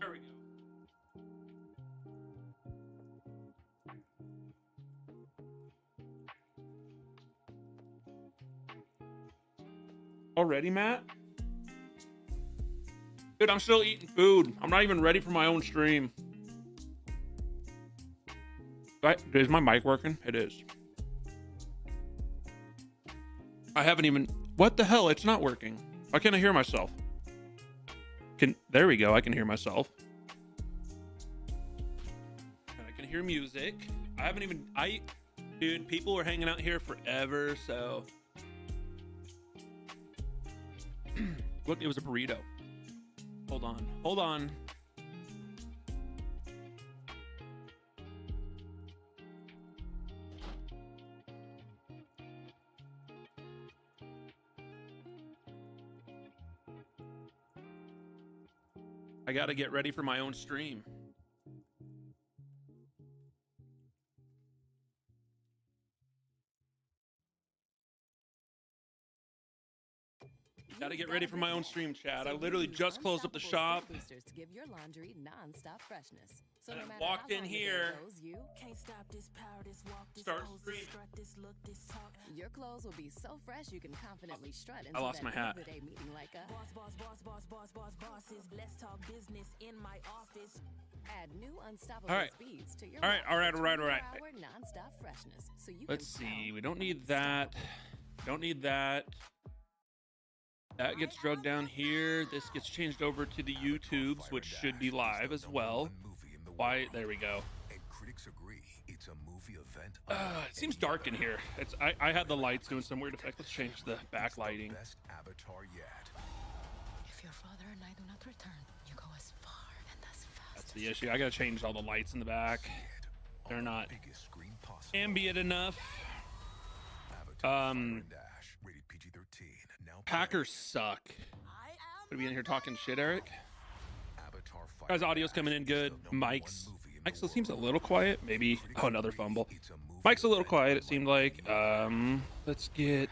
There we go. Already, Matt? Dude, I'm still eating food. I'm not even ready for my own stream. Is my mic working? It is. I haven't even... What the hell? It's not working. Why can't I hear myself? There we go. I can hear myself. And I can hear music. I haven't even... Dude, people were hanging out here forever, so... Look, it was a burrito. Hold on. Hold on. I gotta get ready for my own stream. Gotta get ready for my own stream, chat. I literally just closed up the shop. To give your laundry non-stop freshness. So And no I matter walked how in long the day here. goes, you Can't stop this power, this walk, this Start pose, stream. this strut, this look, this talk. your clothes will be so fresh you can confidently strut into I lost that my hat. everyday meeting like a Bosses. Let's talk business in my office. add new unstoppable All right. speeds to your All right, walk all right, for all right, all right. 24-hour non-stop freshness. So you Let's can see. tell We don't when need it's that. unstoppable. Don't need that. That gets drugged down here. This gets changed over to the YouTubes, which should be live as well. Why? There we go. And critics agree it's a movie event. It seems dark in here. I had the lights doing some weird effect. Let's change the backlighting. Best Avatar yet. If your father and I do not return, you go as far and as fast. That's the issue. I gotta change all the lights in the back. They're not Biggest screen possible. ambient enough. Avatar Fire and Dash, rated PG-13. Now Packers suck. Gonna be in here talking shit, Eric. Avatar Fire Guys, audio's and coming Dash in is good. the #1 Mike's movie in the still seems a world. little quiet. Maybe Critics another agree fumble. it's a movie Mike's a little event quiet. It seemed like. unlike Let's get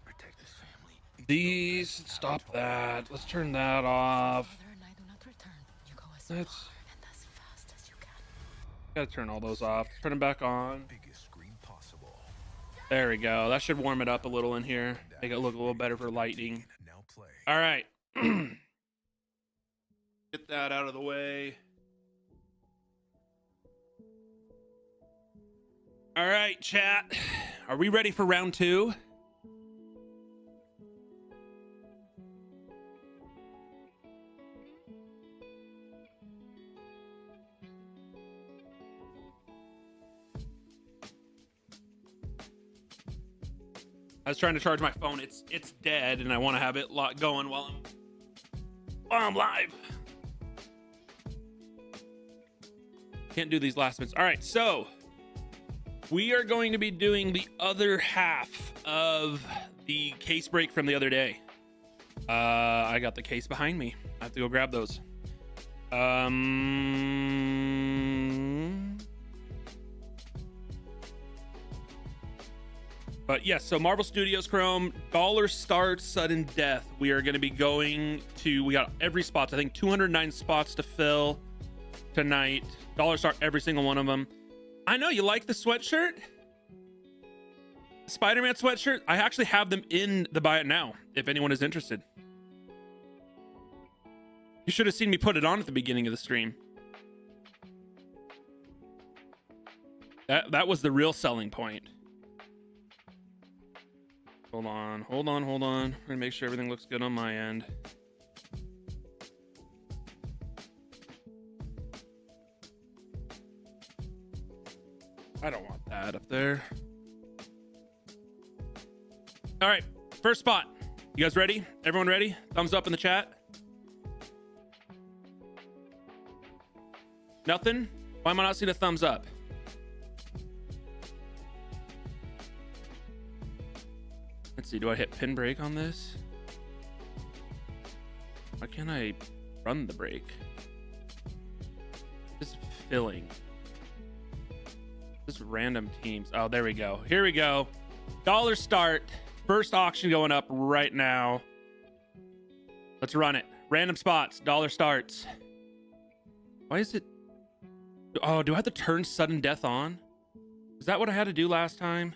Protect his family. It's the these. best Stop Avatar that. Let's turn that off. Father and I do not return, you go as That's- far and as fast as you can. Gotta turn all those off. Turn them back on. Biggest screen possible. There we go. That should warm it up a little in here. Make it look a little better for lighting. Now play. All right. Get that out of the way. All right, chat. Are we ready for round 2? I was trying to charge my phone. It's dead, and I want to have it going while I'm live. Can't do these last minutes. All right, so we are going to be doing the other half of the case break from the other day. I got the case behind me. I have to go grab those. But yes, so Marvel Studios Chrome, dollar start sudden death. We are going to be going to, we got every spot, I think 209 spots to fill tonight. Dollar start every single one of them. I know you like the sweatshirt, Spider-Man sweatshirt. I actually have them in the buy it now if anyone is interested. You should have seen me put it on at the beginning of the stream. That was the real selling point. Hold on. We're gonna make sure everything looks good on my end. I don't want that up there. All right, first spot. You guys ready? Everyone ready? Thumbs up in the chat. Nothing? Why am I not seeing a thumbs up? Let's see, do I hit pin break on this? Why can't I run the break? Just filling. Just random teams. Oh, there we go. Here we go. Dollar start. First auction going up right now. Let's run it. Random spots. Dollar starts. Why is it? Oh, do I have to turn sudden death on? Is that what I had to do last time?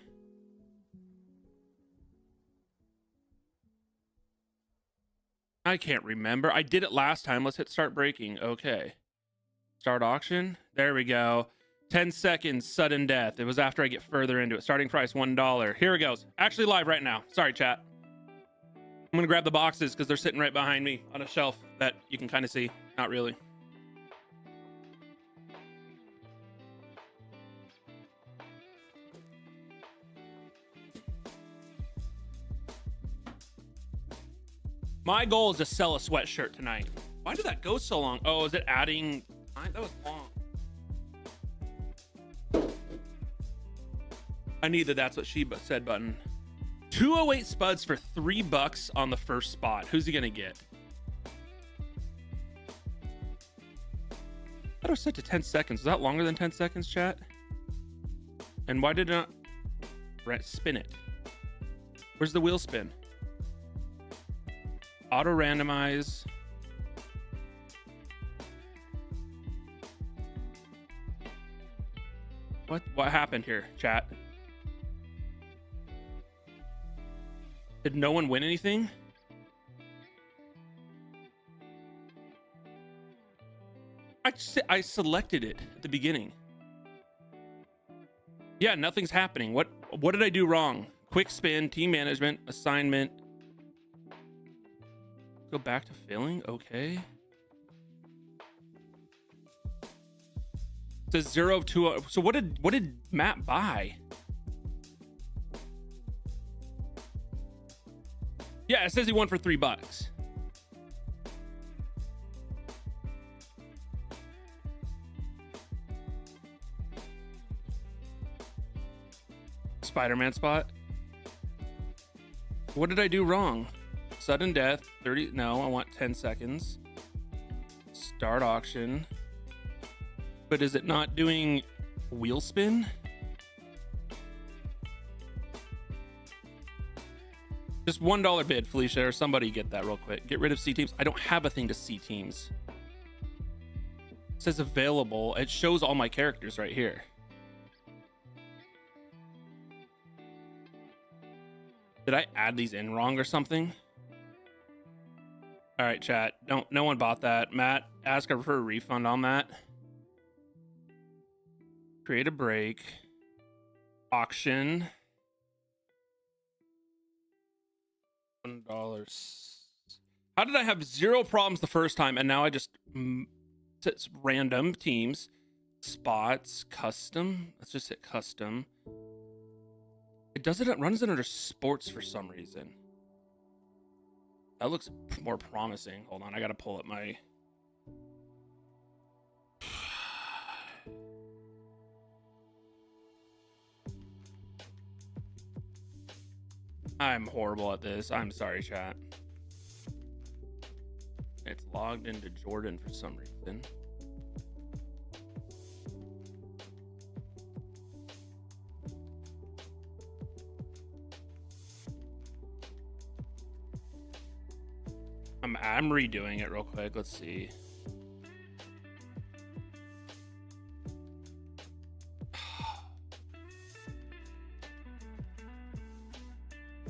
I can't remember. I did it last time. Let's hit start breaking. Okay. Start auction. There we go. 10 seconds, sudden death. It was after I get further into it. Starting price, $1. Here it goes. Actually live right now. Sorry, chat. I'm going to grab the boxes because they're sitting right behind me on a shelf that you can kind of see. Not really. My goal is to sell a sweatshirt tonight. Why did that go so long? Oh, is it adding time? That was long. I need the that's what she said button. 208 spuds for $3 on the first spot. Who's he gonna get? That was set to 10 seconds. Was that longer than 10 seconds, chat? And why did it not spin it? Where's the wheel spin? Auto randomize. What happened here, chat? Did no one win anything? I selected it at the beginning. Yeah, nothing's happening. What did I do wrong? Quick spin, team management, assignment. Go back to filling. Okay. It says 0 of 2. So what did Matt buy? Yeah, it says he won for $3. Spider-Man spot. What did I do wrong? Sudden death, 30. No, I want 10 seconds. Start auction. But is it not doing wheel spin? Just $1 bid, Felicia, or somebody get that real quick. Get rid of C teams. I don't have a thing to C teams. It says available. It shows all my characters right here. Did I add these in wrong or something? All right, chat. No one bought that. Matt, ask her for a refund on that. Create a break. Auction. $1. How did I have 0 problems the first time and now I just it's random teams, spots, custom. Let's just hit custom. It runs it under sports for some reason. That looks more promising. Hold on, I gotta pull up my. I'm horrible at this. I'm sorry, chat. It's logged into Jordan for some reason. I'm redoing it real quick. Let's see.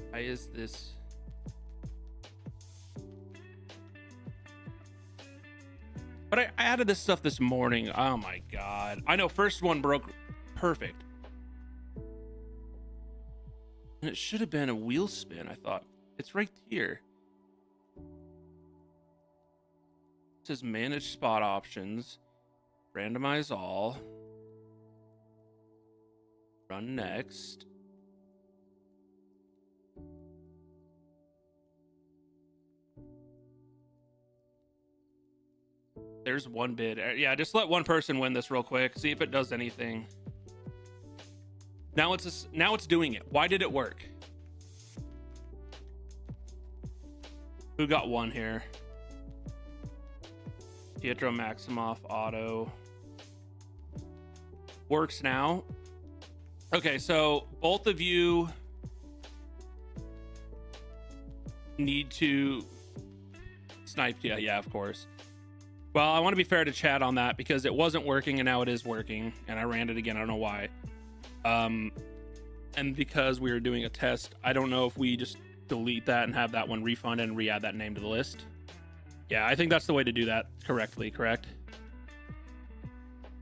Why is this? But I added this stuff this morning. Oh my god. I know first one broke perfect. And it should have been a wheel spin, I thought. It's right here. It says manage spot options. Randomize all. Run next. There's one bid. Yeah, just let one person win this real quick. See if it does anything. Now it's doing it. Why did it work? Who got one here? Pietro Maximoff auto. Works now. Okay, so both of you need to snipe. Yeah, of course. Well, I want to be fair to chat on that because it wasn't working and now it is working, and I ran it again. I don't know why. And because we were doing a test, I don't know if we just delete that and have that one refunded and re-add that name to the list. Yeah, I think that's the way to do that correctly, correct?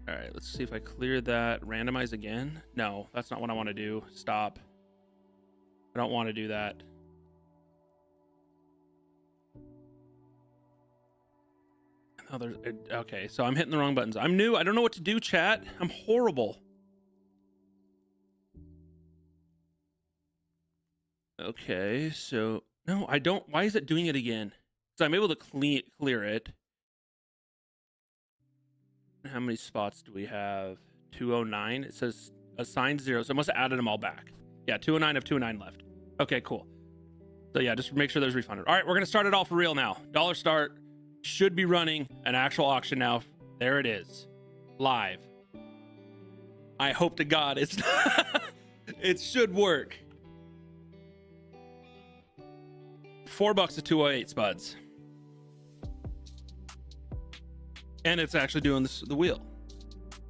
All right, let's see if I clear that. Randomize again. No, that's not what I want to do. Stop. I don't want to do that. Oh, there's okay. So I'm hitting the wrong buttons. I'm new. I don't know what to do, chat. I'm horrible. Okay, so no, I don't. Why is it doing it again? So I'm able to clear it. How many spots do we have? 209. It says assigned 0. So I must have added them all back. Yeah, 209 of 209 left. Okay, cool. So yeah, just make sure there's refunded. All right, we're gonna start it all for real now. Dollar start. Should be running an actual auction now. There it is, live. I hope to God it's it should work. $4 to 208 spuds, and it's actually doing this the wheel.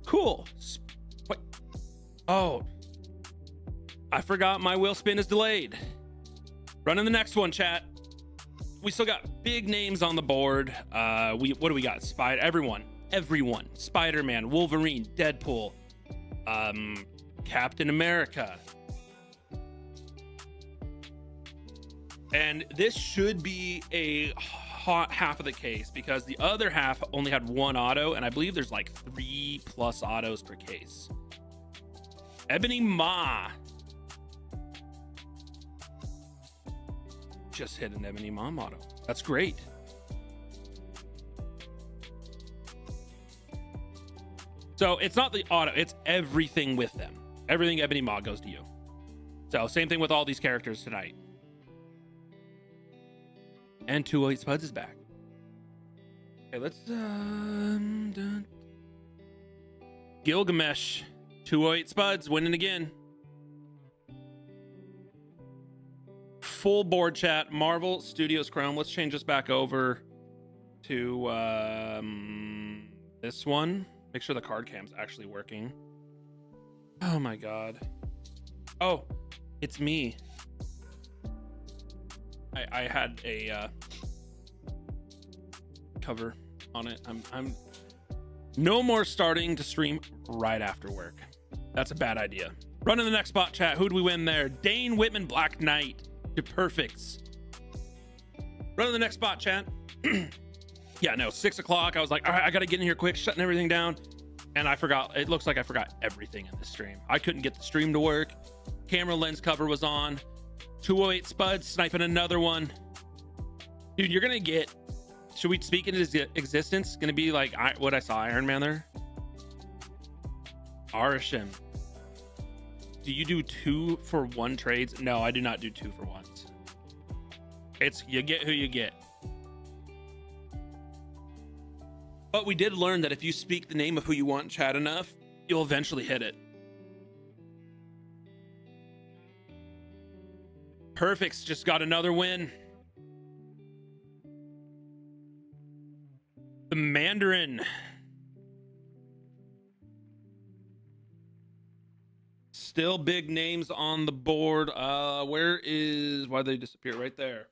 Cool. What? Oh, I forgot my wheel spin is delayed. Running the next one, chat. We still got big names on the board. What do we got? Everyone. Spider-Man, Wolverine, Deadpool, Captain America. And this should be a hot half of the case because the other half only had one auto, and I believe there's like 3+ autos per case. Ebony Ma. Just hit an Ebony Ma auto. That's great. So it's not the auto, it's everything with them. Everything Ebony Ma goes to you. So same thing with all these characters tonight. And 208 Spuds is back. Okay, let's done. Gilgamesh, 208 Spuds winning again. Full board chat. Marvel Studios Chrome. Let's change this back over to this one. Make sure the card cam's actually working. Oh my god. Oh, it's me. I had a cover on it. I'm no more starting to stream right after work. That's a bad idea. Running the next spot, chat. Who do we win there? Dane Whitman, Black Knight to perfects. Running the next spot, chat. Yeah, no, 6 o'clock. I was like, all right, I gotta get in here quick, shutting everything down. And I forgot. It looks like I forgot everything in the stream. I couldn't get the stream to work. Camera lens cover was on. 208 Spuds sniping another one. Dude, you're gonna get. Should we speak into his existence? Gonna be like what I saw Iron Man there. Arishim. Do you do 2-for-1 trades? No, I do not do 2-for-1s. It's you get who you get. But we did learn that if you speak the name of who you want in chat enough, you'll eventually hit it. Perfects just got another win. The Mandarin. Still big names on the board. Why did they disappear? Right there.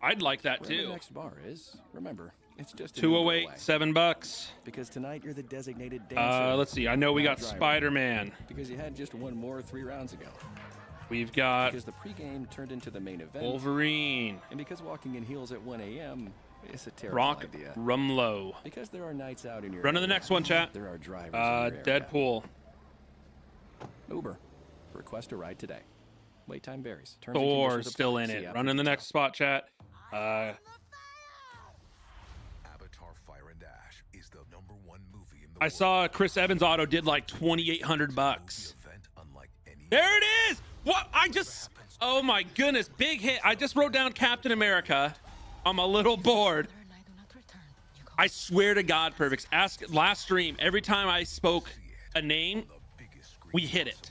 I'd like that Wherever too. the next bar is, remember, it's just 208, $7. Because tonight you're the designated dancer. Let's see. I know we got Driver. Spider-Man. Because you had just one more 3 rounds ago. We've got Because the pregame turned into the main event. Wolverine. And because walking in heels at 1 a.m. is a terrible Rock idea. Rumlow. Because there are nights out in your Running the area, next one, chat. There are drivers in your area. Deadpool. Uber. Request a ride today. Wait time varies. Terms and Thor conditions still apply. in See it. app Running for the next details. spot, chat. Avatar Fire and Ash is the #1 movie in the I world. saw Chris Evans' auto did like $2,800. The event unlike any There it is. What? Oh my goodness. Big hit. I just wrote down Captain America on my little board. And I do not return. You go I swear to God, Perfects. Ask last stream. Every time I spoke a name, the biggest screen we hit it.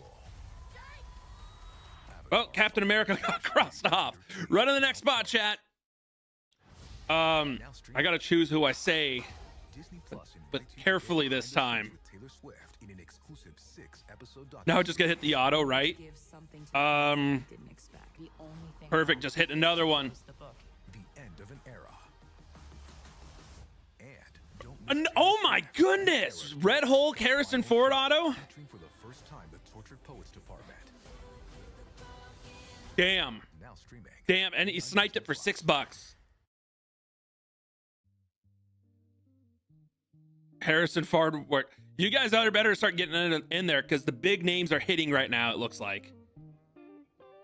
possible. Well, Captain America got crossed off. Running the next spot, chat. I gotta choose who I say, Disney Plus but invites you to carefully get this behind the time. scenes with Taylor Swift in an exclusive 6-episode Now just gonna hit the auto, right? Give something to the didn't expect. The only thing Perfect. Just hit another one. was the book. the end of an era. And don't miss Oh my goodness! Red Hulk, Harrison Ford auto. featuring for the first time the Tortured Poets Department. Damn. Now streaming. Damn, and he sniped it for $6. Harrison Ford work. You guys out there better start getting in there because the big names are hitting right now, it looks like.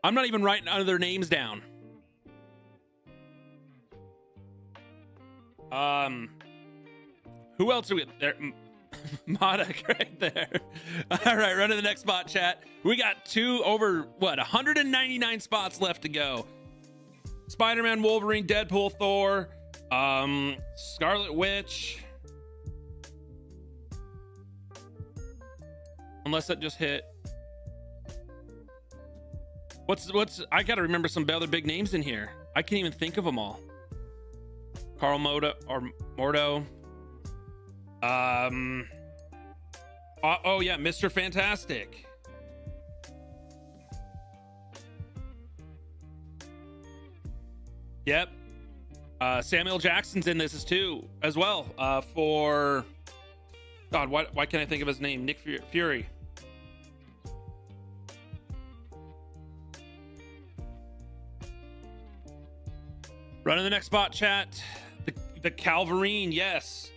I'm not even writing other names down. Who else are we there? Modak right there. All right, run to the next spot, chat. We got over 199 spots left to go. Spider-Man, Wolverine, Deadpool, Thor, Scarlet Witch. Unless that just hit. What's I gotta remember some other big names in here. I can't even think of them all. Carl Mordo. Oh yeah, Mr. Fantastic. Yep. Samuel Jackson's in this too, as well. For God, why can't I think of his name? Nick Fury. Running the next spot, chat. The Calvarine, yes.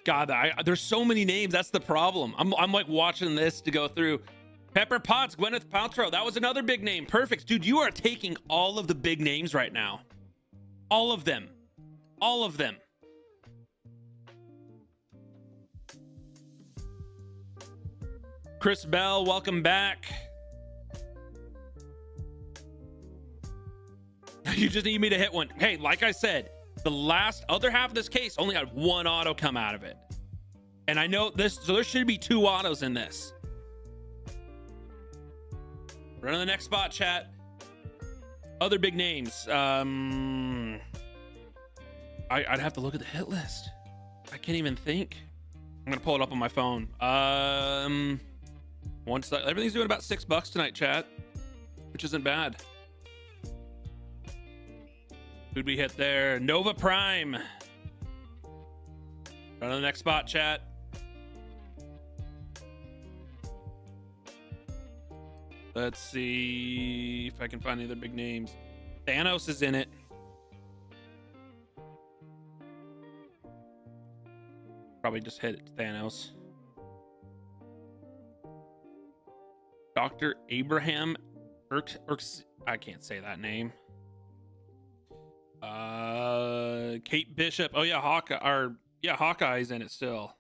God, there's so many names. That's the problem. I'm like watching this to go through. Pepper Potts, Gwyneth Paltrow. That was another big name. Perfect, dude. You are taking all of the big names right now. All of them. All of them. Chris Bell, welcome back. You just need me to hit one. Hey, like I said, the other half of this case only had one auto come out of it. And I know this, so there should be 2 autos in this. Run to the next spot, chat. Other big names. I'd have to look at the hit list. I can't even think. I'm gonna pull it up on my phone. Everything's doing about $6 tonight, chat, which isn't bad. Who'd we hit there? Nova Prime. Run to the next spot, chat. Let's see if I can find any other big names. Thanos is in it. Probably just hit it, Thanos. Dr. Abraham I can't say that name. Kate Bishop. Oh yeah, Hawkeye's in it still.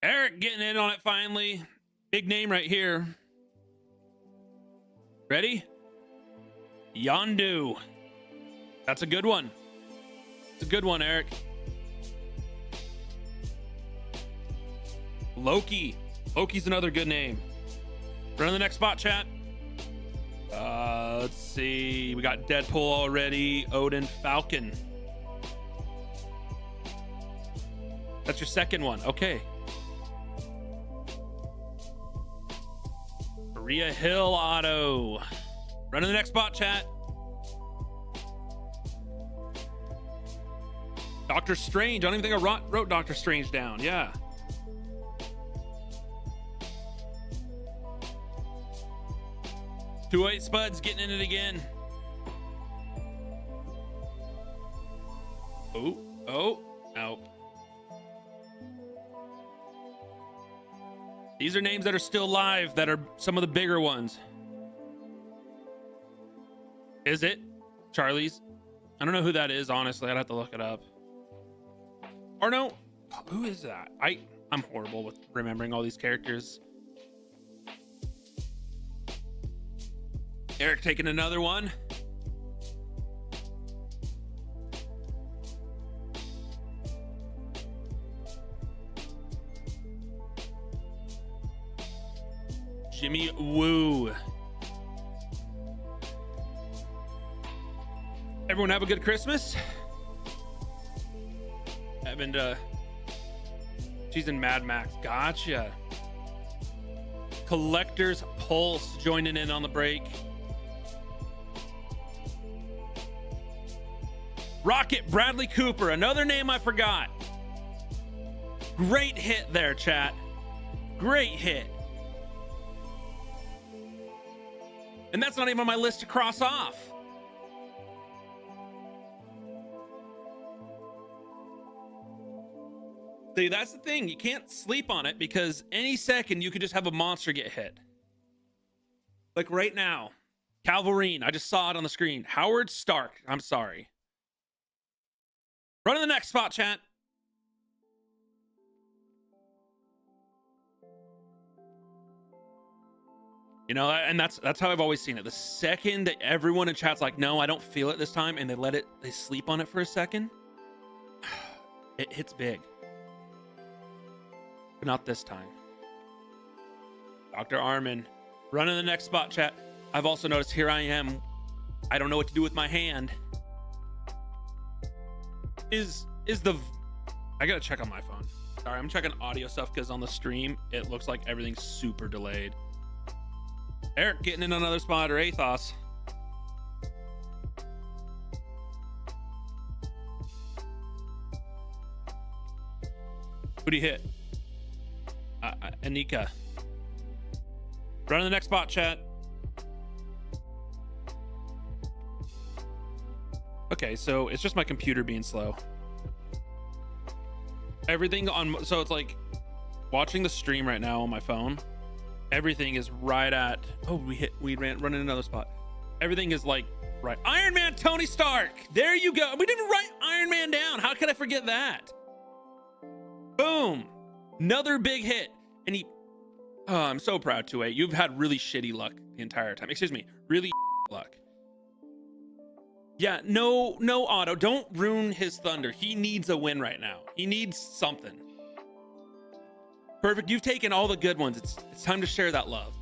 Eric getting in on it finally. Big name right here. Ready? Yondu. That's a good one. It's a good one, Eric. Loki. Loki's another good name. Run to the next spot, chat. Let's see. We got Deadpool already. Odin, Falcon. That's your second one. Okay. Maria Hill auto. Run to the next spot, chat. Doctor Strange. I don't even think I wrote Doctor Strange down. Yeah. Two 8 Spuds getting in it again. Oh, no. These are names that are still live that are some of the bigger ones. Is it? Charlie's? I don't know who that is, honestly. I'd have to look it up. Or no. Who is that? I'm horrible with remembering all these characters. Eric taking another one. Jimmy Woo. Everyone have a good Christmas. Haven't she's in Mad Max. Gotcha. Collector's Pulse joining in on the break. Rocket Bradley Cooper, another name I forgot. Great hit there, chat. Great hit. And that's not even on my list to cross off. See, that's the thing. You can't sleep on it because any second you could just have a monster get hit. Like right now, Calvarine. I just saw it on the screen. Howard Stark. I'm sorry. Run to the next spot, chat. You know, and that's how I've always seen it. The second that everyone in chat's like, no, I don't feel it this time, and they sleep on it for a second, it hits big. But not this time. Dr. Armin, run to the next spot, chat. I've also noticed here I am. I don't know what to do with my hand. I gotta check on my phone. Sorry, I'm checking audio stuff because on the stream, it looks like everything's super delayed. Eric getting in another spot, or Athos. Who'd he hit? Anika. Run to the next spot, chat. Okay, so it's just my computer being slow. Everything on, so it's like watching the stream right now on my phone. Everything is right at, oh, we run in another spot. Everything is like right. Iron Man, Tony Stark. There you go. We didn't write Iron Man down. How could I forget that? Boom. Another big hit. And oh, I'm so proud, 2-8. You've had really shitty luck the entire time. Excuse me, really luck. Yeah, no, Otto. Don't ruin his thunder. He needs a win right now. He needs something. Perfect. You've taken all the good ones. It's time to share that love.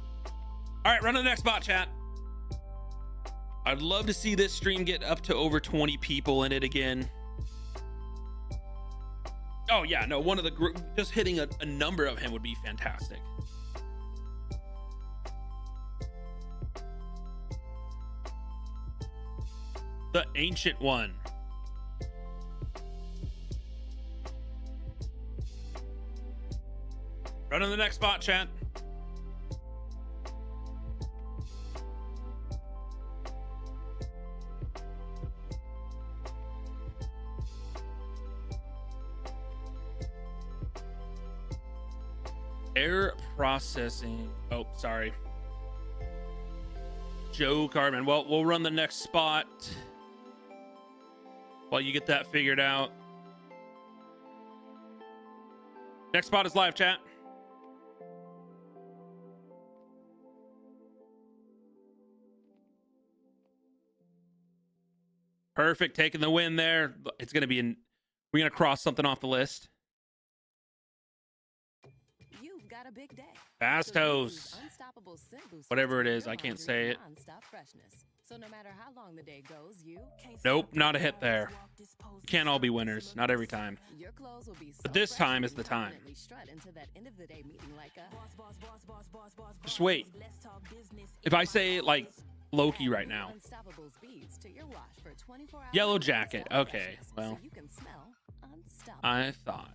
All right, run to the next spot, chat. I'd love to see this stream get up to over 20 people in it again. Oh yeah, no, one of the group, just hitting a number of him would be fantastic. The Ancient One. Run to the next spot, chat. Air processing. Oh, sorry. Joe Carmen. Well, we'll run the next spot while you get that figured out. Next spot is live, chat. Perfect. Taking the win there. It's going to be we're going to cross something off the list. You've got a big day. Fastos. Whatever it is, I can't say it. So no matter how long the day goes, Nope, not a hit there. You can't all be winners. Not every time. Your clothes will be so But this time is the time. Just wait. If I say like Loki right now. Yellow Jacket. Okay, well, I thought.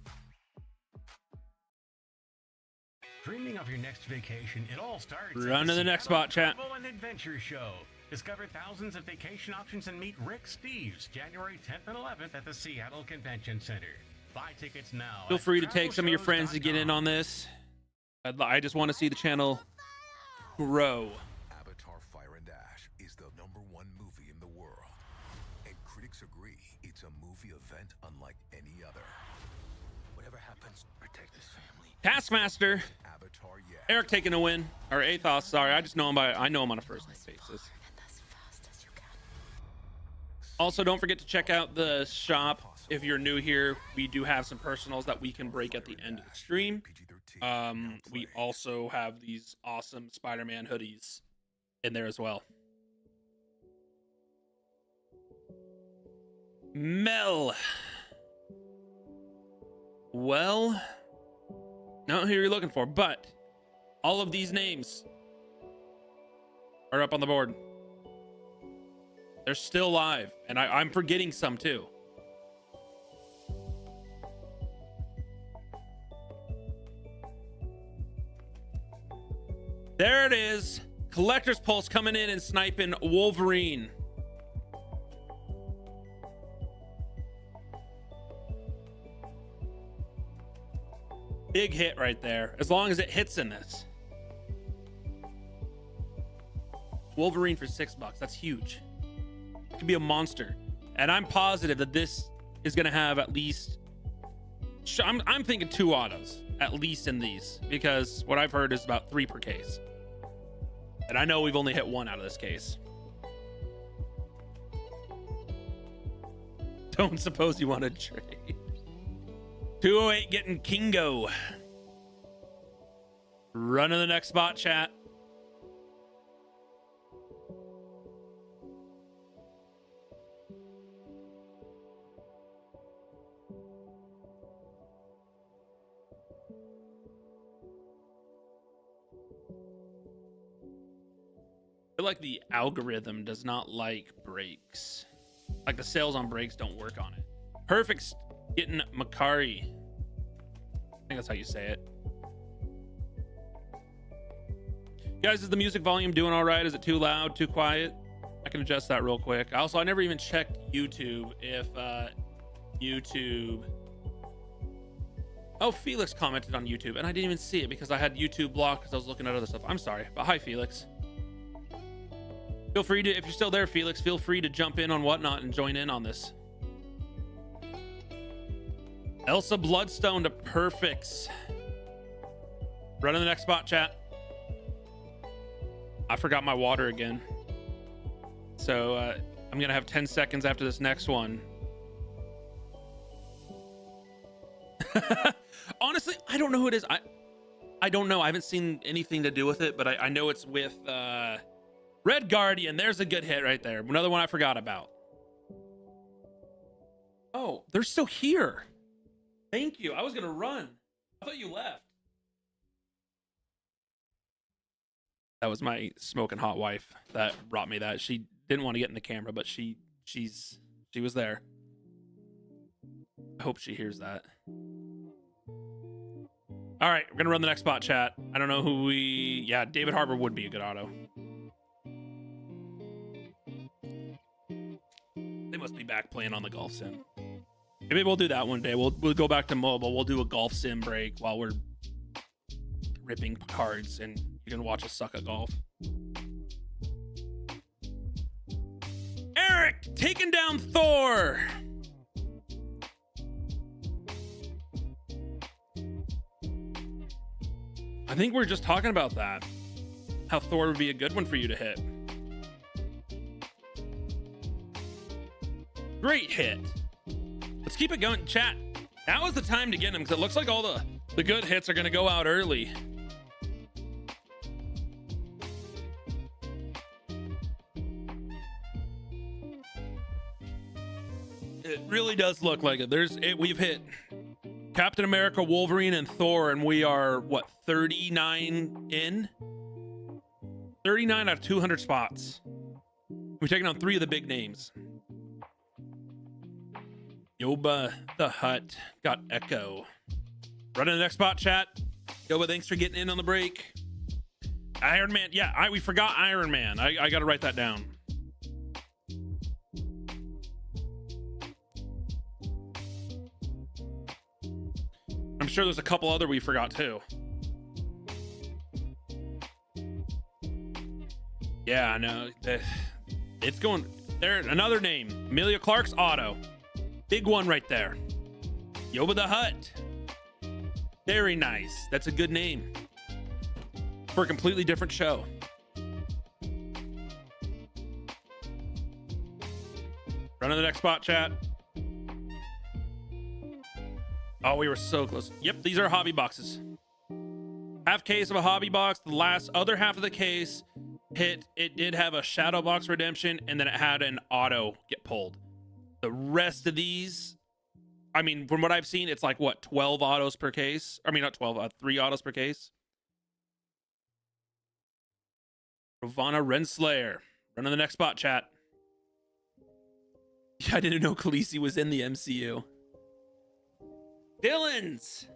Dreaming of your next vacation, it all starts. Run to the next spot, chat. Travel and Adventure Show. Discover thousands of vacation options and meet Rick Steves January 10th and 11th at the Seattle Convention Center. Buy tickets now. Feel free to take some of your friends to get in on this. I just want to see the channel grow. Avatar Fire and Ash is the #1 movie in the world. And critics agree it's a movie event unlike any other. Whatever happens, protect this family. Taskmaster. Avatar, yeah. Eric taking a win. Or Athos, sorry. I know him on a first name basis. Also, don't forget to check out the shop. If you're new here, we do have some personals that we can break at the end of the stream. We also have these awesome Spider-Man hoodies in there as well. Mel. Well, not who you're looking for, but all of these names are up on the board. They're still live, and I'm forgetting some too. There it is. Collector's Pulse coming in and sniping Wolverine. Big hit right there, as long as it hits in this. Wolverine for $6. That's huge. It could be a monster. And I'm positive that this is going to have at least... I'm thinking 2 autos, at least in these. Because what I've heard is about 3 per case. And I know we've only hit 1 out of this case. Don't suppose you want to trade. 208 getting Kingo. Run to the next spot, chat. I feel like the algorithm does not like breaks. Like the sales on breaks don't work on it. Perfect's getting Makari. I think that's how you say it. Guys, is the music volume doing all right? Is it too loud, too quiet? I can adjust that real quick. Also, I never even checked YouTube if YouTube... Oh, Felix commented on YouTube, and I didn't even see it because I had YouTube blocked because I was looking at other stuff. I'm sorry, but hi, Felix. Feel free to, if you're still there, Felix, feel free to jump in on Whatnot and join in on this. Elsa Bloodstone to Perfects. Run in the next spot, chat. I forgot my water again. So I'm going to have 10 seconds after this next one. Honestly, I don't know who it is. I don't know. I haven't seen anything to do with it, but I know it's with Red Guardian. There's a good hit right there. Another one I forgot about. Oh, they're still here. Thank you. I was going to run. I thought you left. That was my smoking hot wife that brought me that. She didn't want to get in the camera, but she was there. I hope she hears that. All right, we're gonna run the next spot, chat. I don't know who we... Yeah, David Harbour would be a good auto. They must be back playing on the golf sim. Maybe we'll do that one day. We'll go back to mobile. We'll do a golf sim break while we're ripping cards, and you can watch us suck at golf. Eric taking down Thor. I think we're just talking about that. How Thor would be a good one for you to hit. Great hit. Let's keep it going. Chat, now is the time to get them, because it looks like all the good hits are going to go out early. It really does look like it. We've hit Captain America, Wolverine, and Thor, and we are, what, 39 in? 39 out of 200 spots. We've taken on 3 of the big names. Yoba the Hutt got Echo. Running the next spot, chat. Yoba, thanks for getting in on the break. Iron Man. Yeah, we forgot Iron Man. I got to write that down. I'm sure there's a couple other we forgot too. Yeah, I know. It's going there. Another name, Emilia Clarke's auto. Big one right there. Yoba the Hutt. Very nice. That's a good name for a completely different show. Run to the next spot, chat. Oh, we were so close. Yep, these are hobby boxes. Half case of a hobby box. The last other half of the case hit. It did have a shadow box redemption, and then it had an auto get pulled. The rest of these, I mean, from what I've seen, it's like what, 12 autos per case? I mean, not 12, 3 autos per case. Ravana Renslayer. Run to the next spot, chat. Yeah, I didn't know Khaleesi was in the MCU. Dylan's.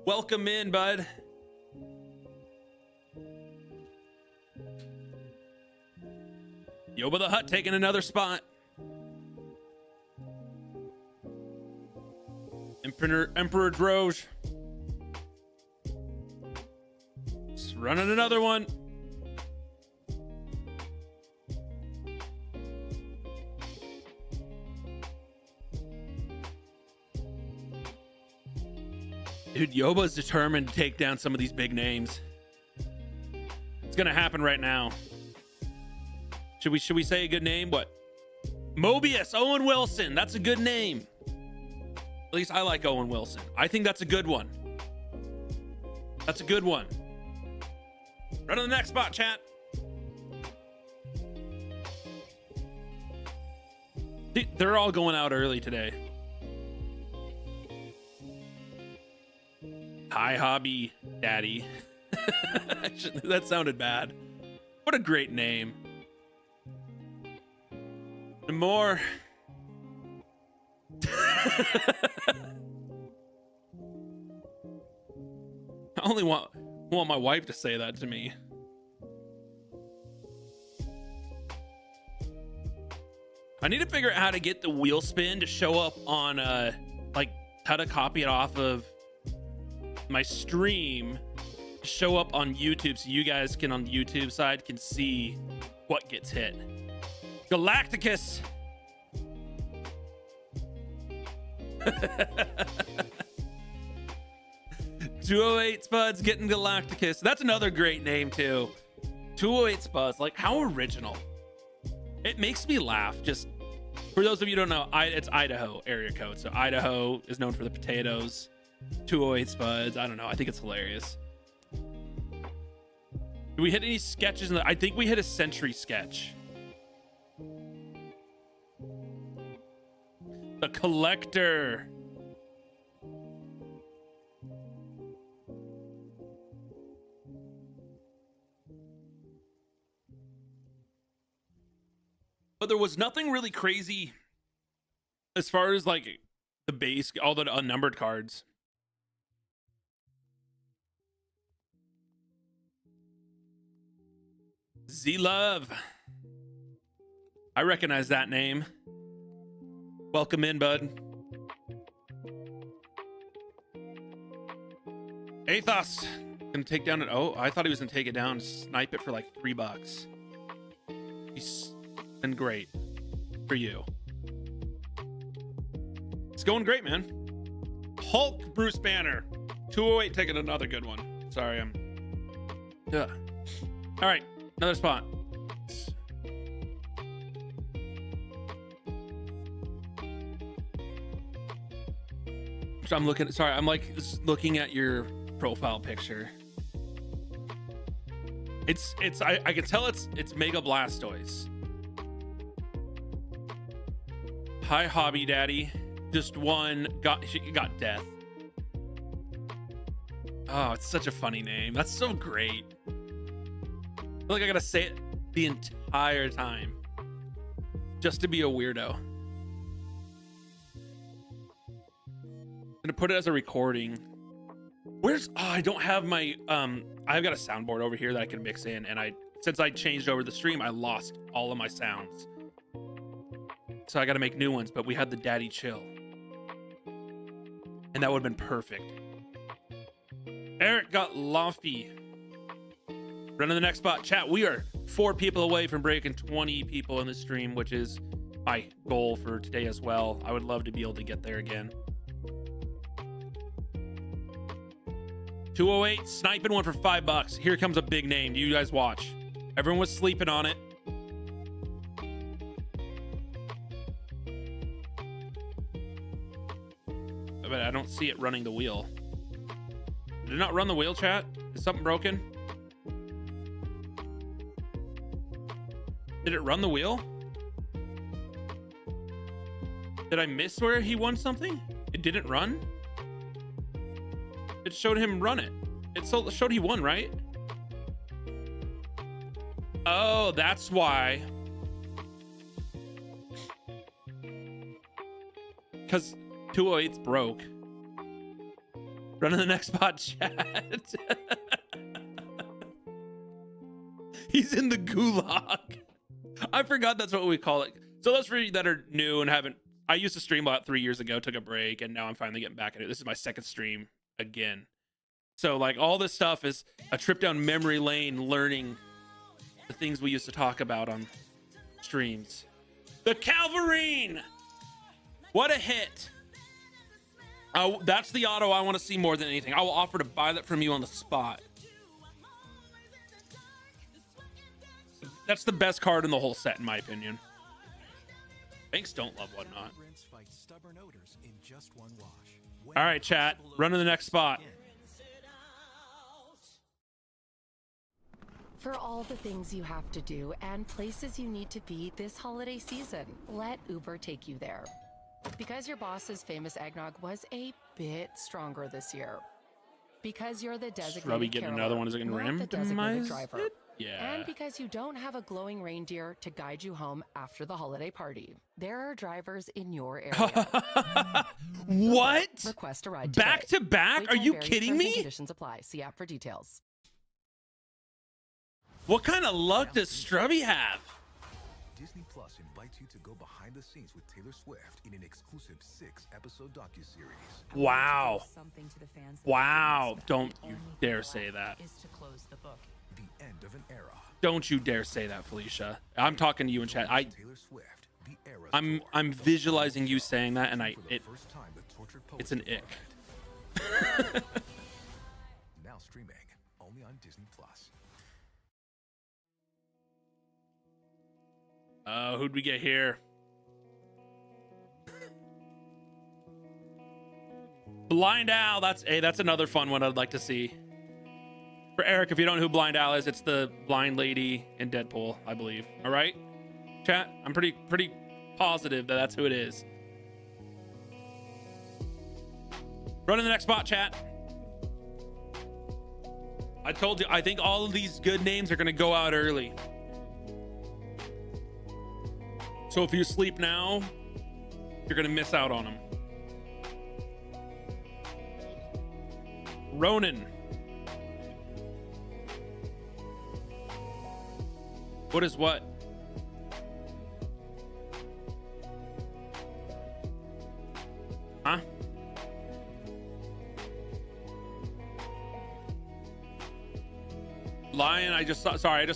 Welcome in, bud. Yoba the Hutt taking another spot. Emperor Droge. Just running another one. Dude, Yoba's determined to take down some of these big names. It's gonna happen right now. Should we say a good name? What? Mobius, Owen Wilson. That's a good name. At least I like Owen Wilson. I think that's a good one. That's a good one. Run to the next spot, chat. They're all going out early today. Hi, Hobby Daddy. That sounded bad. What a great name. And more. I only want my wife to say that to me. I need to figure out how to get the wheel spin to show up on like how to copy it off of my stream, show up on YouTube so you guys can on the YouTube side can see what gets hit. Galacticus. 208 Spuds getting Galacticus. That's another great name too. 208 Spuds, like how original. It makes me laugh. Just for those of you who don't know, it's Idaho area code. So Idaho is known for the potatoes. 208 Spuds. I don't know. I think it's hilarious. Do we hit any sketches? I think we hit a Sentry sketch. The Collector. But there was nothing really crazy as far as like the base, all the unnumbered cards. Z-Love. I recognize that name. Welcome in, bud. Athos. Gonna take down it. Oh, I thought he was gonna take it down, snipe it for like $3. He's been great for you. It's going great, man. Hulk Bruce Banner. 208 taking another good one. Sorry, I'm... Ugh. All right, another spot. So I'm looking... Sorry, I'm like looking at your profile picture. I can tell it's Mega Blastoise. Hi, Hobby Daddy. Just one got death. Oh, it's such a funny name. That's so great. I feel like I gotta say it the entire time just to be a weirdo. I'm gonna put it as a recording. Where's... Oh, I don't have my... I've got a soundboard over here that I can mix in, and since I changed over the stream, I lost all of my sounds. So I gotta make new ones, but we had the Daddy Chill. And that would have been perfect. Eric got Lofty. Run to the next spot. Chat, we are 4 people away from breaking 20 people in the stream, which is my goal for today as well. I would love to be able to get there again. 208, sniping one for $5. Here comes a big name. You guys watch. Everyone was sleeping on it. but I don't see it running the wheel. Did it not run the wheel, chat? Is something broken? Did it run the wheel? Did I miss where he won something? It didn't run? It showed him run it. It showed he won, right? Oh, that's why. Because 208's broke. Run to the next spot, chat. He's in the gulag. I forgot that's what we call it. So those for you that are new and haven't, I used to stream about 3 years ago, took a break, and now I'm finally getting back at it. This is my second stream again. So like all this stuff is a trip down memory lane, learning the things we used to talk about on streams. The Calvarine! What a hit. That's the auto I want to see more than anything. I will offer to buy that from you on the spot. That's the best card in the whole set, in my opinion. Banks don't love Whatnot. All right, chat. Run to the next spot. For all the things you have to do and places you need to be this holiday season, let Uber take you there. Because your boss's famous eggnog was a bit stronger this year. Because you're the designated Shrubby getting another one. Is it going to not the designated driver. Yeah. And because you don't have a glowing reindeer to guide you home after the holiday party. There are drivers in your area. What? Request a ride back today. to back? Wait Are time you varies, kidding terms and me? Conditions apply. See app for details. What kind of luck does Strubby have? Disney Plus invites you to go behind the scenes with Taylor Swift in an exclusive 6-episode docuseries. Wow. Something to the fans. Wow. Don't you dare say that. Is to close the book. The end of an era. Don't you dare say that, Felicia. I'm talking to you in chat. Taylor Swift, the era I'm visualizing you saying that, and for the first time, the tortured poet it's an ick. now streaming only on Disney Plus. Who'd we get here? Blind Owl. That's another fun one I'd like to see. For Eric, if you don't know who Blind Owl is, it's the blind lady in Deadpool, I believe. All right, chat. I'm pretty positive that that's who it is. Run in the next spot, chat. I told you, I think all of these good names are gonna go out early. So if you sleep now, you're gonna miss out on them. Ronan. What is what? Huh? Lion, I just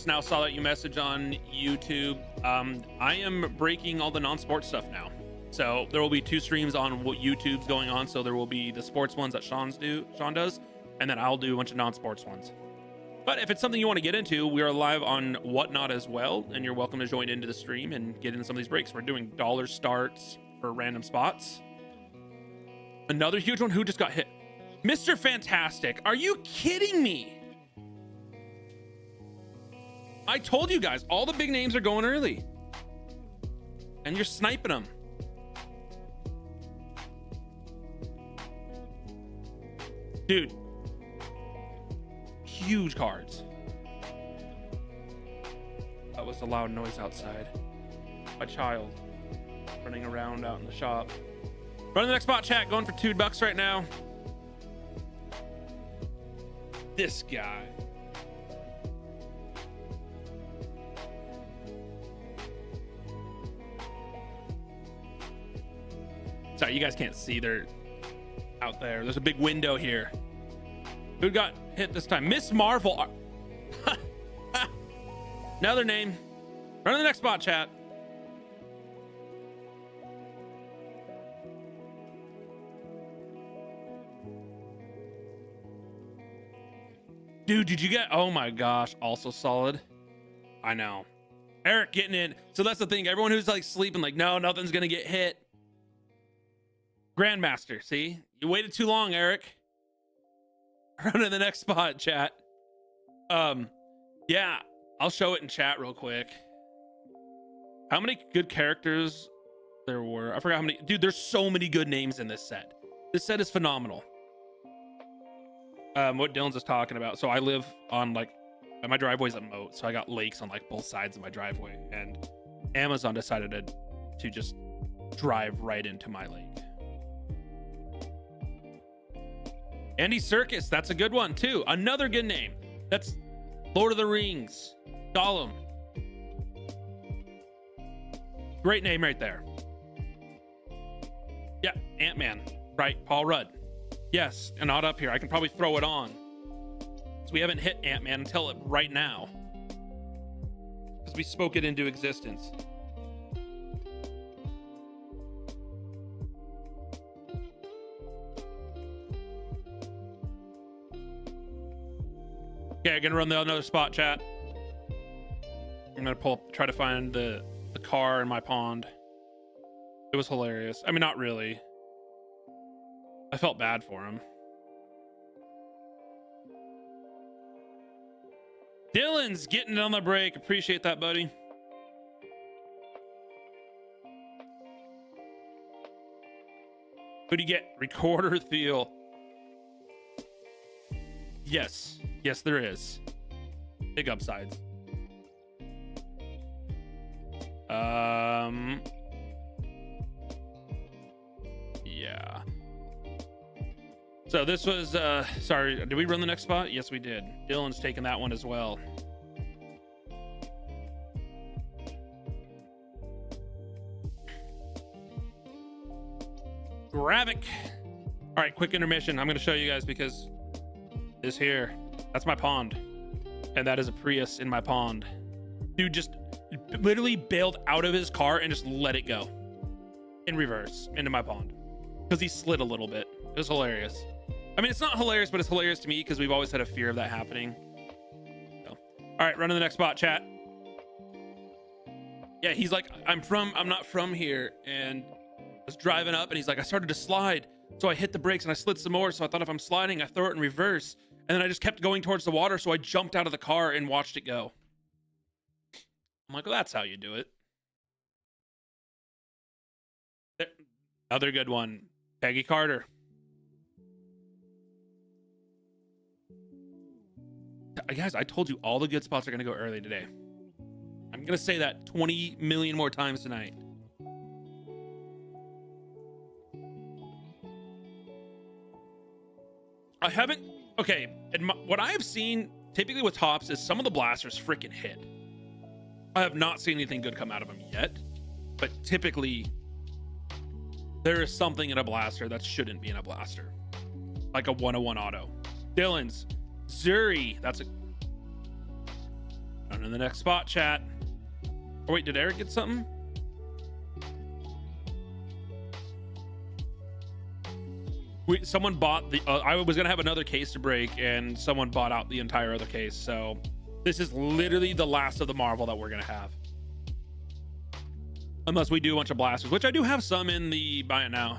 now saw that you message on YouTube. I am breaking all the non-sports stuff now. So there will be 2 streams on what YouTube's going on. So there will be the sports ones that Sean does, and then I'll do a bunch of non-sports ones. But if it's something you want to get into, we are live on Whatnot as well, and you're welcome to join into the stream and get into some of these breaks. We're doing dollar starts for random spots. Another huge one. Who just got hit? Mr. Fantastic. Are you kidding me? I told you guys, all the big names are going early. And you're sniping them. Dude. Huge cards. That was a loud noise outside. My child running around out in the shop. Run to the next spot, chat. Going for $2 right now. This guy. Sorry, you guys can't see. They're out there. There's a big window here. Who got hit this time? Miss Marvel. Another name. Run to the next spot, chat. Dude, did you get... Oh my gosh. Also solid. I know. Eric getting in. So that's the thing. Everyone who's like sleeping like, no, nothing's going to get hit. Grandmaster. See, you waited too long, Eric. Run to the next spot, chat. Yeah, I'll show it in chat real quick. How many good characters there were? I forgot how many. Dude, there's so many good names in this set. This set is phenomenal. What Dylan's just talking about. So I live on like, my driveway's a moat, so I got lakes on like both sides of my driveway, and Amazon decided to just drive right into my lake. Andy Serkis, that's a good one too. Another good name. That's Lord of the Rings, Gollum. Great name right there. Yeah, Ant-Man, right? Paul Rudd. Yes, and not up here. I can probably throw it on. So we haven't hit Ant-Man until right now, because we spoke it into existence. Okay, I'm gonna run the another spot, chat. I'm gonna try to find the car in my pond. It was hilarious. I mean, not really. I felt bad for him. Dylan's getting on the break. Appreciate that, buddy. Who do you get? Recorder Theo. Yes. Yes, there is. Big upsides. Yeah. So this was, sorry, did we run the next spot? Yes, we did. Dylan's taking that one as well. Gravik. All right, quick intermission. I'm going to show you guys because this here, that's my pond. And that is a Prius in my pond. Dude just literally bailed out of his car and just let it go in reverse into my pond because he slid a little bit. It was hilarious. I mean, it's not hilarious, but it's hilarious to me because we've always had a fear of that happening. So, all right, run to the next spot, chat. Yeah, he's like, I'm not from here. And I was driving up and he's like, I started to slide. So I hit the brakes and I slid some more. So I thought if I'm sliding, I throw it in reverse. And then I just kept going towards the water. So I jumped out of the car and watched it go. I'm like, well, that's how you do it. Another good one. Peggy Carter. Guys, I told you all the good spots are going to go early today. I'm going to say that 20 million more times tonight. I haven't... Okay, what I have seen typically with Tops is some of the blasters freaking hit. I have not seen anything good come out of them yet, but typically there is something in a blaster that shouldn't be in a blaster. Like a 101 auto. Dylan's. Zuri. That's a... On to the next spot, chat. Oh, wait, did Eric get something? Someone bought the... I was going to have another case to break, and someone bought out the entire other case, so... This is literally the last of the Marvel that we're going to have. Unless we do a bunch of blasters, which I do have some in the buy it now.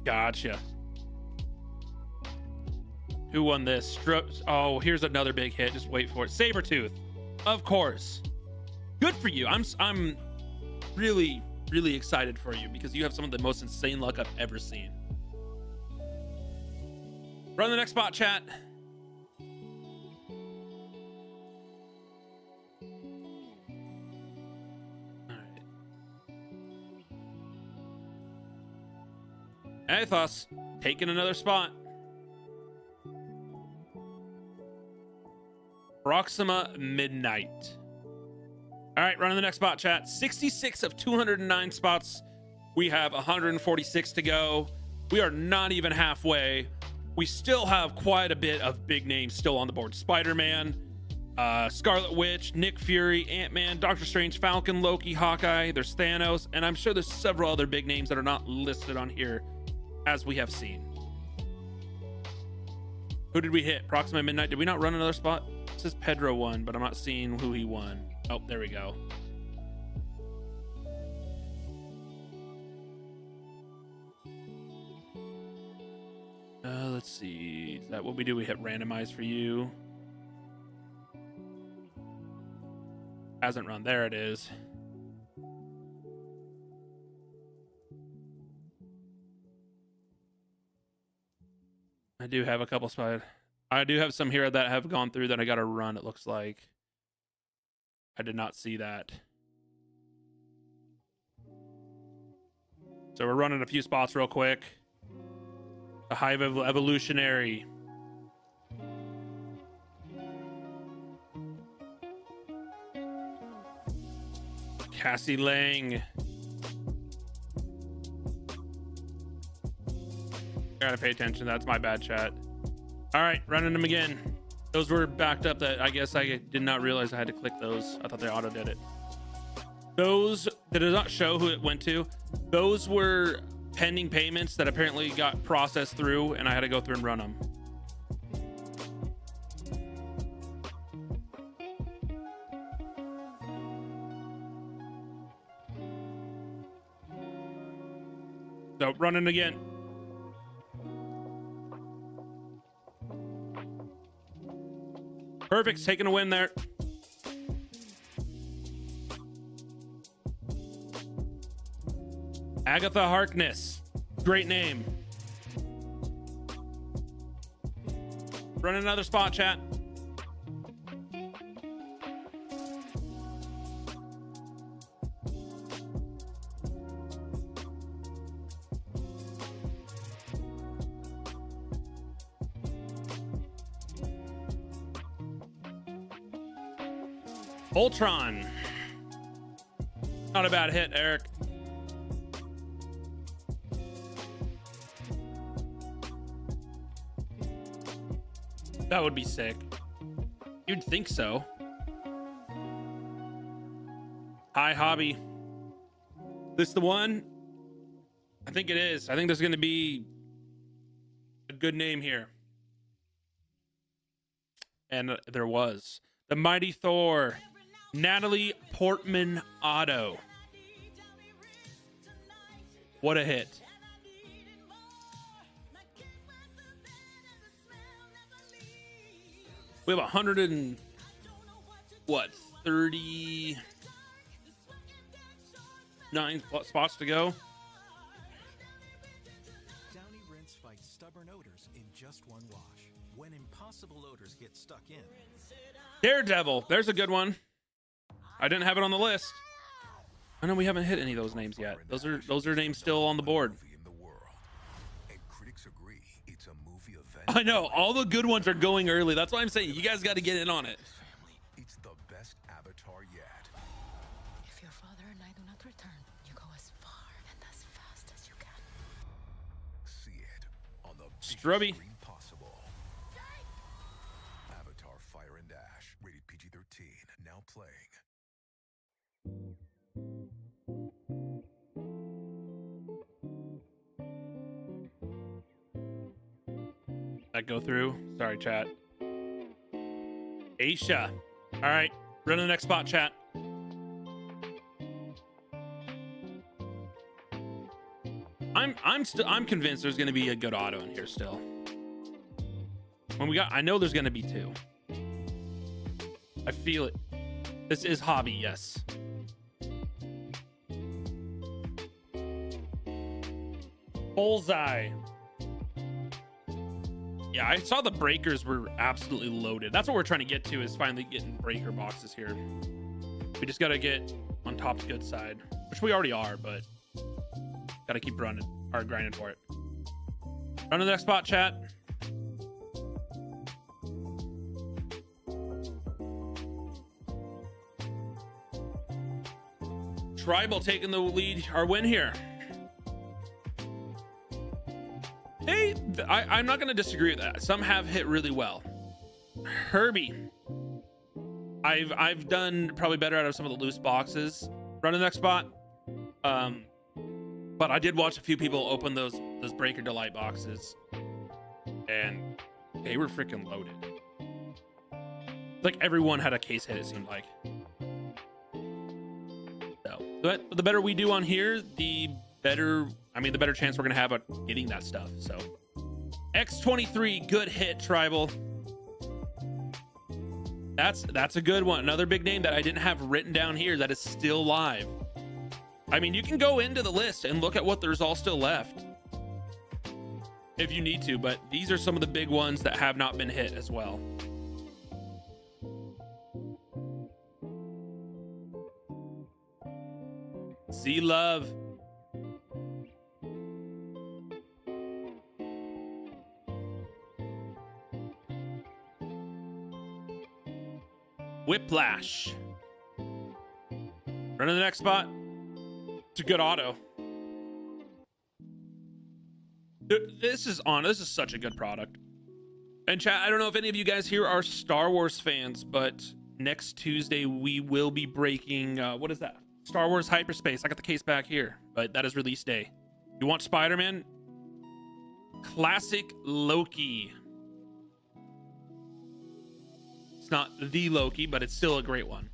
Gotcha. Who won this? Oh, here's another big hit. Just wait for it. Sabretooth. Of course. Good for you. I'm really, really excited for you because you have some of the most insane luck I've ever seen. Run the next spot, chat. All right. Athos taking another spot. Proxima Midnight. All right, running the next spot, chat. 66 of 209 spots. We have 146 to go. We are not even halfway. We still have quite a bit of big names still on the board. Spider-Man, Scarlet Witch, Nick Fury, Ant-Man, Doctor Strange, Falcon, Loki, Hawkeye. There's Thanos, and I'm sure there's several other big names that are not listed on here as we have seen. Who did we hit? Proxima Midnight. Did we not run another spot? It says Pedro won, but I'm not seeing who he won. Oh, there we go. let's see. Is that what we do? We hit randomize for you. Hasn't run. There it is. I do have a couple spots. I do have some here that have gone through that I got to run, it looks like. I did not see that. So we're running a few spots real quick. The Hive Evolutionary. Cassie Lang. Gotta pay attention. That's my bad, chat. All right, running them again. Those were backed up that I guess I did not realize I had to click those. I thought they auto did it. Those that does not show who it went to. Those were pending payments that apparently got processed through, and I had to go through and run them. So running again. Perfect, taking a win there. Agatha Harkness, great name. Run another spot, chat. Ultron. Not a bad hit, Eric. That would be sick. You'd think so. Hi, Hobby. This the one? I think it is. I think there's going to be a good name here. And there was. The Mighty Thor. Natalie Portman Otto. What a hit. We have 100 and what, 39 spots to go. Downy Rinse fights stubborn odors in just one wash. When impossible odors get stuck in. Daredevil, there's a good one. I didn't have it on the list. I know we haven't hit any of those names yet. Those are names still on the board. I know all the good ones are going early. That's why I'm saying you guys got to get in on it. It's the best Avatar yet. If your father and I do not return, you go as far and as fast as you can. See it on the Strubby. screen possible. Avatar Fire and Ash, rated PG-13, now playing. That go through. Sorry, chat. Aisha. All right, run to the next spot, chat. I'm convinced there's going to be a good auto in here still. I know there's going to be two. I feel it. This is Hobby, yes. Bullseye. Yeah, I saw the breakers were absolutely loaded. That's what we're trying to get to, is finally getting breaker boxes here. We just got to get on TOPPS good side, which we already are, but got to keep running or grinding for it. Run to the next spot, chat. Tribal taking the lead, our win here. Hey, I'm not going to disagree with that. Some have hit really well. Herbie. I've done probably better out of some of the loose boxes. Run to the next spot. But I did watch a few people open those Breaker Delight boxes, and they were freaking loaded. Like everyone had a case hit, it seemed like. So, but the better we do on here, the better chance we're gonna have at getting that stuff. So X23, good hit, Tribal. That's a good one. Another big name that I didn't have written down here that is still live. I mean, you can go into the list and look at what there's all still left if you need to, but these are some of the big ones that have not been hit as well. See love. Whiplash. Run to the next spot. It's a good auto. This is such a good product. And chat, I don't know if any of you guys here are Star Wars fans, but next Tuesday we will be breaking what is that? Star Wars Hyperspace. I got the case back here, but that is release day. You want Spider-Man? Classic Loki. It's not the Loki, but it's still a great one.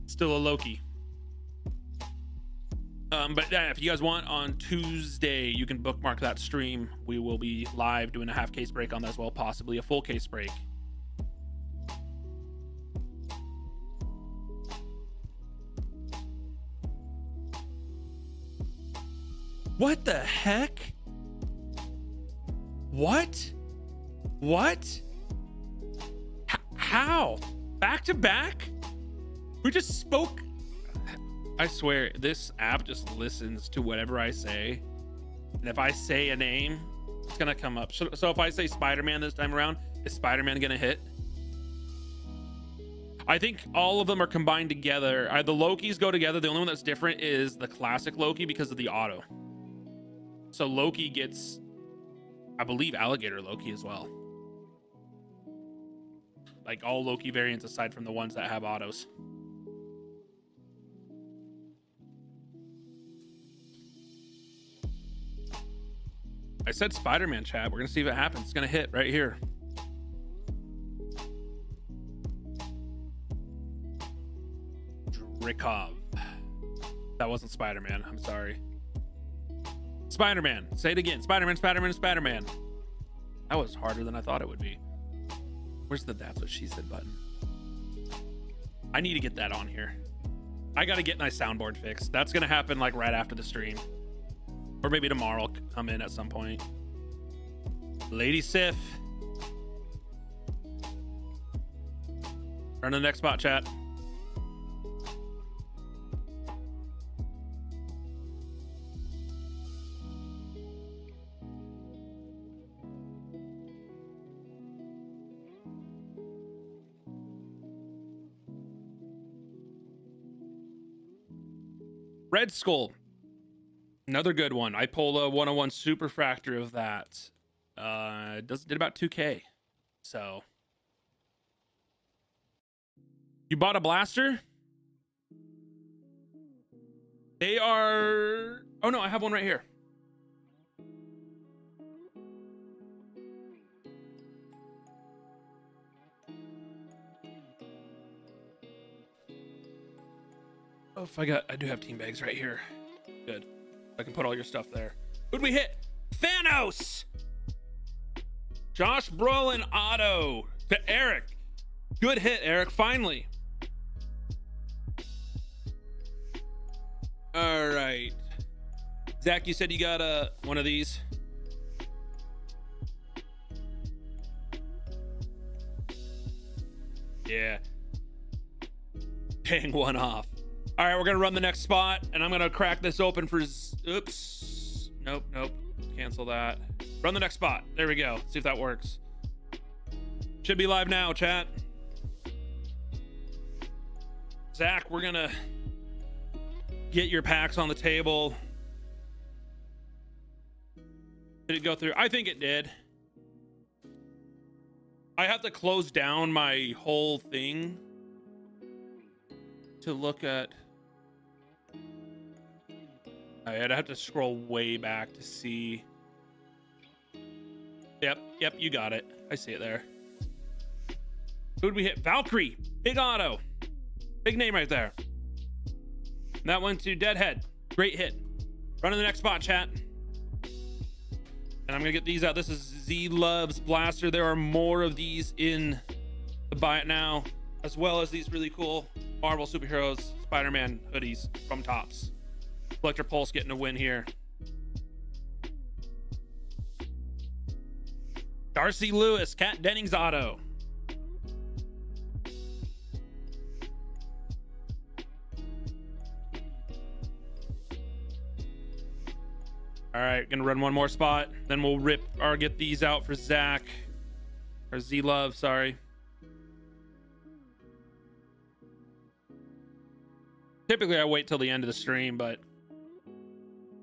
Still a Loki. But yeah, if you guys want, on Tuesday, you can bookmark that stream. We will be live doing a half case break on that as well, possibly a full case break. What the heck? What? How? Back to back? We just spoke. I swear, this app just listens to whatever I say. And if I say a name, it's gonna come up. So if I say Spider-Man this time around, is Spider-Man gonna hit? I think all of them are combined together. The Lokis go together. The only one that's different is the classic Loki because of the auto. So Loki gets, I believe, alligator Loki as well. Like all Loki variants aside from the ones that have autos. I said Spider-Man, chat. We're gonna see if it happens. It's gonna hit right here. Drikov. That wasn't Spider-Man. I'm sorry. Spider-Man. Say it again. Spider-Man, Spider-Man, Spider-Man. That was harder than I thought it would be. Where's the that's what she said button? I need to get that on here. I got to get my soundboard fixed. That's going to happen like right after the stream. Or maybe tomorrow I'll come in at some point. Lady Sif. Run to the next spot, chat. Red Skull. Another good one. I pulled a 101 Superfractor of that. Did about 2K. So. You bought a blaster? They are... Oh no, I have one right here. Oh, I do have team bags right here. Good. I can put all your stuff there. Who'd we hit? Thanos! Josh Brolin auto to Eric. Good hit, Eric, finally. All right. Zach, you said you got one of these. Yeah. Paying one off. All right, we're gonna run the next spot, and I'm gonna crack this open for. Oops. Nope. Cancel that. Run the next spot. There we go. Let's see if that works. Should be live now, chat. Zach, we're gonna get your packs on the table. Did it go through? I think it did. I have to close down my whole thing to look at. I'd have to scroll way back to see. Yep, you got it. I see it there. Who'd we hit? Valkyrie. Big auto. Big name right there. And that went to Deadhead. Great hit. Run to the next spot, chat. And I'm gonna get these out. This is Z Loves Blaster. There are more of these in the buy it now, as well as these really cool Marvel superheroes Spider-Man hoodies from Topps. Collector Pulse getting a win here. Darcy Lewis, Kat Dennings auto. All right, gonna run one more spot, then we'll rip or get these out for Zach or Z Love. Sorry. Typically, I wait till the end of the stream, but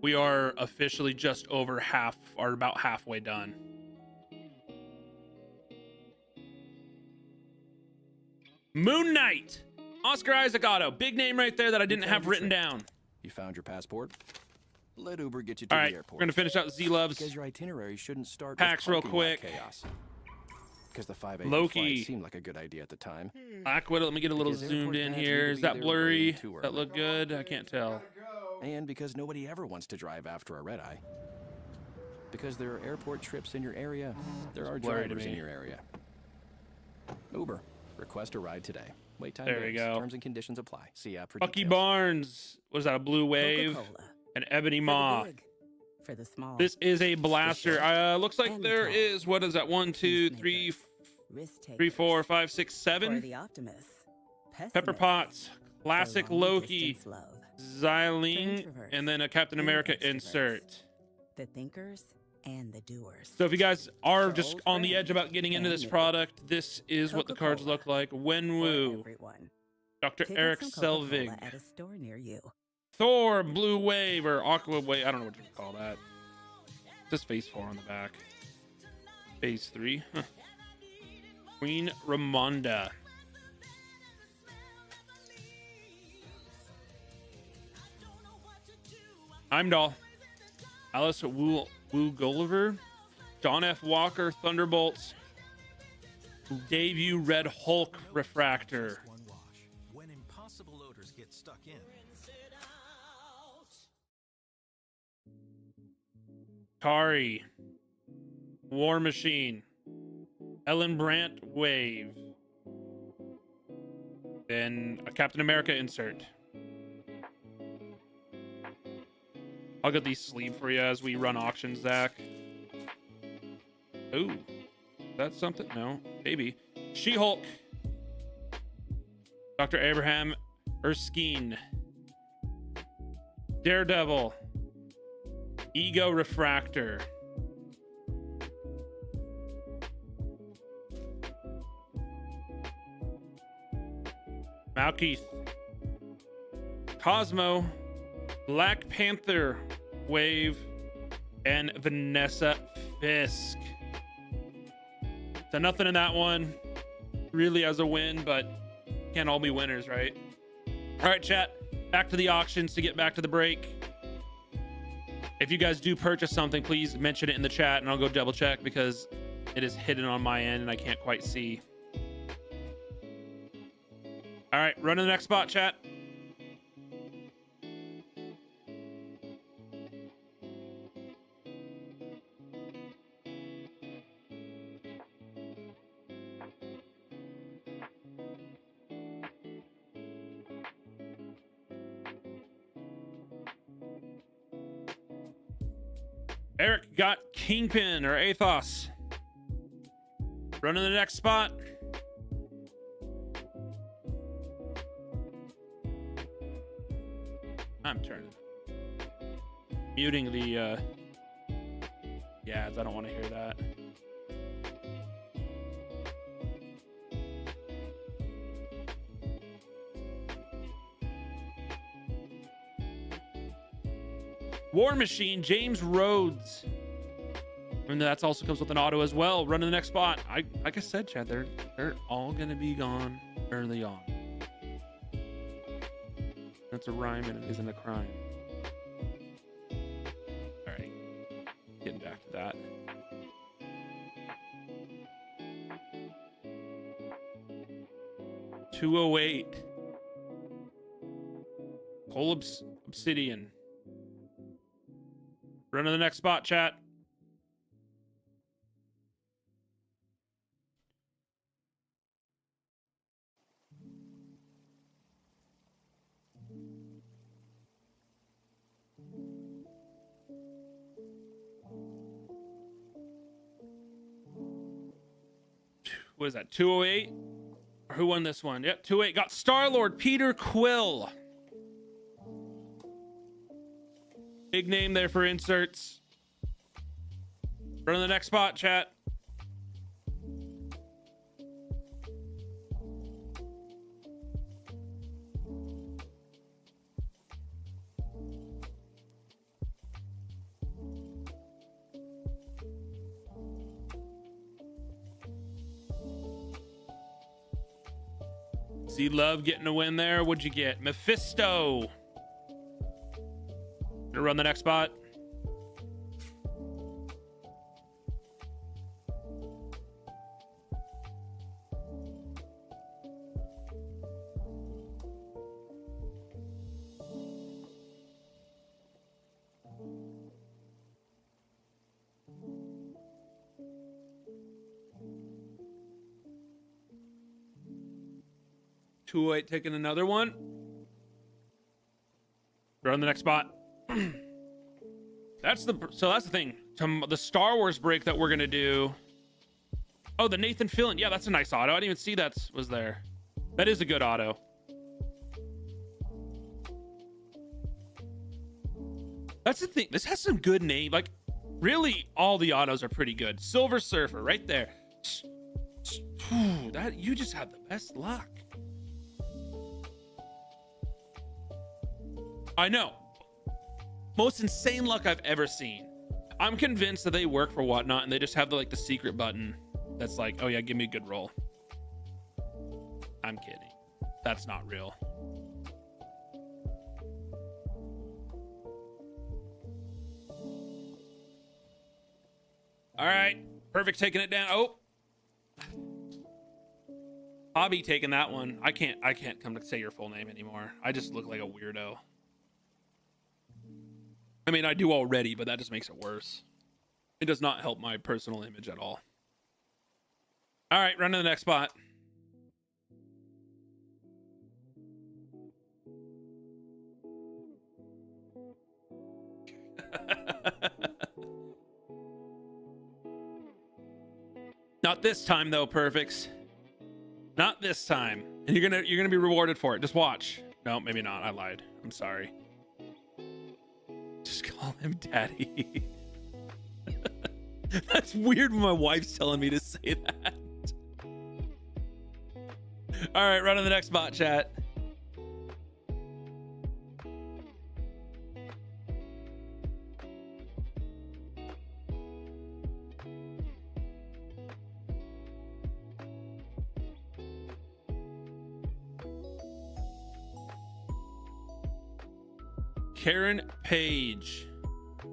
we are officially just over half, or about halfway done. Moon Knight, Oscar Isaac auto, big name right there that I didn't have written down. You found your passport? Let Uber get you to All the right, airport. we're gonna finish out Z Love's because your itinerary shouldn't start packs with real parking lot quick. chaos. Because the 5 a.m. Loki flight seemed like a good idea at the time. Black Widow. Let me get a little Because zoomed airport in dads need here. to Is be that there blurry? way Does too that early. look good? I can't tell. And because nobody ever wants to drive after a red eye. Because there are airport trips in your area, there are blurry to drivers in me. your area. Uber. Request a ride today. Wait time There we varies. go. Terms and conditions apply. See app for Bucky details. Barnes. What is that? A Blue Wave? Coca-Cola. An Ebony For the Maw. big, for the small. This is a blaster. Looks like And the there tall. is, what is that? 1, 2, 3, Risk 3, 4, takers. 5, 6, For 7. the optimists. Pepper Pessimists. Potts. Classic For long Loki. distance love. Xylene. introverts And then a Captain America and extroverts. insert. The thinkers and the doers. So if you guys are For just old on the friends edge about getting into and this new. product, this is what the cards Coca-Cola. look like. For Wenwu. everyone. Dr. Pick up Eric some Coca-Cola Selvig. at a store near you. Thor, Blue Wave, or Aqua Wave. I don't know what you call that. Just phase 4 on the back. Phase 3. Huh. Queen Ramonda. Heimdall. Alice Wu Gulliver. John F. Walker, Thunderbolts. Debut Red Hulk Refractor. Just one wash. When impossible odors get stuck in. Kari. War Machine. Ellen Brandt Wave. Then a Captain America insert. I'll get these sleeved for you as we run auctions, Zach. Ooh. That's something? No. Maybe. She-Hulk. Dr. Abraham Erskine. Daredevil. Ego Refractor. Malkeith. Cosmo. Black Panther Wave. And Vanessa Fisk. So nothing in that one really as a win, but can't all be winners, right? All right, chat. Back to the auctions to get back to the break. If you guys do purchase something, please mention it in the chat and I'll go double check because it is hidden on my end and I can't quite see. All right, run to the next spot, chat. Eric got Kingpin or Athos. Run to the next spot. I'm turning. Muting the ads. I don't want to hear that. War Machine, James Rhodes. And that also comes with an auto as well. Run to the next spot. Like I said, Chad, they're all gonna be gone early on. That's a rhyme and it isn't a crime. All right, getting back to that. $208. Cole Obsidian. Run to the next spot, chat. what is that, 208? Or who won this one? Yep, 208. Got Star-Lord Peter Quill. Big name there for inserts. Run to the next spot, chat. See Love getting a win there. What'd you get? Mephisto. Gonna run the next spot. Taking another one. Run the next spot. That's the thing. The Star Wars break that we're gonna do. Oh, the Nathan Fillion. Yeah, that's a nice auto. I didn't even see that was there. That is a good auto. That's the thing. This has some good name. Like, really, all the autos are pretty good. Silver Surfer, right there. That you just have the best luck. I know. Most insane luck I've ever seen. I'm convinced that they work for Whatnot and they just have the secret button that's like, oh yeah, give me a good roll. I'm kidding. That's not real. All right. Perfect taking it down. Oh. Bobby taking that one. I can't come to say your full name anymore. I just look like a weirdo. I mean, I do already, but that just makes it worse. It does not help my personal image at all. All right, run to the next spot. Not this time though, Perfects. Not this time. And you're gonna be rewarded for it. Just watch. No, maybe not. I lied. I'm sorry. Just call him daddy. That's weird when my wife's telling me to say that. All right, run to the next spot, chat. Karen Page.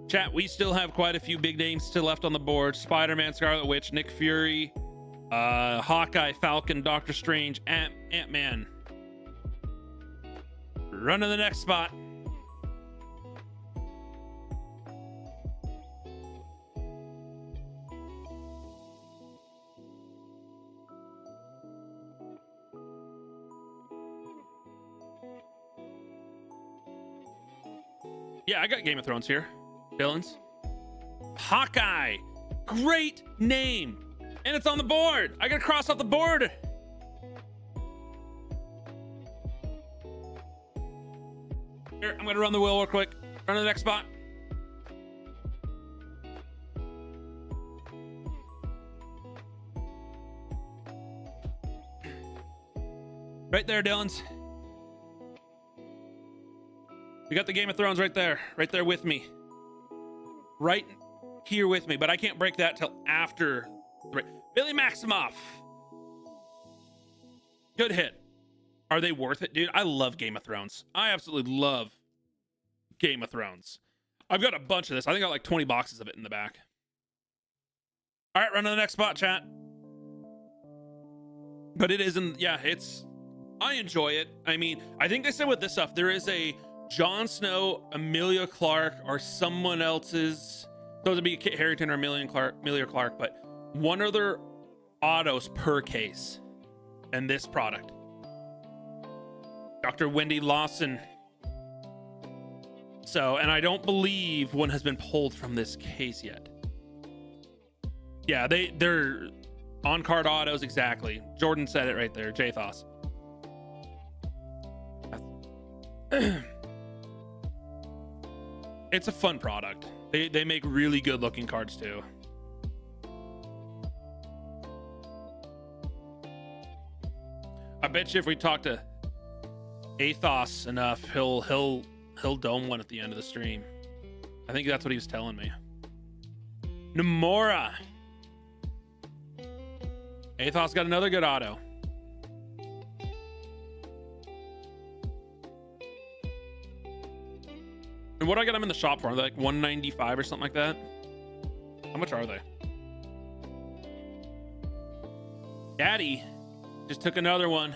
Chat, we still have quite a few big names still left on the board. Spider-Man, Scarlet Witch, Nick Fury, Hawkeye, Falcon, Doctor Strange, Ant-Man. Run to the next spot. Yeah, I got Game of Thrones here. Villains. Hawkeye. Great name. And it's on the board. I got to cross off the board. Here, I'm going to run the wheel real quick. Run to the next spot. Right there, Dylan's. We got the Game of Thrones right there with me. Right here with me, but I can't break that till after. Billy Maximoff. Good hit. Are they worth it, dude? I love Game of Thrones. I absolutely love Game of Thrones. I've got a bunch of this. I think I got like 20 boxes of it in the back. All right, run to the next spot, chat. But it isn't, yeah, I enjoy it. I mean, I think they said with this stuff, there is a Jon Snow, Emilia Clarke, or someone else's. So it'd be Kit Harington or Emilia Clarke, but one other autos per case in this product. Dr. Wendy Lawson. So, and I don't believe one has been pulled from this case yet. Yeah, they're On-card autos, exactly. Jordan said it right there. Jathos. It's a fun product. They make really good looking cards too. I bet you if we talk to Athos enough, he'll dome one at the end of the stream. I think that's what he was telling me. Nomura. Athos got another good auto. And what do I got them in the shop for? They're like 195 or something like that. How much are they? Daddy just took another one.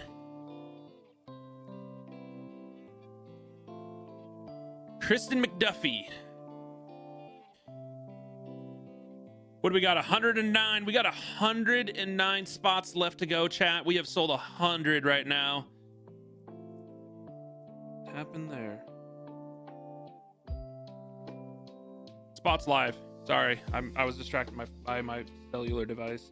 Kristen McDuffie. What do we got? 109. We got 109 spots left to go, chat. We have sold 100 right now. What happened there? Spots live. Sorry, I was distracted by my cellular device.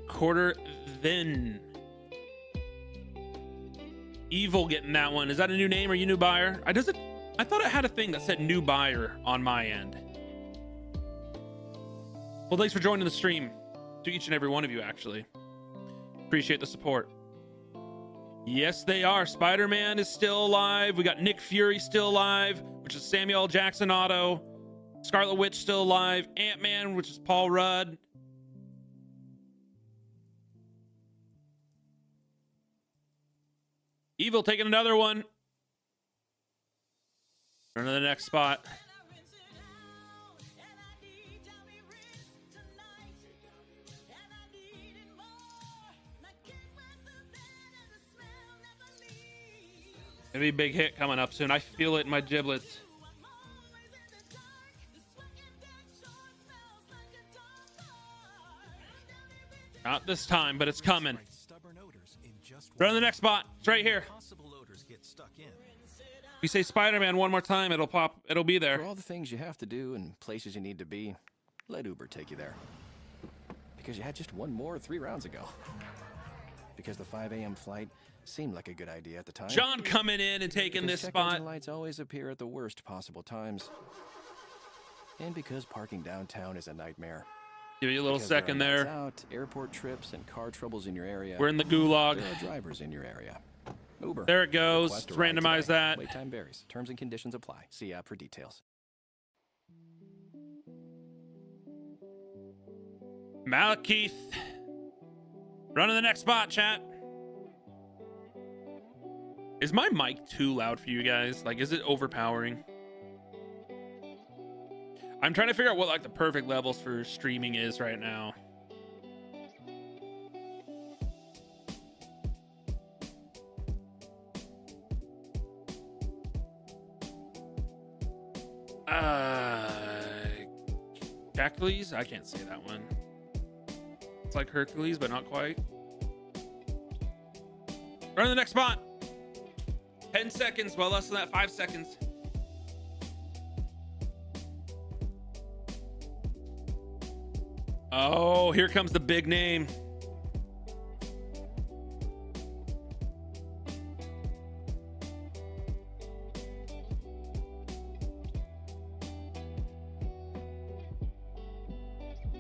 Quarter then. Evil getting that one. Is that a new name? Are you new buyer? I thought it had a thing that said new buyer on my end. Well, thanks for joining the stream. To each and every one of you, actually. Appreciate the support. Yes, they are. Spider-Man is still alive. We got Nick Fury still alive, which is Samuel L. Jackson auto. Scarlet Witch still alive. Ant-Man, which is Paul Rudd. Evil taking another one. Run to the next spot. Gonna be a big hit coming up soon. I feel it in my giblets. Not this time, but it's coming. Run to the next spot. It's right here. If you say Spider-Man one more time, it'll pop. It'll be there. For all the things you have to do and places you need to be, let Uber take you there. Because you had just one more 3 rounds ago. Because the 5 a.m. flight seemed like a good idea at the time. John coming in and taking because this check spot. engine lights always appear at the worst possible times. And because parking downtown is a nightmare. Give you a little second there. Out, airport trips and car troubles in your area. We're in the gulag. There are drivers in your area. Uber. There it goes. Request a Let's ride randomize today. that. Wait time varies. Terms and conditions apply. See app for details. Malekith. Run to the next spot, chat. Is my mic too loud for you guys? Like, is it overpowering? I'm trying to figure out what like the perfect levels for streaming is right now. Hercules? I can't say that one. It's like Hercules, but not quite. Run to the next spot. 10 seconds, well less than that, 5 seconds. Oh, here comes the big name.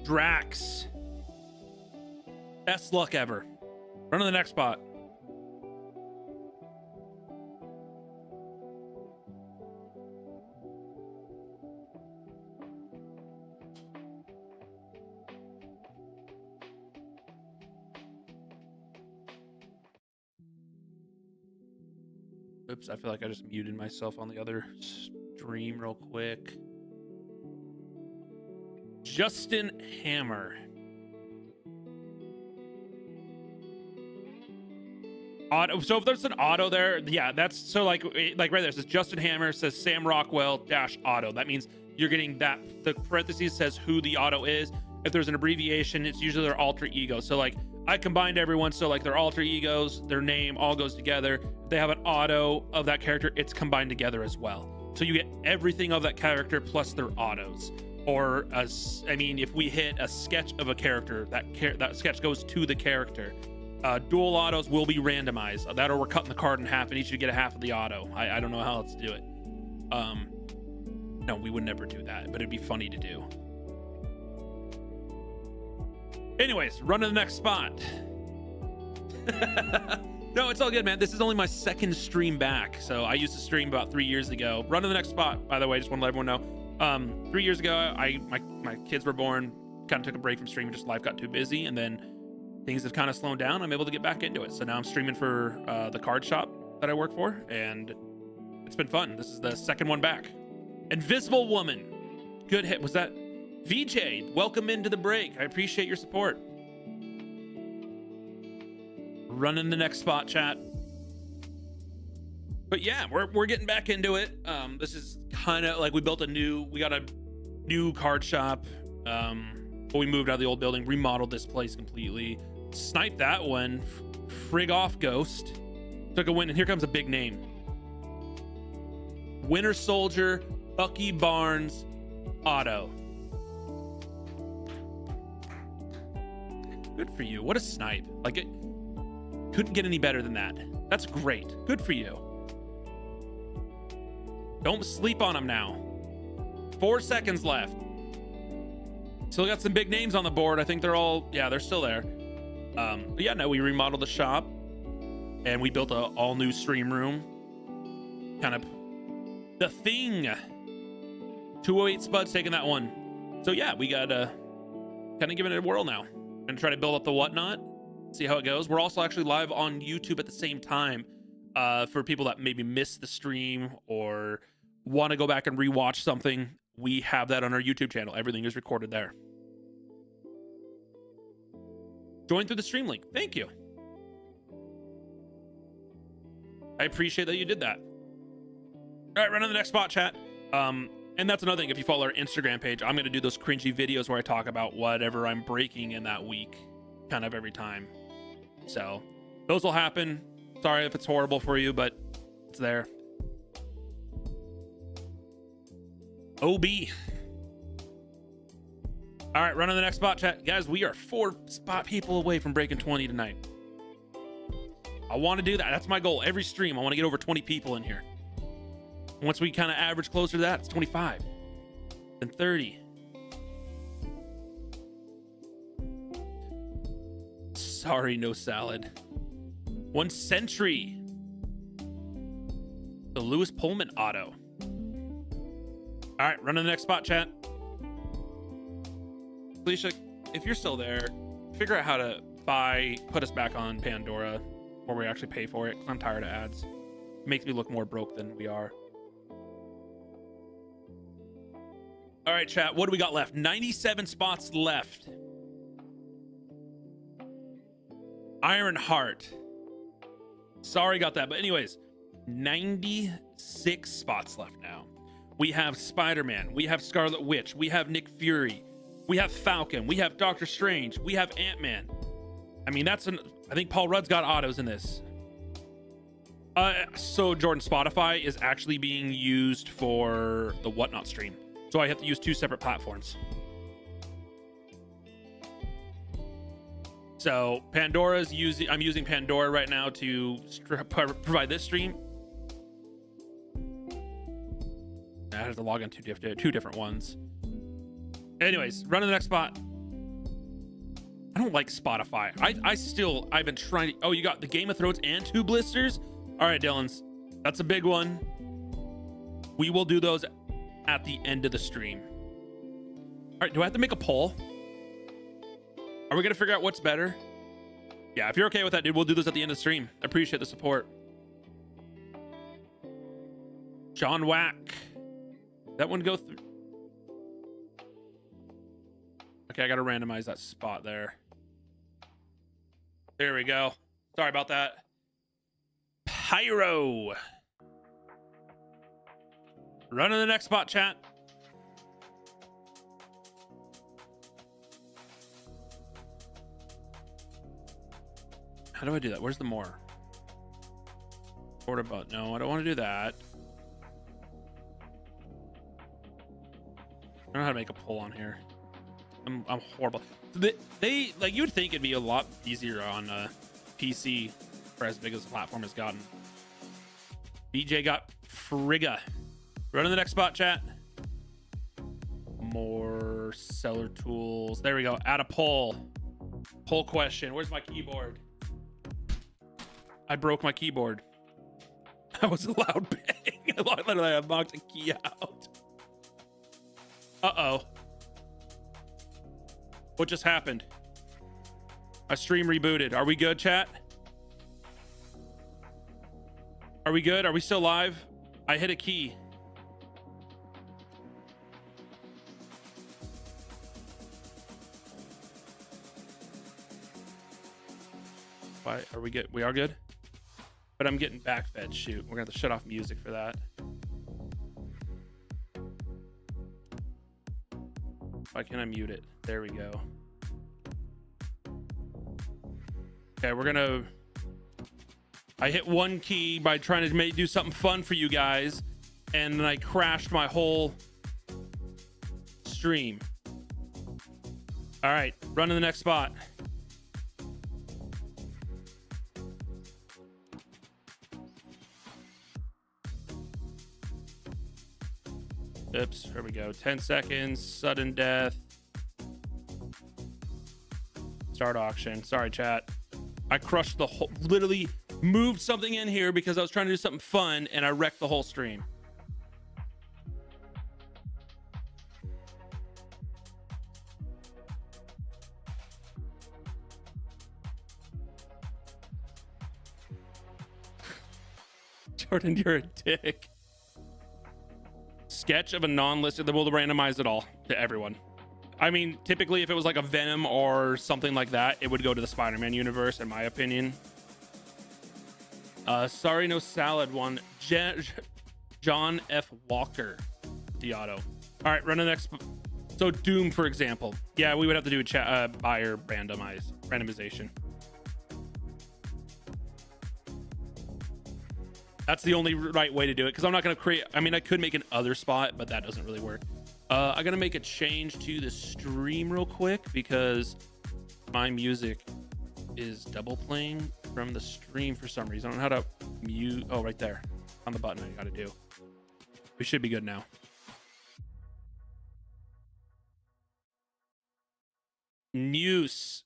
Drax. Best luck ever. Run to the next spot. Oops, I feel like I just muted myself on the other stream real quick. Justin Hammer. Auto. So if there's an auto there, yeah, that's so like right there. It says Justin Hammer, says Sam Rockwell dash auto. That means you're getting that. The parentheses says who the auto is, if there's an abbreviation, it's usually their alter ego. So like I combined everyone, so like their alter egos, their name all goes together. If they have an auto of that character, it's combined together as well. So you get everything of that character plus their autos. Or I mean, if we hit a sketch of a character, that sketch goes to the character. Dual autos will be randomized. That, or we're cutting the card in half and each should get a half of the auto. I don't know how else to do it. No, we would never do that, but it'd be funny to do. Anyways, run to the next spot. No, it's all good, man. This is only my second stream back. So I used to stream about 3 years ago. Run to the next spot, by the way. Just want to let everyone know. 3 years ago, my kids were born. Kind of took a break from streaming. Just life got too busy, and then things have kind of slowed down. I'm able to get back into it. So now I'm streaming for the card shop that I work for, and it's been fun. This is the second one back. Invisible Woman. Good hit. Was that VJ? Welcome into the break. I appreciate your support. Running the next spot, chat. But yeah, we're getting back into it. This is kind of like we got a new card shop. But we moved out of the old building, remodeled this place completely. Sniped that one. Frig off Ghost. Took a win, and here comes a big name. Winter Soldier, Bucky Barnes, auto. Good for you. What a snipe. Like, it couldn't get any better than that. That's great. Good for you. Don't sleep on him now. 4 seconds left. Still got some big names on the board. I think they're all, yeah, they're still there. But yeah, no, we remodeled the shop and we built a all new stream room. Kind of the thing. 208 Spuds taking that one. So yeah, we got kind of giving it a whirl now. Gonna try to build up the whatnot, see how it goes. We're also actually live on YouTube at the same time for people that maybe missed the stream or want to go back and rewatch something. We have that on our YouTube channel. Everything is recorded there. Join through the stream link. Thank you. I appreciate that you did that. All right, run on the next spot, chat. And that's another thing. If you follow our Instagram page, I'm going to do those cringy videos where I talk about whatever I'm breaking in that week, kind of every time. So those will happen. Sorry if it's horrible for you, but it's there. OB. All right, run on the next spot, chat. Guys, we are 4 spot people away from breaking 20 tonight. I want to do that. That's my goal. Every stream, I want to get over 20 people in here. Once we kind of average closer to that, it's 25. Then 30. Sorry, no salad. 1 Sentry. The Lewis Pullman auto. All right, run to the next spot, chat. Felicia, if you're still there, figure out how to put us back on Pandora, or we actually pay for it, because I'm tired of ads. It makes me look more broke than we are. All right, chat, what do we got left? 97 spots left. Iron Heart. Sorry got that, but anyways, 96 spots left now. We have Spider-Man, we have Scarlet Witch, we have Nick Fury, we have Falcon, we have Doctor Strange, we have Ant-Man. I mean, I think Paul Rudd's got autos in this. So Jordan, Spotify is actually being used for the Whatnot stream. So I have to use 2 separate platforms. So I'm using Pandora right now to provide this stream. I have to log on two different ones. Anyways, run to the next spot. I don't like Spotify. I've been trying to, oh, you got the Game of Thrones and 2 blisters? All right, Dylan's. That's a big one. We will do those at the end of the stream. All right, do I have to make a poll? Are we going to figure out what's better? Yeah, if you're okay with that, dude, we'll do this at the end of the stream. I appreciate the support. John Wack. That one go through. Okay, I got to randomize that spot there. There we go. Sorry about that. Pyro. Run to the next spot, chat. How do I do that? Where's the more? Order button. No, I don't want to do that. I don't know how to make a poll on here. I'm horrible. They like, you would think it'd be a lot easier on PC for as big as the platform has gotten. BJ got Frigga. Run to the next spot, chat. More seller tools. There we go. Add a poll. Poll question. Where's my keyboard? I broke my keyboard. That was a loud bang. I knocked a key out. Uh-oh. What just happened? My stream rebooted. Are we good, chat? Are we good? Are we still live? I hit a key. Why are we good? We are good? But I'm getting backfed. Shoot. We're gonna have to shut off music for that. Why can't I mute it? There we go. Okay, we're gonna... I hit one key by trying to do something fun for you guys, and then I crashed my whole stream. All right, run to the next spot. Oops, here we go. 10 seconds, sudden death. Start auction. Sorry, chat. I crushed the whole, literally moved something in here because I was trying to do something fun and I wrecked the whole stream. Jordan, you're a dick. Sketch of a non-listed, that will randomize it all to everyone. I mean, typically if it was like a Venom or something like that, it would go to the Spider-Man universe, in my opinion. Sorry, no salad one. John F. Walker, the auto. All right, run the next. So Doom, for example. Yeah, we would have to do a buyer randomization. That's the only right way to do it, because I'm not going to create... I mean, I could make an other spot, but that doesn't really work. I'm going to make a change to the stream real quick, because my music is double playing from the stream for some reason. I don't know how to mute... Oh, right there. On the button I got to do. We should be good now. News.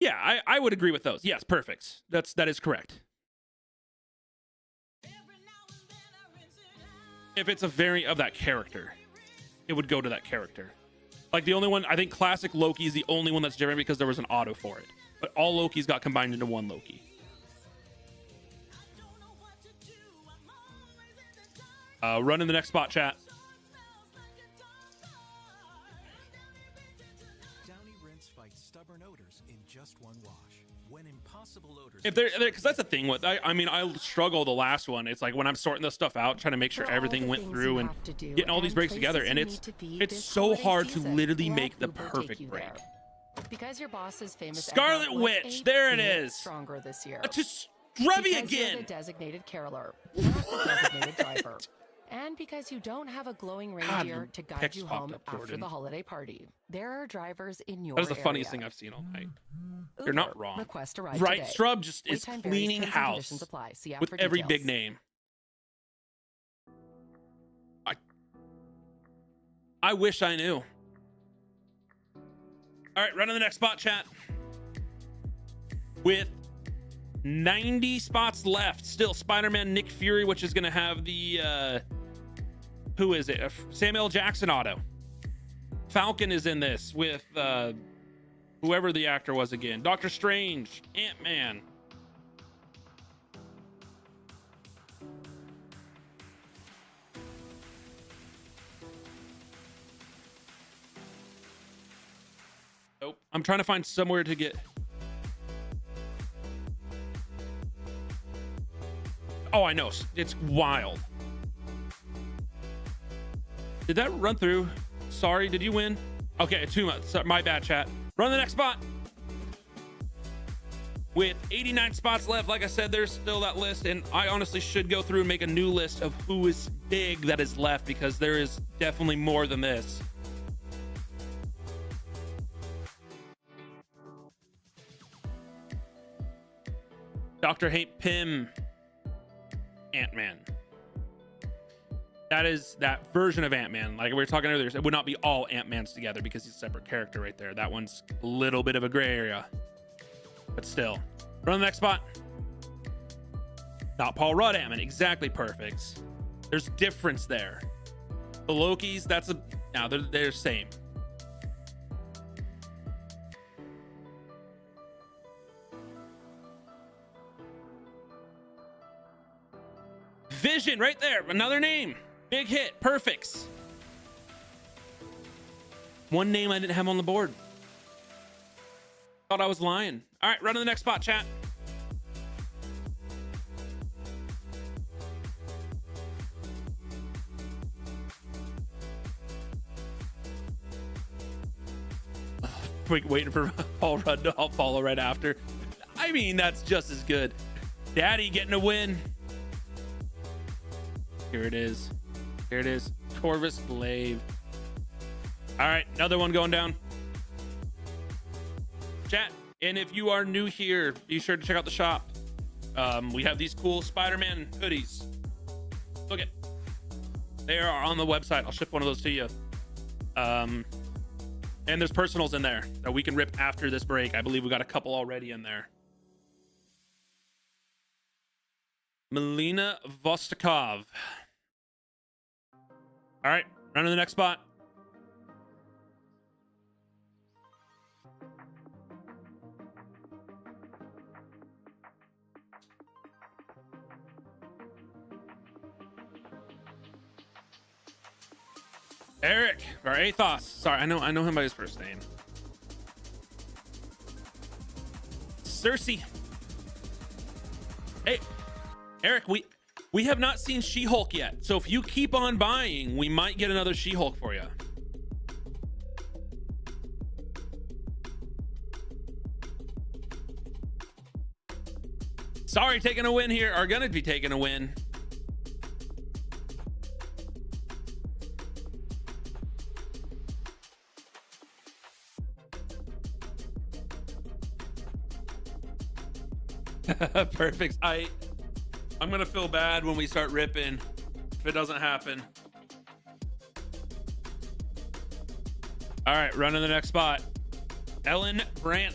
Yeah, I would agree with those. Yes, perfect. That is correct. If it's a variant of that character, it would go to that character. Like the only one, I think classic Loki is the only one that's different because there was an auto for it. But all Lokis got combined into one Loki. Run in the next spot, chat. Stubborn odors in just one wash. When impossible odors, If they're because that's the thing with I mean I struggle the last one. It's like when I'm sorting this stuff out, trying to make sure everything went through and getting all these breaks together, and it's so hard to literally make the perfect break. Because your boss's famous Scarlet Witch, there it is. Stronger this year. Just Scrubby because again. You're the designated caroler, not the designated driver. And because you don't have a glowing reindeer to guide you home after the holiday party, there are drivers in your area. That is the funniest thing I've seen all night. Uber, You're not wrong. Request a ride right, today. Strub just is cleaning house with every big name. I wish I knew. All right, run to the next spot, chat. With 90 spots left, still Spider-Man Nick Fury, which is going to have the who is it? Samuel L. Jackson auto. Falcon is in this with whoever the actor was again. Doctor Strange, Ant-Man. Nope. I'm trying to find somewhere to get... Oh, I know. It's wild. Did that run through? Sorry, did you win? Okay, 2 months. Sorry, my bad, chat. Run the next spot. With 89 spots left, like I said, there's still that list, and I honestly should go through and make a new list of who is big that is left, because there is definitely more than this. Dr. Hank Pym, Ant-Man. That is that version of Ant-Man. Like we were talking earlier, it would not be all Ant-Mans together because he's a separate character right there. That one's a little bit of a gray area, but still. Run the next spot. Not Paul Rudd Ant-Man. Exactly perfect. There's difference there. The Lokis, that's a... Now they're same. Vision right there. Another name. Big hit. Perfects. One name I didn't have on the board. Thought I was lying. All right, run to the next spot, chat. Waiting for Paul Rudd to follow right after. I mean, that's just as good. Daddy getting a win. Here it is. Here it is. Corvus Glaive. All right, another one going down. Chat, and if you are new here, be sure to check out the shop. We have these cool Spider-Man hoodies. Look at, they are on the website. I'll ship one of those to you. And there's personals in there that we can rip after this break. I believe we got a couple already in there. Melina Vostokov. All right, run to the next spot. Eric, or Athos. Sorry, I know him by his first name. Cersei. Hey, Eric, we have not seen She-Hulk yet. So if you keep on buying, we might get another She-Hulk for you. Sorry, taking a win here. Are gonna be taking a win. Perfect. I'm gonna feel bad when we start ripping if it doesn't happen. All right, run to the next spot. Ellen Brandt.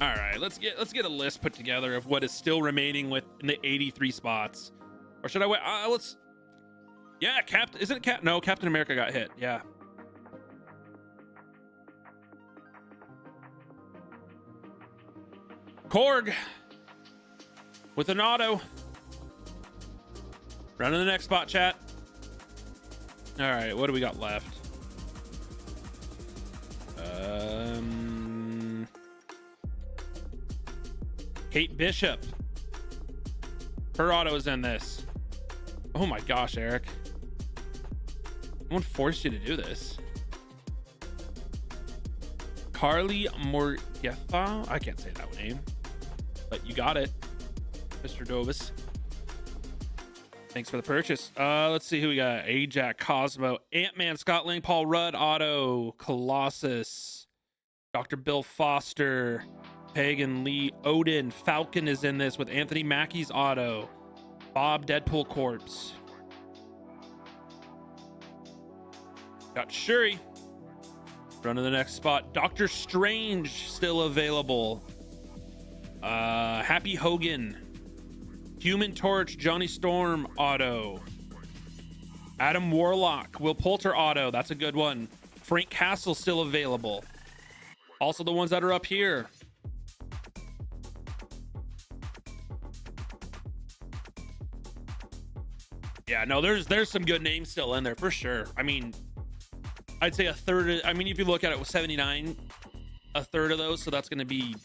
All right, let's get a list put together of what is still remaining with in the 83 spots. Or should I wait? Let's. Yeah, isn't it Cap? No, Captain America got hit. Yeah. Korg with an auto. Run to the next spot, chat. All right, what do we got left? Kate Bishop. Her auto is in this. Oh my gosh, Eric. Someone forced you to do this. Carly Morgetha. I can't say that name, but you got it, Mr. Dovis. Thanks for the purchase. Let's see who we got. Ajax, Cosmo, Ant-Man, Scott Lang, Paul Rudd, Otto, Colossus, Dr. Bill Foster, Pagan Lee, Odin, Falcon is in this with Anthony Mackie's auto, Bob Deadpool Corpse. Got Shuri. Run to the next spot. Doctor Strange still available. Happy Hogan, Human Torch, Johnny Storm auto, Adam Warlock, Will Poulter auto. That's a good one. Frank Castle still available. Also the ones that are up here. Yeah, no, there's some good names still in there for sure. I mean, I'd say a third. I mean, if you look at it with 79, a third of those, so that's going to be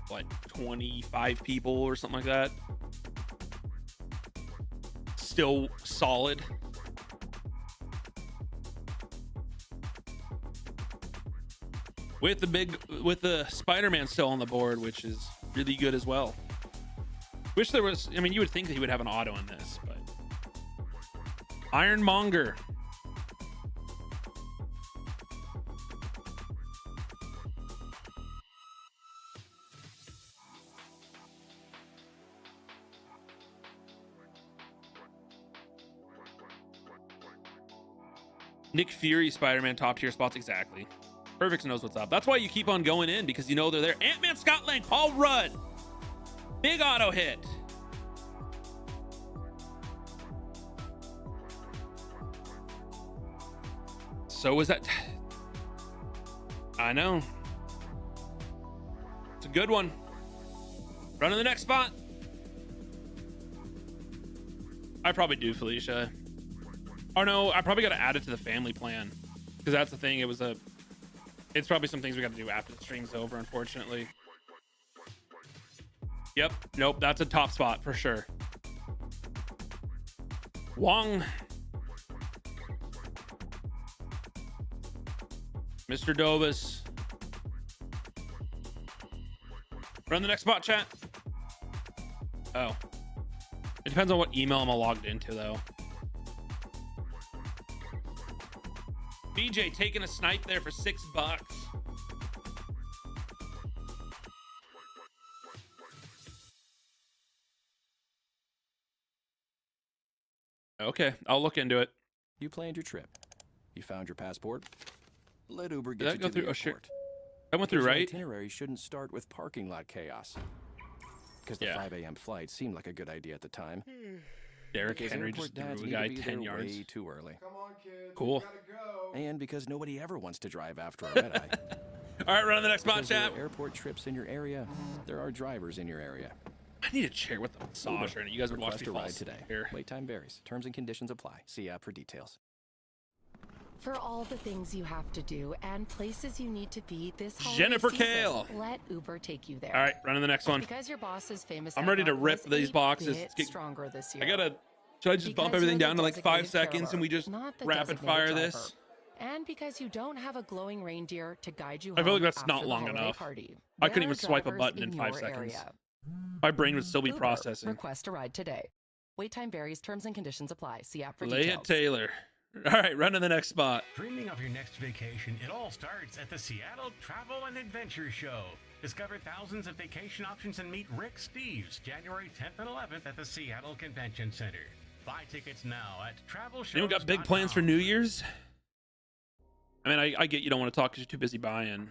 what, 25 people or something like that. Still solid. with the Spider-Man still on the board, which is really good as well. Wish there was, I mean, you would think that he would have an auto in this, but Ironmonger. Nick Fury, Spider-Man, top tier spots. Exactly. Perfect knows what's up. That's why you keep on going in, because you know they're there. Ant-Man, Scott Lang, Paul Rudd. Big auto hit. So was that. I know. It's a good one. Run to the next spot. I probably do, Felicia. Oh no, I probably got to add it to the family plan, because that's the thing. It's probably some things we got to do after the stream's over, unfortunately. Yep. Nope. That's a top spot for sure. Wong. Mr. Dovis. Run the next spot, chat. Oh. It depends on what email I'm logged into, though. BJ taking a snipe there for $6. Okay, I'll look into it. You planned your trip. You found your passport. Let Uber Did get that you go to through? the Oh, airport. shit. I went through, Your right? itinerary shouldn't start with parking lot chaos. Because the 5 a.m. flight seemed like a good idea at the time. Derrick Because Henry airport just threw dads a need guy to be 10 there yards. way too early. Come on, kids. Cool. We gotta go. And because nobody ever wants to drive after a red eye. All right, run on the next spot, Because there chat. are airport trips in your area. There are drivers in your area. I need a chair with the massage right now. You guys would watch Request me a fall ride asleep today. here. Wait time varies. Terms and conditions apply. See app for details. For all the things you have to do and places you need to be this holiday Jennifer season, Kale. let Uber take you there. All right, run on the next one. Because your boss's famous I'm ready to eggnog rip was these a boxes. bit Get- stronger this year. I gotta. Should I just bump Because everything you're down the to like 5 designated seconds and we caroler, just not the rapid designated fire driver. this? And because you don't have a glowing reindeer to guide you I feel home like that's after not the long holiday enough. party. I couldn't There even are swipe a drivers button in 5 your seconds. area. My brain would still be Uber, processing. Request a ride today. Wait time varies. Terms and conditions apply. See app for Lay details. it, Taylor. All right, run to the next spot. Dreaming of your next vacation, it all starts at the Seattle Travel and Adventure Show. Discover thousands of vacation options and meet Rick Steves January 10th and 11th at the Seattle Convention Center. Buy tickets now at TravelShows.com. Anyone got big plans for New Year's? I mean, I get you don't want to talk because you're too busy buying.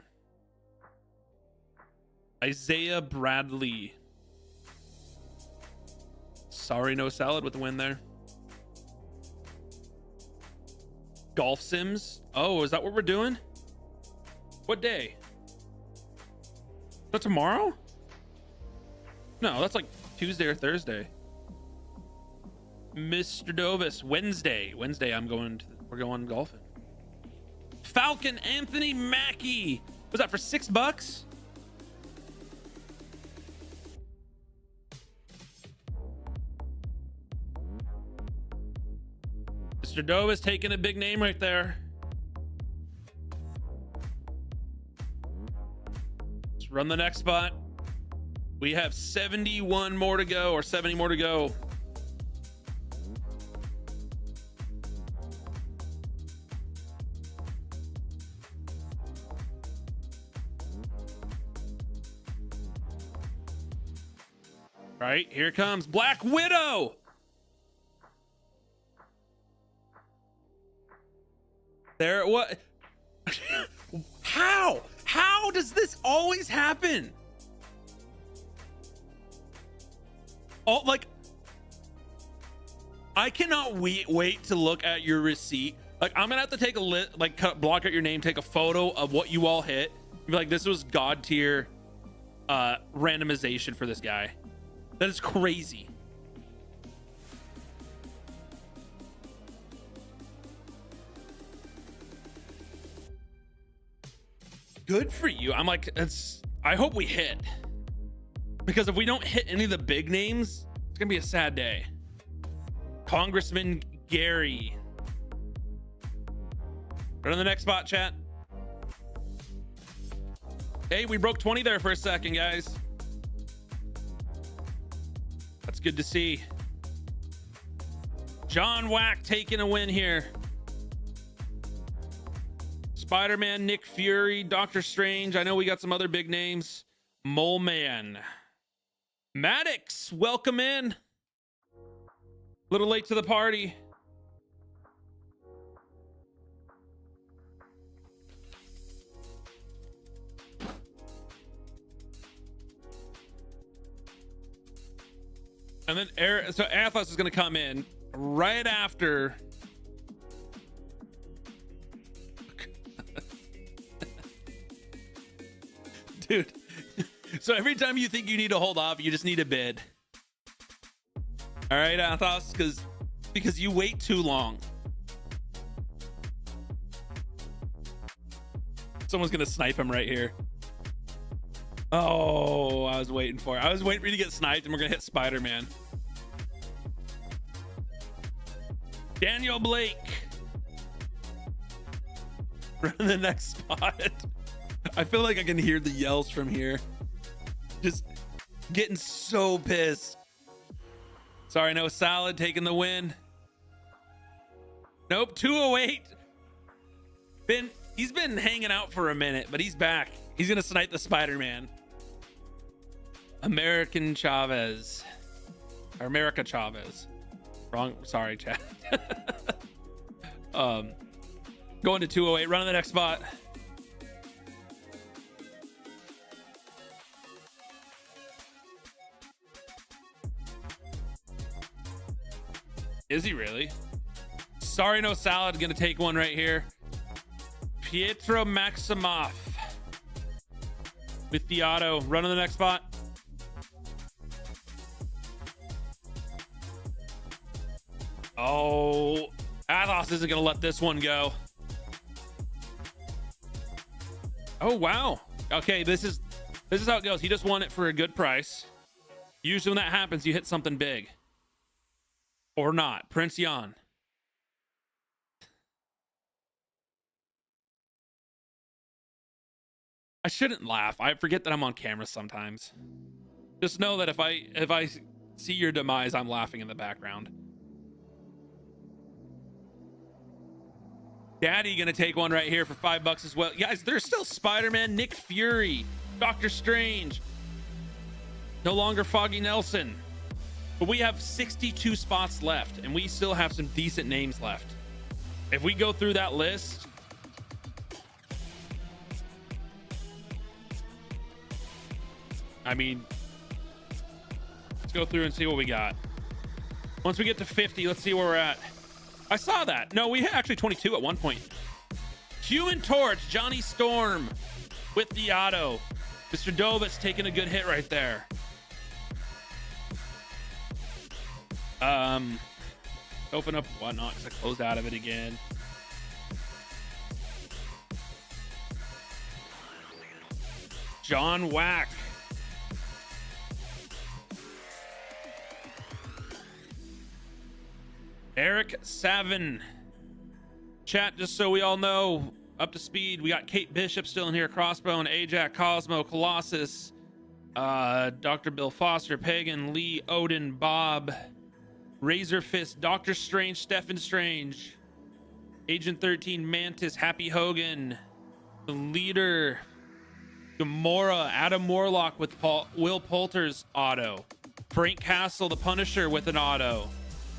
Isaiah Bradley. Sorry, no salad with the win there. Golf Sims. Oh, is that what we're doing? What day? Is that tomorrow? No, that's like Tuesday or Thursday. Mr. Dovis, Wednesday. Wednesday, we're going golfing. Falcon Anthony Mackie. Was that for $6? Mr. Dovis taking a big name right there. Let's run the next spot. We have 71 more to go, or 70 more to go. All right, here it comes. Black Widow. There, what? How does this always happen? Oh, like, I cannot wait to look at your receipt. Like, I'm gonna have to take block out your name, take a photo of what you all hit. Be like, this was god tier randomization for this guy. That is crazy. Good for you. I'm like, I hope we hit. Because if we don't hit any of the big names, it's gonna be a sad day. Congressman Gary. Right on the next spot, chat. Hey, we broke 20 there for a second, guys. That's good to see. John Wack taking a win here. Spider-Man, Nick Fury, Doctor Strange. I know we got some other big names. Mole Man. Maddox, welcome in. A little late to the party. And then so Athos is going to come in right after. Dude, so every time you think you need to hold off, you just need a bid. All right, Athos, because you wait too long. Someone's going to snipe him right here. Oh, I was waiting for it. I was waiting for you to get sniped, and we're going to hit Spider-Man. Daniel Blake. Run the next spot. I feel like I can hear the yells from here. Just getting so pissed. Sorry, no salad taking the win. Nope, 208. He's been hanging out for a minute, but he's back. He's going to snipe the Spider-Man. American Chavez. Or America Chavez. Wrong. Sorry, chat. Going to 208. Running the next spot. Is he really? Sorry, no salad. Gonna take one right here. Pietro Maximoff with the auto. Running the next spot. Oh, Athos isn't gonna let this one go. Oh wow. Okay, this is how it goes. He just won it for a good price. Usually when that happens, you hit something big. Or not. Prince Jan. I shouldn't laugh. I forget that I'm on camera sometimes. Just know that if I see your demise, I'm laughing in the background. Daddy gonna take one right here for $5 as well. Guys, there's still Spider-Man, Nick Fury, Doctor Strange. No longer Foggy Nelson. But we have 62 spots left, and we still have some decent names left. If we go through that list, I mean, let's go through and see what we got. Once we get to 50, let's see where we're at. I saw that. No, we had actually 22 at one point. Human Torch, Johnny Storm with the auto. Mr. Dovitz taking a good hit right there. Open up whatnot because I closed out of it again. John Wack. Eric Savin. Chat, just so we all know, up to speed, we got Kate Bishop still in here, Crossbone, Ajax, Cosmo, Colossus, Dr. Bill Foster, Pagan, Lee, Odin, Bob, Razor Fist, Doctor Strange, Stephen Strange, Agent 13, Mantis, Happy Hogan, the leader, Gamora, Adam Warlock with Will Poulter's auto, Frank Castle, the Punisher with an auto,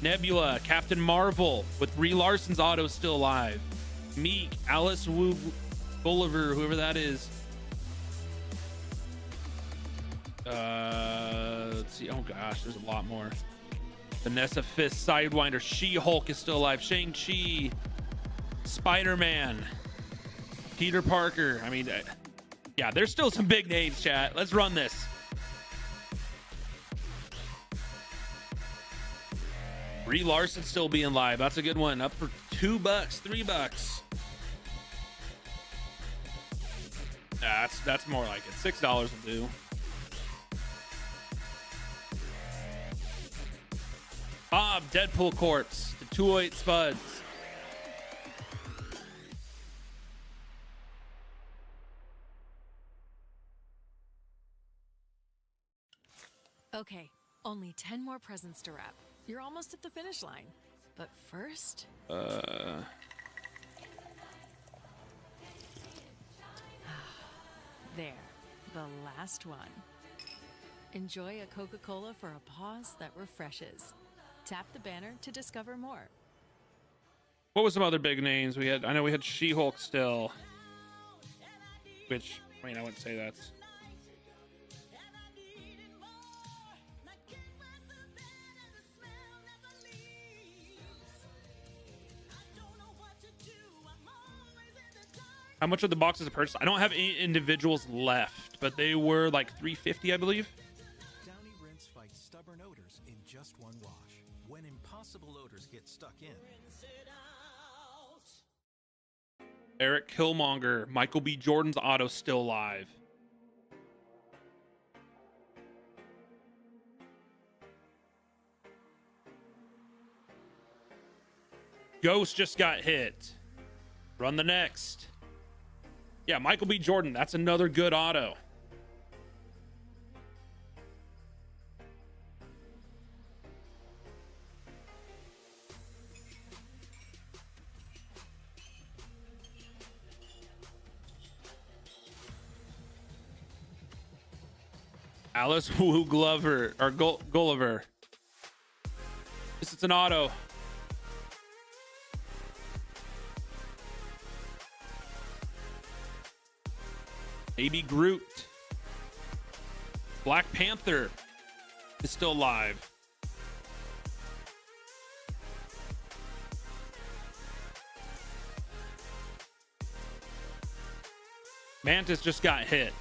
Nebula, Captain Marvel with Brie Larson's auto still alive, Meek, Alice Wu Gulliver, whoever that is. Let's see. Oh gosh, there's a lot more. Vanessa Fist, Sidewinder, She-Hulk is still alive, Shang-Chi, Spider-Man, Peter Parker. I mean, yeah, there's still some big names, chat. Let's run this. Brie Larson still being live. That's a good one. Up for $2, $3. That's more like it. $6 will do. Bob, Deadpool Corpse, the 208 Spuds. Okay, only 10 more presents to wrap. You're almost at the finish line. But first... There, the last one. Enjoy a Coca-Cola for a pause that refreshes. Tap the banner to discover more. What was some other big names we had? I know we had She-Hulk still, which, I mean, I wouldn't say that's... How much of the boxes are purchased? I don't have any individuals left, but they were like $350, I believe. Downy Rinse fights stubborn odors in just one wash. When impossible odors get stuck in, Eric Killmonger, Michael B. Jordan's auto still live. Ghost just got hit. Run the next. Yeah, Michael B. Jordan. That's another good auto. Alice Wu Glover or Gulliver. This is an auto. Baby Groot. Black Panther is still live. Mantis just got hit.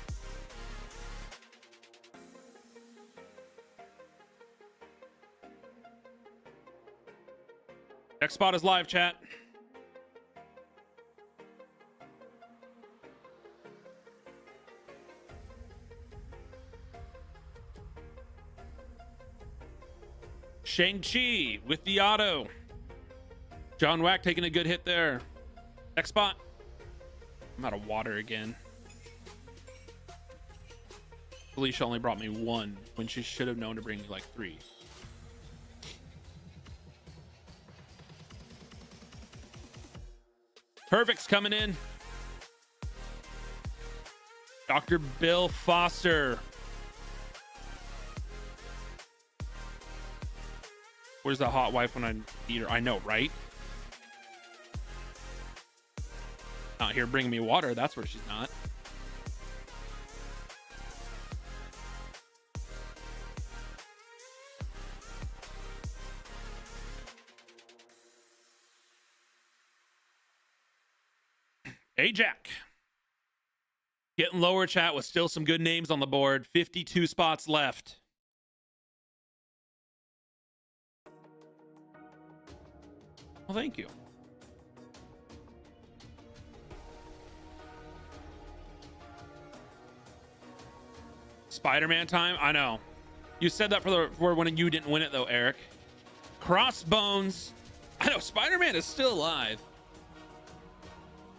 Next spot is live, chat. Shang-Chi with the auto. John Wack taking a good hit there. Next spot. I'm out of water again. Felicia only brought me one when she should have known to bring me like 3. Perfect's coming in. Dr. Bill Foster. Where's the hot wife when I need her? I know, right? Not here bringing me water. That's where she's not. Hey, Jack. Getting lower, chat, with still some good names on the board. 52 spots left. Well, thank you. Spider-Man time? I know. You said that for when you didn't win it, though, Eric. Crossbones. I know, Spider-Man is still alive.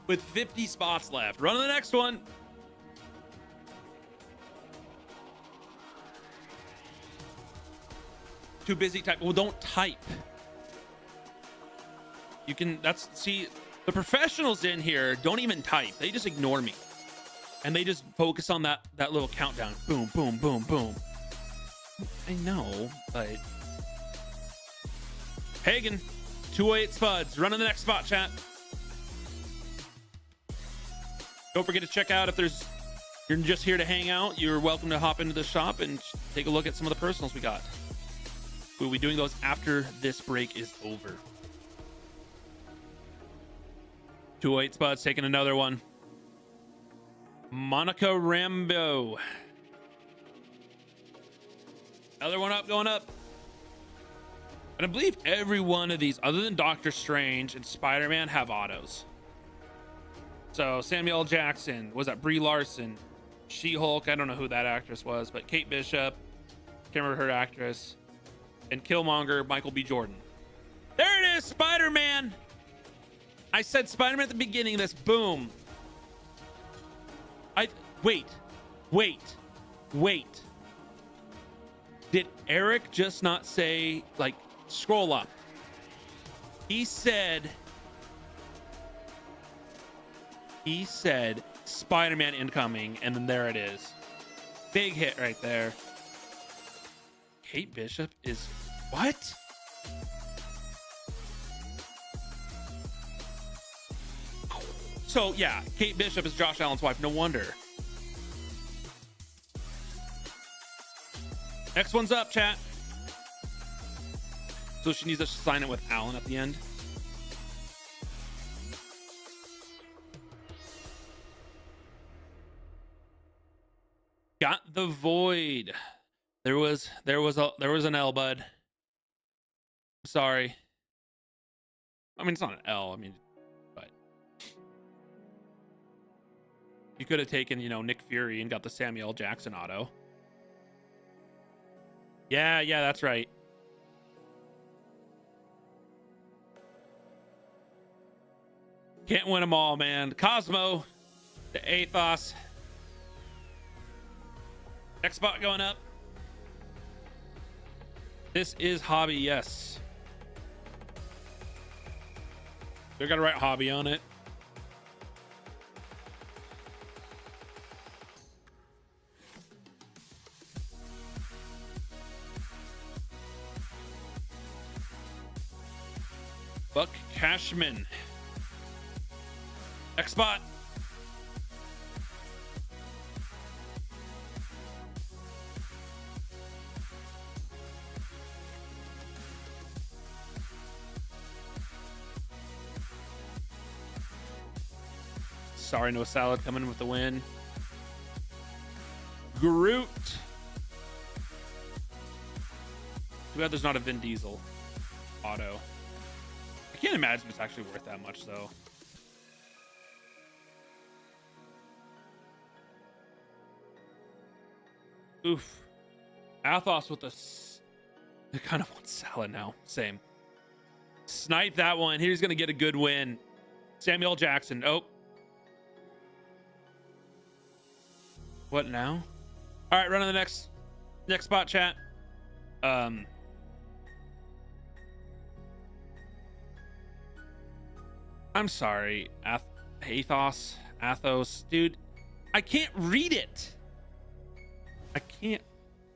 With 50 spots left. Run to the next one. Too busy type. Well, don't type. You can, see, the professionals in here don't even type. They just ignore me. And they just focus on that little countdown. Boom, boom, boom, boom. I know, but... Hagen, 208 Spuds. Run in the next spot, chat. Don't forget to check out if you're just here to hang out, you're welcome to hop into the shop and take a look at some of the personals we got. We'll be doing those after this break is over. 208 Spuds taking another one. Monica Rambeau. Another one up, going up. And I believe every one of these, other than Doctor Strange and Spider-Man, have autos. So Samuel L. Jackson, was that Brie Larson? She-Hulk, I don't know who that actress was, but Kate Bishop, can't remember her actress. And Killmonger, Michael B. Jordan. There it is, Spider-Man. I said Spider-Man at the beginning of this. Boom. Wait. Did Eric just not say, like, scroll up? He said Spider-Man incoming, and then there it is. Big hit right there. Kate Bishop is what? So yeah, Kate Bishop is Josh Allen's wife. No wonder. Next one's up, chat. So she needs to sign it with Allen at the end. Got the void. There was an L, bud. I'm sorry. I mean, it's not an L. I mean, but you could have taken, you know, Nick Fury and got the Samuel L. Jackson auto. Yeah, that's right. Can't win them all, man. Cosmo, the Athos. Next spot going up. This is hobby, yes. They're gonna write hobby on it. Buck Cashman. Next spot. Sorry, no salad coming with the win. Groot. Too bad there's not a Vin Diesel auto. I can't imagine it's actually worth that much, though. Oof. Athos with I kind of want salad now. Same. Snipe that one. He's going to get a good win. Samuel L. Jackson. Oh. What now? All right, run on the next spot, chat. I'm sorry. Athos. Dude, I can't read it. I can't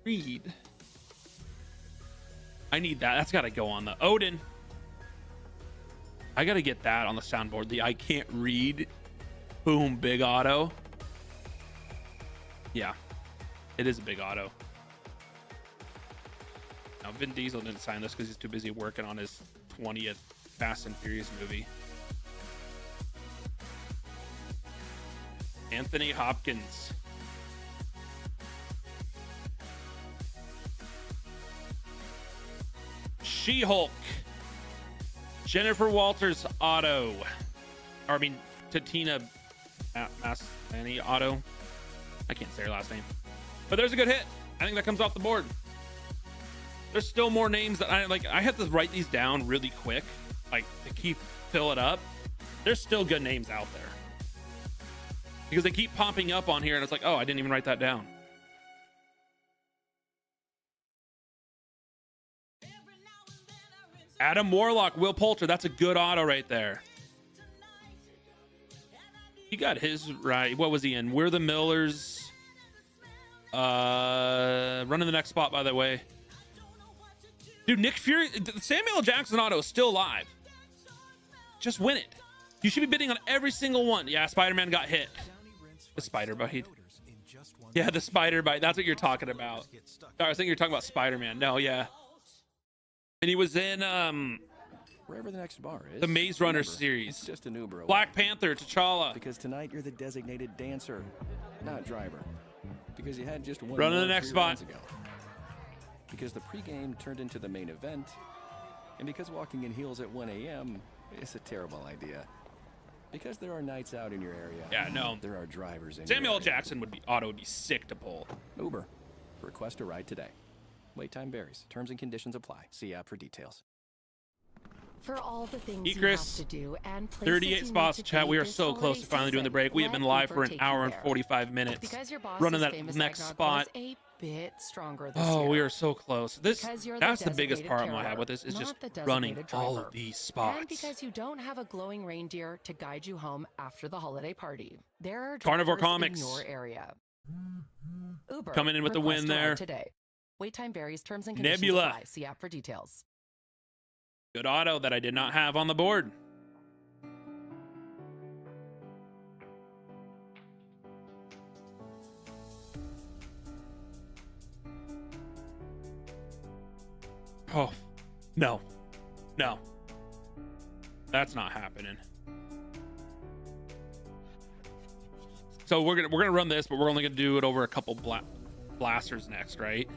read. I need that. That's got to go on the Odin. I got to get that on the soundboard. The I can't read. Boom, big auto. Yeah, it is a big auto. Now, Vin Diesel didn't sign this because he's too busy working on his 20th Fast and Furious movie. Anthony Hopkins. She-Hulk. Jennifer Walters auto. Or, I mean, Tatina Maslany auto. I can't say her last name. But there's a good hit. I think that comes off the board. There's still more names that I had to write these down really quick, like to fill it up. There's still good names out there. Because they keep popping up on here and it's like, oh, I didn't even write that down. Adam Warlock, Will Poulter. That's a good auto right there. He got his right. What was he in? We're the Millers. Running the next spot, by the way. Dude, Nick Fury, Samuel L. Jackson auto is still alive. Just win it. You should be bidding on every single one. Yeah, Spider-Man got hit. The spider bite. Yeah, the spider bite. That's what you're talking about. I was thinking you're talking about Spider-Man. No, yeah. And he was in wherever the next bar is. The Maze Runner series. It's just an Uber away. Black Panther, T'Challa. Because tonight you're the designated dancer, not driver. Because you had just one. Run to the next spot. Ago. Because the pregame turned into the main event, and because walking in heels at 1 a.m. is a terrible idea. Because there are nights out in your area. Yeah, no. There are drivers in Samuel L. your area. Jackson would be sick to pull. Uber. Request a ride today. Wait time varies. Terms and conditions apply. See app for details. For all the things Eat you Chris, have to do and 38 spots, chat. We are so close to finally doing the break. We have been live for an hour and 45 minutes. Running that next spot. bit stronger this year. Oh, we are so close. That's the biggest designated problem I carer, have with this is not just the running designated all driver. of these spots. And because you don't have a glowing reindeer to guide you home after the holiday party, there are Carnivore drivers Comics in your area. Uber coming in with the request win a ride there. Today. Wait time varies. Terms and conditions Nebula. apply. See app for details. Good auto that I did not have on the board. Oh, no. No. That's not happening. So we're gonna run this, but we're only gonna do it over a couple blasters next, right?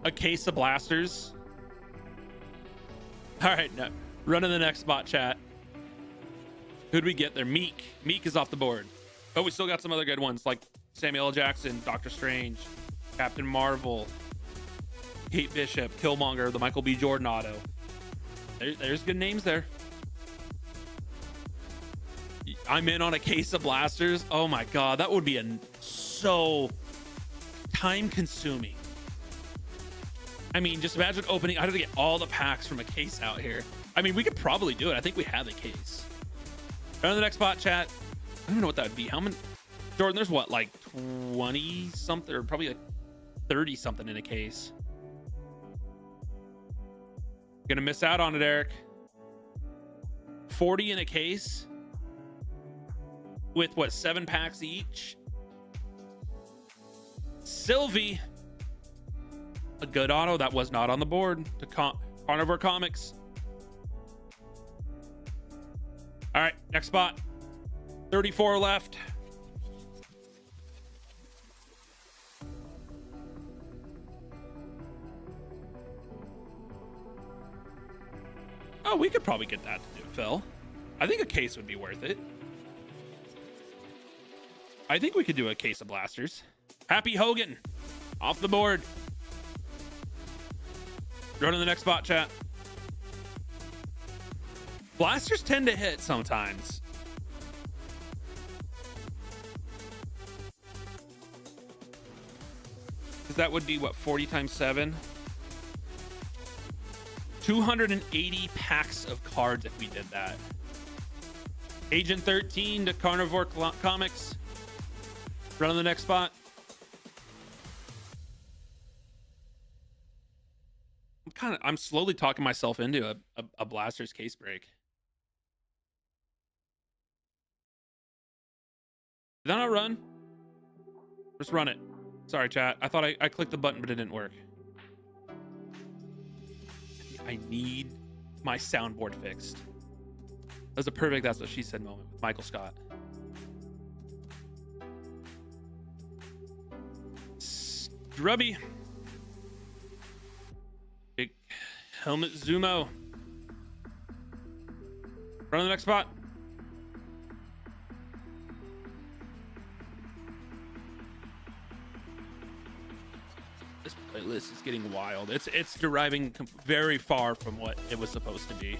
A case of blasters. All right, no. Running the next spot, chat. Who'd we get there? Meek. Meek is off the board. But we still got some other good ones like Samuel L. Jackson, Doctor Strange, Captain Marvel, Kate Bishop, Killmonger, the Michael B. Jordan auto. There's good names there. I'm in on a case of blasters. Oh my god, that would be so time consuming. I mean, just imagine opening. I have to get all the packs from a case out here. I mean, we could probably do it. I think we have the case. On the next spot, chat. I don't even know what that would be. How many? Jordan, there's what, like 20 something, or probably like 30 something in a case. Gonna miss out on it, Eric. 40 in a case with what, 7 packs each. Sylvie, a good auto that was not on the board to Carnivore Comics. All right, next spot. 34 left. Oh, we could probably get that to do, Phil. I think a case would be worth it. I think we could do a case of blasters. Happy Hogan off the board. Run to the next spot, chat. Blasters tend to hit sometimes. Because that would be what, 40 times 7? 280 packs of cards if we did that. Agent 13 to Carnivore Comics. Run on the next spot. I'm slowly talking myself into a Blasters case break. Did that not run? Just run it. Sorry, chat. I thought I clicked the button, but it didn't work. I need my soundboard fixed. That was a perfect That's What She Said moment with Michael Scott. Strubby. Big helmet Zumo. Run on the next spot. This playlist is getting wild. It's deriving very far from what it was supposed to be.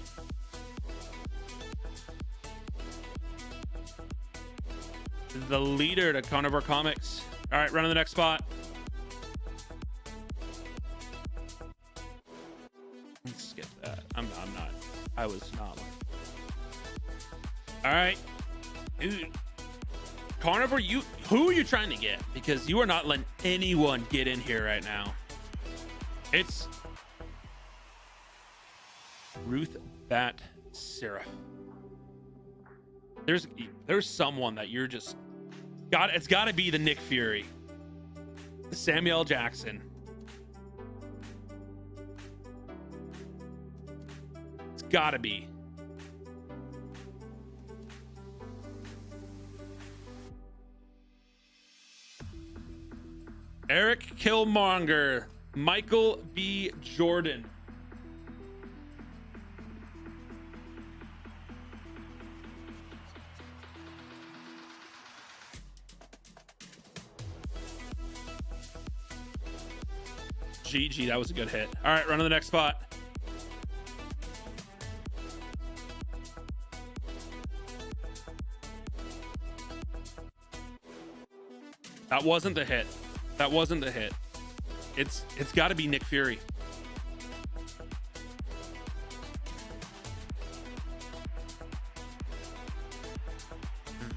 The leader to Carnivore Comics. All right, run on the next spot. Let's skip that. I'm not. I was not. All right, dude. Carnivore, who are you trying to get? Because you are not letting anyone get in here right now. It's Ruth Bat Seraph. There's someone that you're just it's got to be the Nick Fury, the Samuel L. Jackson. It's got to be. Eric Killmonger, Michael B. Jordan. GG, that was a good hit. All right, run to the next spot. That wasn't the hit. That wasn't the hit. It's got to be Nick Fury.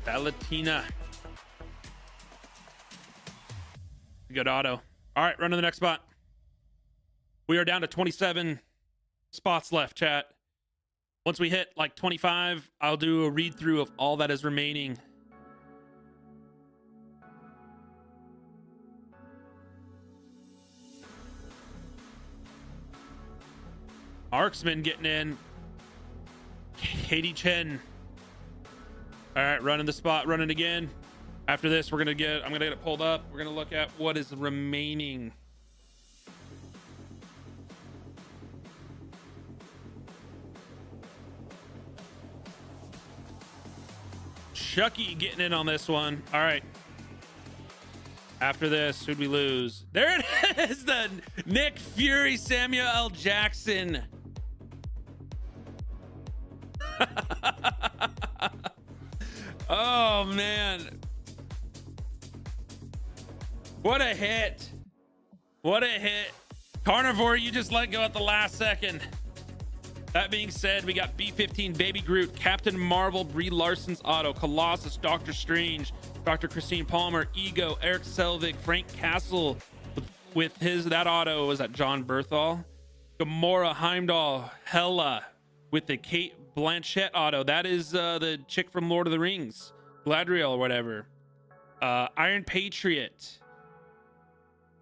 Valentina. Good auto. All right, run to the next spot. We are down to 27 spots left, chat. Once we hit like 25, I'll do a read through of all that is remaining. Arksman getting in. Katie Chen. All right, running the spot, running again. After this, I'm gonna get it pulled up. We're gonna look at what is remaining. Chucky getting in on this one. All right. After this, who'd we lose? There it is, the Nick Fury Samuel L. Jackson. Oh, man. What a hit. What a hit. Carnivore, you just let go at the last second. That being said, we got B-15, Baby Groot, Captain Marvel, Brie Larson's auto, Colossus, Doctor Strange, Dr. Christine Palmer, Ego, Eric Selvig, Frank Castle with that auto. Was that John Berthal? Gamora, Heimdall, Hela with the Kate Blanchett auto. That is the chick from Lord of the Rings, Gladriel or whatever. Iron Patriot,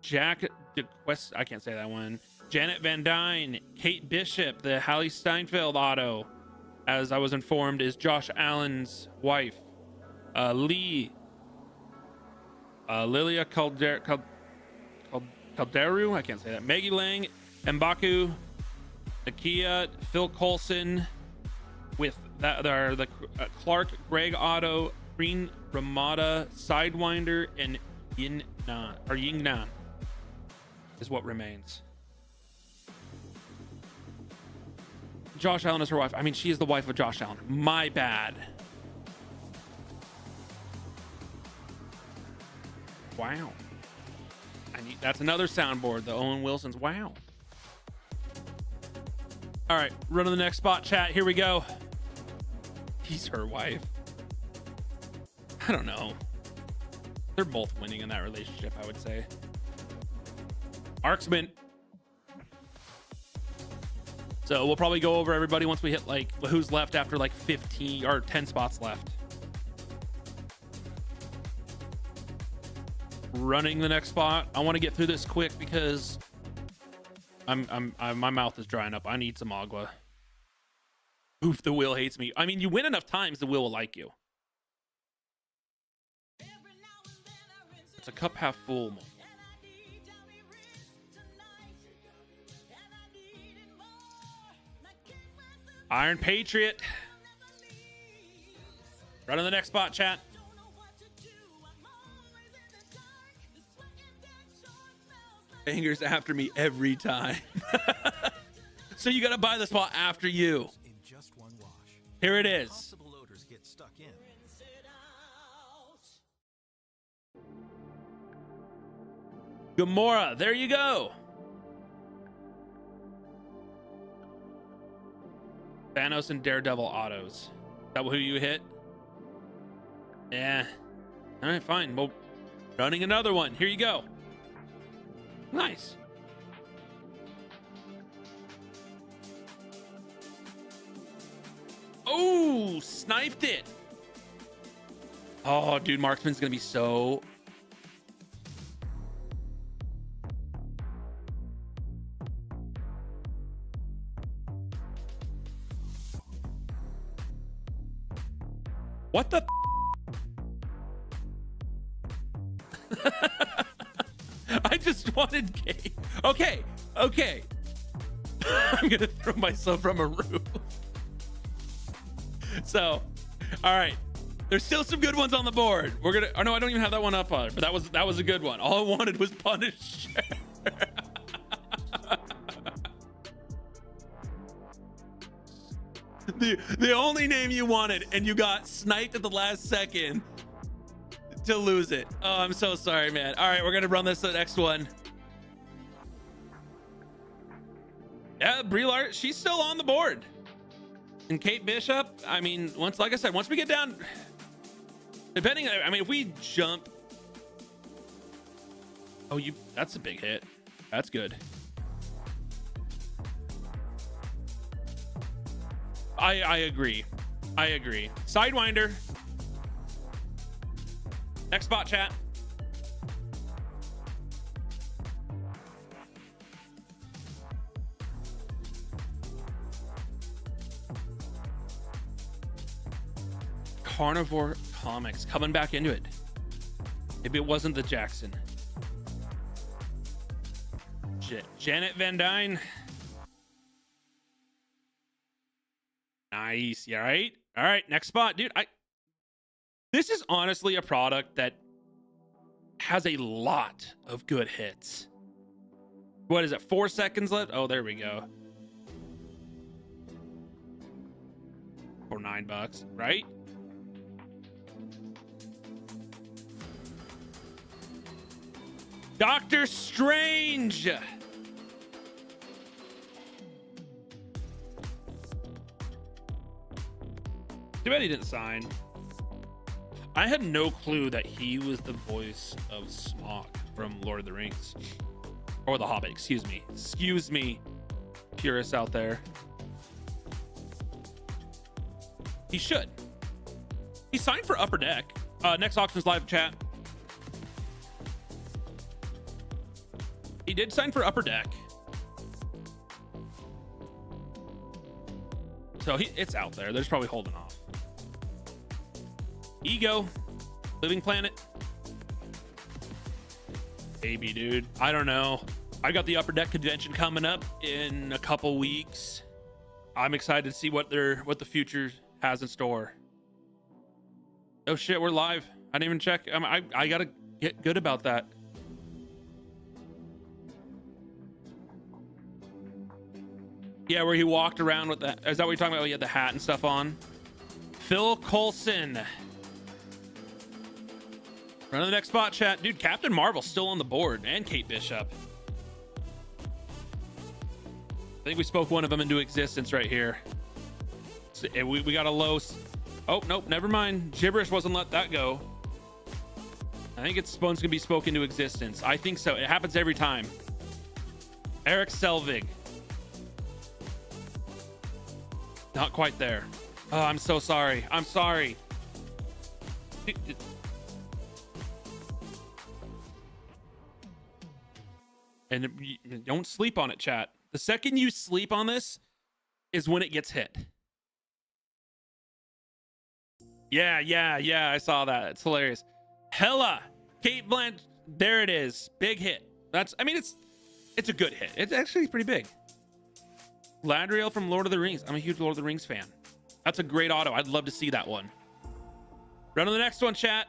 Jack DeQuest, I can't say that one. Janet Van Dyne, Kate Bishop, the Hallie Steinfeld auto, as I was informed, is Josh Allen's wife. Lilia Calderu, I can't say that. Maggie Lang, M'Baku, Nakia, Phil Coulson, with the Clark, Greg Otto, Green Ramada, Sidewinder, and Yingnan is what remains. Josh Allen is her wife. I mean, she is the wife of Josh Allen. My bad. Wow. That's another soundboard. The Owen Wilson's wow. All right, run to the next spot, chat. Here we go. He's her wife. I don't know. They're both winning in that relationship, I would say. Arksman. So we'll probably go over everybody once we hit like who's left after like 15 or 10 spots left. Running the next spot. I want to get through this quick because my mouth is drying up. I need some agua. Oof, the wheel hates me. I mean, you win enough times, the wheel will like you. It's a cup half full moment. Iron Patriot. Run on the next spot, chat. Fingers after me every time. So you got to buy the spot after you. In just one wash. Here it is. Possible odors get stuck in. Gamora, there you go. Thanos and Daredevil autos. Is that who you hit? Yeah. All right, fine. Well, running another one. Here you go. Nice. Oh, sniped it. Oh, dude, Marksman's going to be so... What the I just wanted Kate. Okay. I'm gonna throw myself from a roof. So, all right. There's still some good ones on the board. We're gonna. Oh no, I don't even have that one up on it. But that was a good one. All I wanted was Punisher. The only name you wanted, and you got sniped at the last second. to lose it. Oh, I'm so sorry, man. All right, we're gonna run this to the next one. Yeah, Brie Larson, she's still on the board. And Kate Bishop, I mean, like I said, once we get down, depending, I mean, if we jump, that's a big hit. That's good. I agree. Sidewinder. Next spot, chat. Carnivore Comics coming back into it. Maybe it wasn't the Jackson. Janet Van Dyne. Nice. Yeah, right. All right, next spot, dude. This is honestly a product that has a lot of good hits. What is it? 4 seconds left? Oh, there we go. For $9, right? Doctor Strange. Too bad he didn't sign. I had no clue that he was the voice of Smaug from Lord of the Rings. Or The Hobbit, excuse me. Excuse me, purists out there. He should. He signed for Upper Deck. Next auction's live chat. He did sign for Upper Deck. So it's out there. They're just probably holding off. Ego. Living Planet. Maybe, dude. I don't know. I got the Upper Deck convention coming up in a couple weeks. I'm excited to see what the future has in store. Oh shit, we're live. I didn't even check. I gotta get good about that. Yeah, where he walked around with that. Is that what you're talking about? He had the hat and stuff on. Phil Coulson. Run to the next spot, chat. Dude, Captain Marvel still on the board. And Kate Bishop. I think we spoke one of them into existence right here. So, we got a low. Oh, nope, never mind. Gibberish wasn't let that go. I think it's supposed to be spoken into existence. I think so. It happens every time. Eric Selvig. Not quite there. Oh, I'm so sorry. I'm sorry. And don't sleep on it, chat. The second you sleep on this is when it gets hit. Yeah. I saw that. It's hilarious. Hella. Kate Blanchett. There it is. Big hit. It's a good hit. It's actually pretty big. Ladriel from Lord of the Rings. I'm a huge Lord of the Rings fan. That's a great auto. I'd love to see that one. Run to the next one, chat.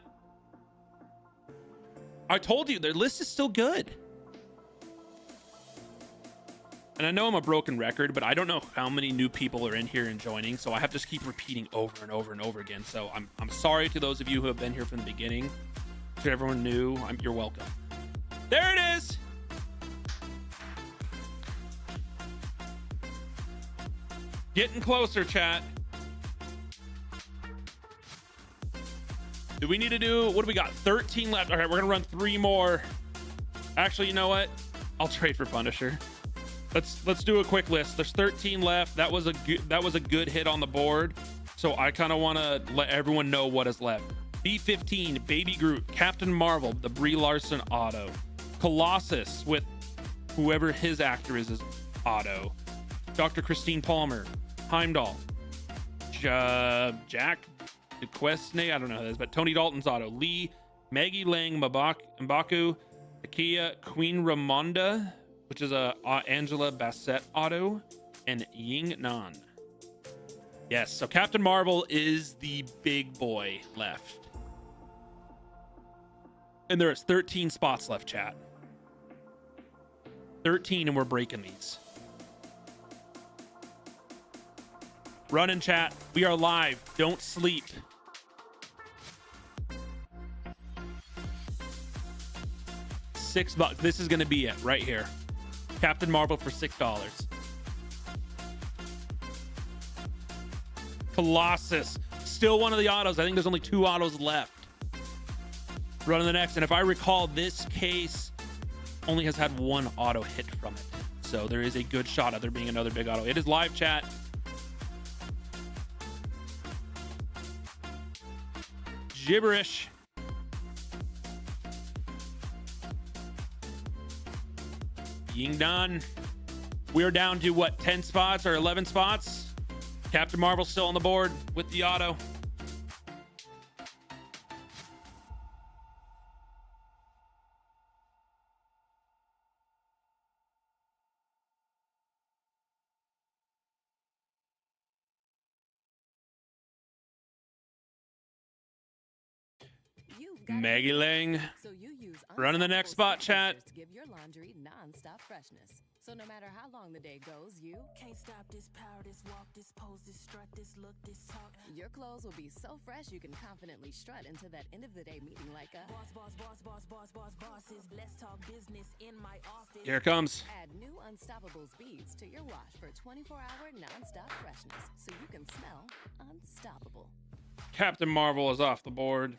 I told you, their list is still good. And I know I'm a broken record, but I don't know how many new people are in here and joining, so I have to just keep repeating over and over and over again. So I'm sorry to those of you who have been here from the beginning. To everyone new, you're welcome. There it is. Getting closer, chat. Do we need to do, what do we got? 13 left. All right, we're gonna run 3 more. Actually, you know what? I'll trade for Punisher. Let's do a quick list. There's 13 left. That was a good hit on the board. So I kind of want to let everyone know what is left. B15, Baby Groot, Captain Marvel, the Brie Larson auto, Colossus with whoever his actor is auto, Dr. Christine Palmer, Heimdall, Jack DeQuesne, I don't know who that is, but Tony Dalton's auto, Lee, Maggie Lang, M'Baku, Akia, Queen Ramonda, which is a Angela Bassett auto, and Ying Nan. Yes, so Captain Marvel is the big boy left. And there is 13 spots left, chat. 13, and we're breaking these. Run in chat. We are live. Don't sleep. $6. This is going to be it right here. Captain Marvel for $6. Colossus. Still one of the autos. I think there's only 2 autos left. Running the next. And if I recall, this case only has had 1 auto hit from it. So there is a good shot of there being another big auto. It is live chat. Gibberish. Being done. We are down to what, 10 spots or 11 spots? Captain Marvel still on the board with the auto. Maggie Lang. So you use Running the next spot, chat. to give your laundry non-stop freshness. So no matter how long the day goes, you Can't stop this power, this walk, this pose, this strut, this look, this talk. your clothes will be so fresh you can confidently strut into that end of the day meeting like a Bosses. Let's talk business in my office. Here it comes. Add new Unstoppables beads to your wash for 24-hour non-stop freshness so you can smell unstoppable. Captain Marvel is off the board.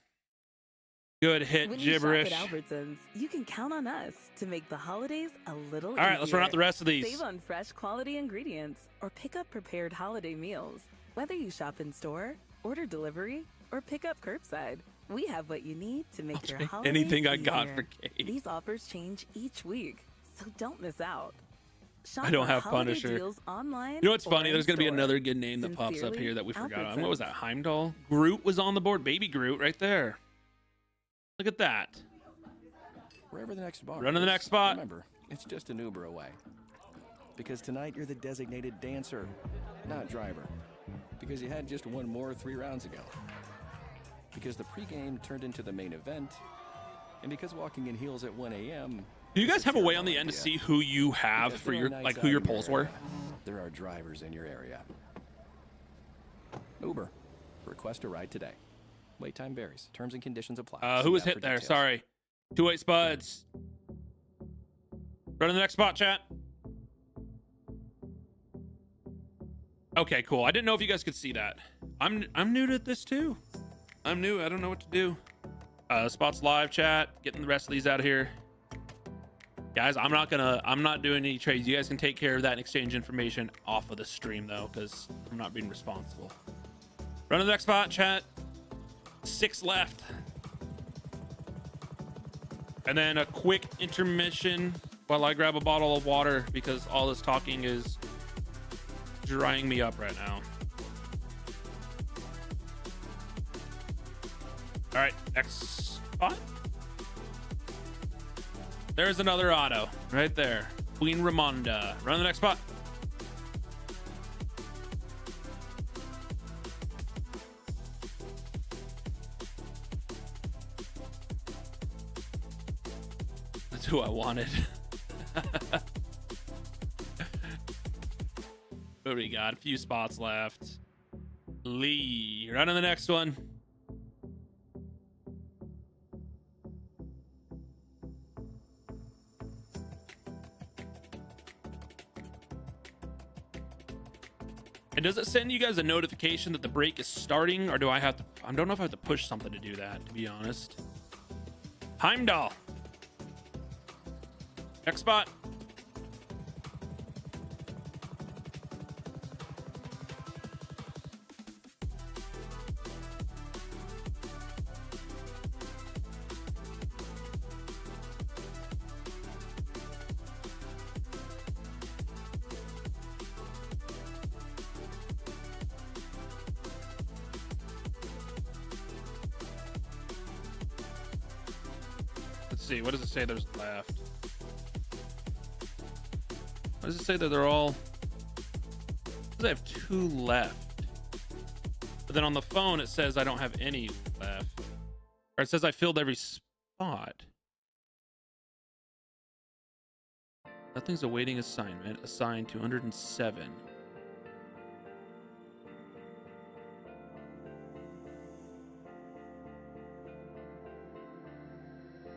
Good hit, When Gibberish. you shop at Albertsons, you can count on us to make the holidays a little easier. All right, let's run out the rest of these. Save on fresh quality ingredients or pick up prepared holiday meals. Whether you shop in store, order delivery, or pick up curbside, we have what you need to make your holidays Anything I got easier. for Kate. These offers change each week, so don't miss out. Shop I don't our have holiday Punisher. deals online. You know what's or funny? in There's going to be store. another good name that pops up Sincerely, here that we forgot on. What was that? Albertsons. Heimdall? Groot was on the board. Baby Groot right there. Look at that. Wherever the next bar Run to the is, next spot. Remember, it's just an Uber away. Because tonight you're the designated dancer, not driver. Because you had just 1 more 3 rounds ago. Because the pregame turned into the main event. And because walking in heels at 1 a.m. Do you guys have a way on the end to see who you have Because for there are your, nights like, out who your in polls were? area. There are drivers in your area. Uber. Request a ride today. Wait time varies. Terms and conditions apply. Who See was app hit for there? details. Sorry. 2-8 Spuds. Run to the next spot, chat. Okay, cool. I didn't know if you guys could see that. I'm new to this too. I'm new. I don't know what to do. Spots live, chat. Getting the rest of these out of here. Guys, I'm not doing any trades. You guys can take care of that and exchange information off of the stream though, because I'm not being responsible. Run to the next spot, chat. 6 left. And then a quick intermission while I grab a bottle of water because all this talking is drying me up right now. All right, next spot. There's another auto right there. Queen Ramonda. Run to the next spot. That's who I wanted. What do we got? A few spots left. Lee. Run to the next one. And does it send you guys a notification that the break is starting, or do I have to? I don't know if I have to push something to do that, to be honest. Heimdall. Next spot. Let's see. What does it say there's left? What does it say that they're all? It says I have 2 left. But then on the phone it says I don't have any left. Or it says I filled every spot. Nothing's awaiting assignment. Assigned 207.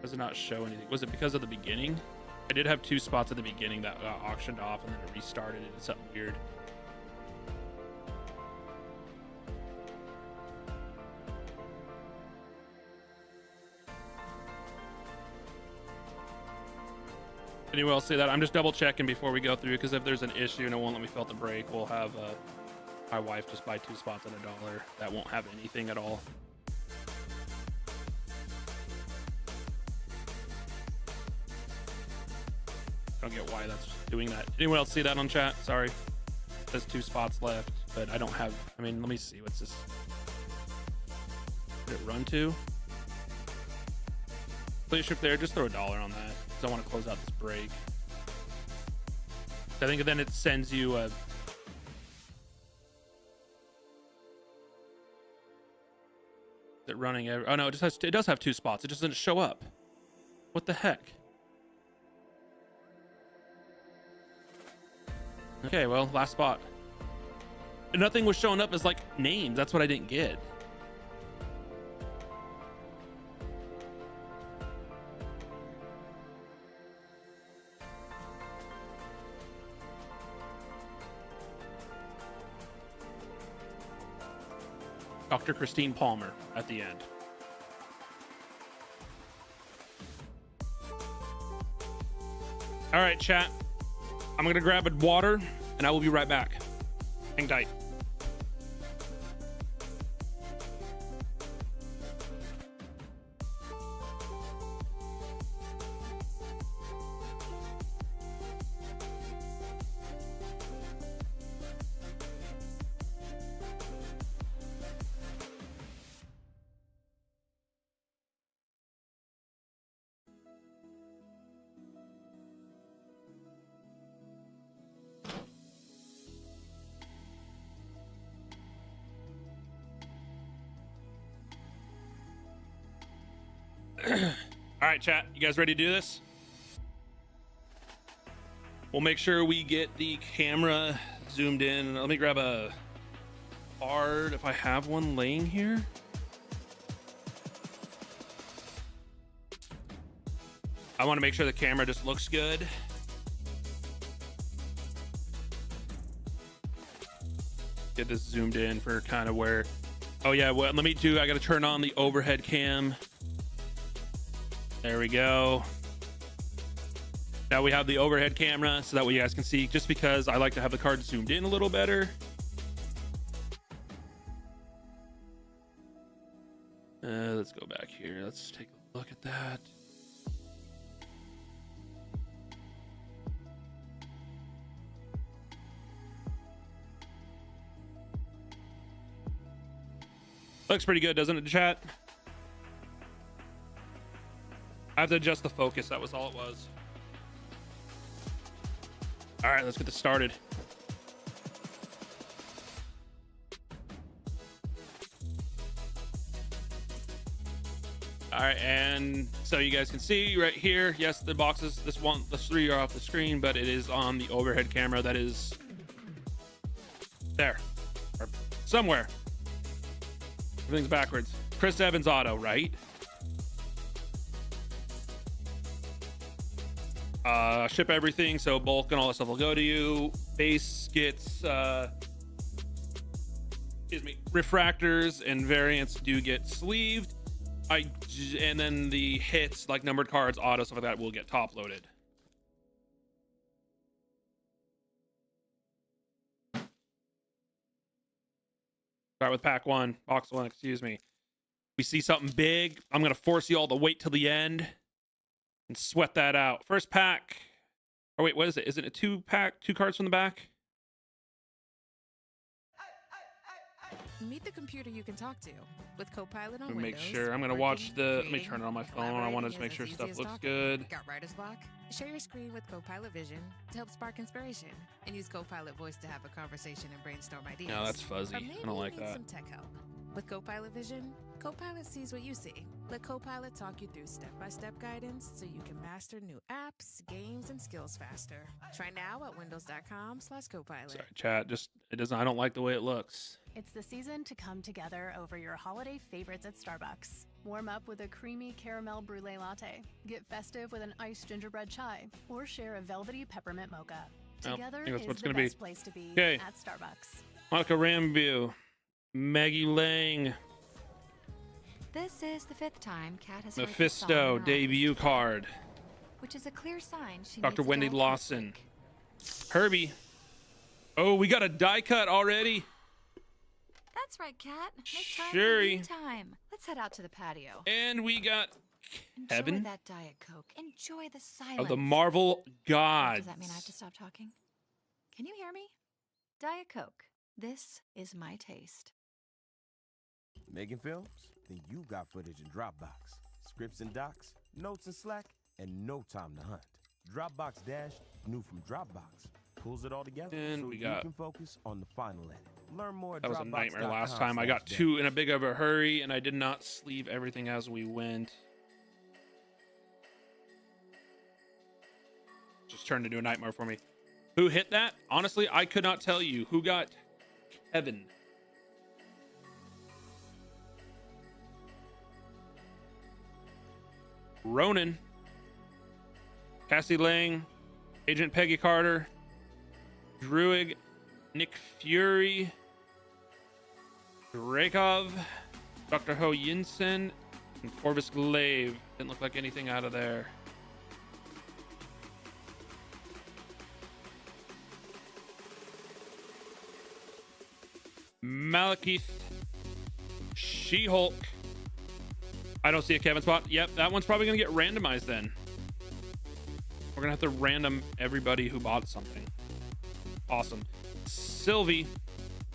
Does it not show anything? Was it because of the beginning? I did have 2 spots at the beginning that got auctioned off and then it restarted. It did something weird. Anyone else say that? I'm just double checking before we go through, because if there's an issue and it won't let me fill out the break, we'll have my wife just buy 2 spots at $1. That won't have anything at all. I don't get why that's doing that. Anyone else see that on chat? Sorry. There's 2 spots left, but I don't have. I mean, let me see. What's this? Did it run to? Please ship there. Just throw $1 on that, because I want to close out this break. I think then it sends you a. Is it running? Oh no, it does have 2 spots. It just doesn't show up. What the heck? Okay, well, last spot. And nothing was showing up as like names. That's what I didn't get. Dr. Christine Palmer at the end. All right, chat. I'm going to grab a water and I will be right back. Hang tight. All right, chat. You guys ready to do this? We'll make sure we get the camera zoomed in. Let me grab a card if I have one laying here. I want to make sure the camera just looks good. Get this zoomed in for kind of where. Oh yeah, what let me do. I got to turn on the overhead cam. There we go. Now we have the overhead camera so that way you guys can see, just because I like to have the card zoomed in a little better. Let's go back here. Let's take a look at that. Looks pretty good, doesn't it, chat? I have to adjust the focus. That was all it was. All right, let's get this started. All right, and so you guys can see right here, yes, the boxes, the 3 are off the screen, but it is on the overhead camera that is there or somewhere. Everything's backwards. Chris Evans auto, right? Ship everything, so bulk and all that stuff will go to you. Base gets refractors and variants do get sleeved. And then the hits like numbered cards, auto, stuff like that will get top loaded. Start with pack 1, box 1, excuse me. We see something big, I'm gonna force you all to wait till the end and sweat that out. First pack. Oh wait, what is it? Isn't it 2 cards from the back? Meet the computer you can talk to with Copilot on Windows. Make sure. I'm gonna watch the. Let me turn it on my phone. I want to just make sure stuff looks good. Got writer's block? Share your screen with Copilot Vision to help spark inspiration, and use Copilot Voice to have a conversation and brainstorm ideas. No, that's fuzzy. I don't like that. Some tech help. With Copilot Vision, Copilot sees what you see. Let Copilot talk you through step-by-step guidance so you can master new apps, games, and skills faster. Try now at windows.com/Copilot. Sorry, chat. Just it doesn't. I don't like the way it looks. It's the season to come together over your holiday favorites at Starbucks. Warm up with a creamy caramel brulee latte. Get festive with an iced gingerbread chai. Or share a velvety peppermint mocha. Together is the best place to be at Starbucks. Monica Rambeau, Maggie Lang, This is the 5th time Kat has heard this Mephisto song in her debut office, card, which is a clear sign she Dr. needs a Wendy dull Lawson, Herbie. Oh, we got a die cut already. That's right, Kat. Make time Shuri. for time. Let's head out to the patio. And we got Enjoy Kevin that Diet Coke. Enjoy the silence. of the Marvel Gods. Does that mean I have to stop talking? Can you hear me? Diet Coke. This is my taste. Making films? Then you got footage in Dropbox. Scripts and docs, notes and Slack, and no time to hunt. Dropbox Dash, new from Dropbox, pulls it all together And so we you got- can focus on the final edit. Learn more at That was a nightmare last Dropbox.com/dash. time. I got 2 in a big of a hurry, and I did not sleeve everything as we went. Just turned into a nightmare for me. Who hit that? Honestly, I could not tell you. Who got Kevin? Ronan, Cassie Lang, Agent Peggy Carter, Druig, Nick Fury, Drakov, Dr. Ho Yinsen, and Corvus Glaive. Didn't look like anything out of there. Malekith, She-Hulk. I don't see a Kevin spot. Yep, that one's probably going to get randomized then. We're going to have to random everybody who bought something. Awesome. Sylvie,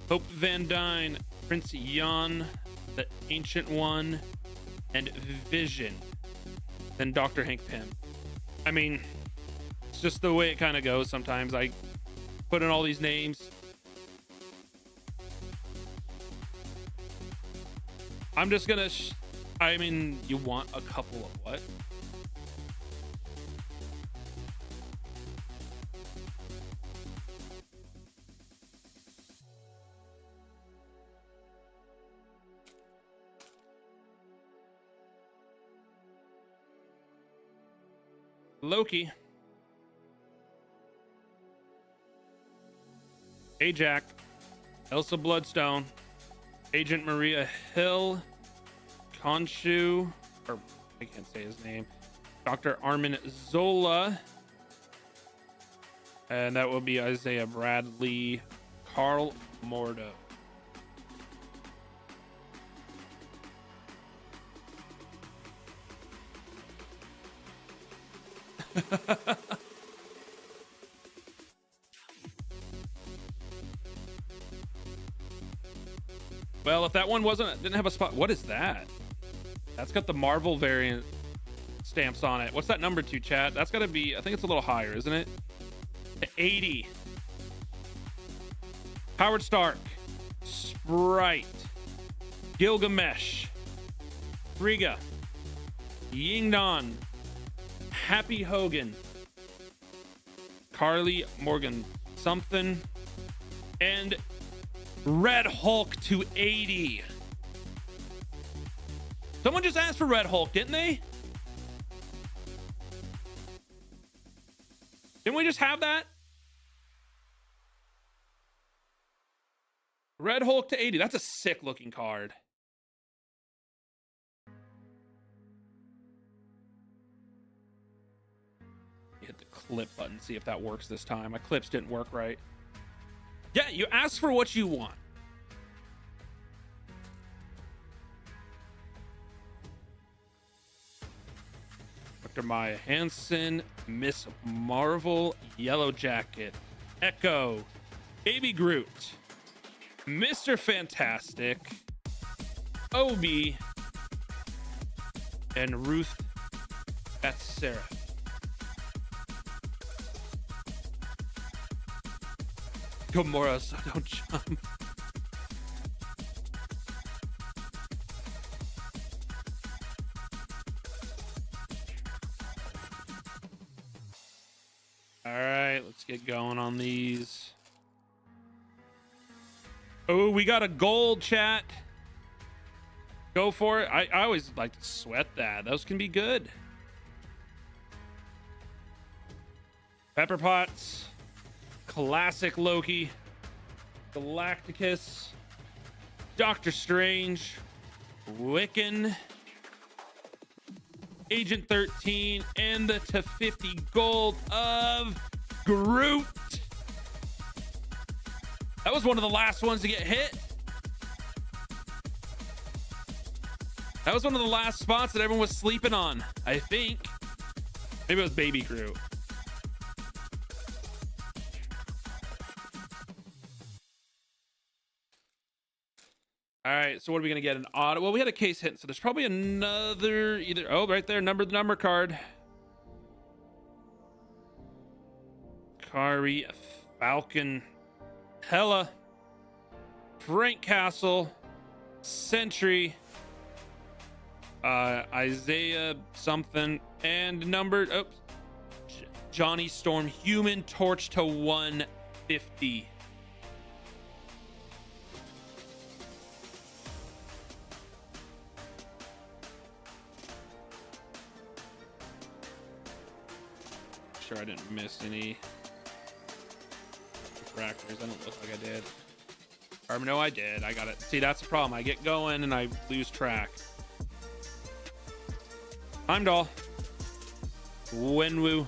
Hope Van Dyne, Prince Yan, the Ancient One, and Vision. Then Dr. Hank Pym. I mean, it's just the way it kind of goes sometimes. I put in all these names. I'm just gonna I mean, you want a couple of what? Loki, Ajax, Elsa Bloodstone, Agent Maria Hill, Khonshu, or I can't say his name, Dr. Armin Zola, and that will be Isaiah Bradley, Carl Mordo. Well, if that one didn't have a spot, what is that? That's got the Marvel variant stamps on it. What's that number to, chat? That's got to be, I think it's a little higher, isn't it? 80. Howard Stark, Sprite, Gilgamesh, Frigga, Yingdon, Happy Hogan, Carly Morgan something, and Red Hulk to 80. Someone just asked for Red Hulk, didn't they? Didn't we just have that? Red Hulk to 80. That's a sick looking card. Hit the clip button, see if that works this time. My clips didn't work right. Yeah, you ask for what you want. Dr. Maya Hansen, Miss Marvel, Yellow Jacket, Echo, Baby Groot, Mr. Fantastic, Obi, and Ruth Bethsera. Gamora, so don't jump. All right, let's get going on these. Oh, we got a gold, chat. Go for it. I always like to sweat that. Those can be good. Pepper Potts. Classic Loki. Galacticus. Doctor Strange. Wiccan. Agent 13. And the to 50 gold of Groot. That was one of the last ones to get hit. That was one of the last spots that everyone was sleeping on, I think. Maybe it was Baby Groot. All right, so what are we gonna get? An auto? Well, we had a case hit, so there's probably another either. Oh, right there, the number card. Kari, Falcon, Hella, Frank Castle, Sentry, Isaiah something, and numbered. Oops, Johnny Storm, Human Torch to 150. Sure, I didn't miss any refractors. I don't look like I did. Or no, I did. I got it. See, that's the problem. I get going and I lose track. Heimdall. Wenwu.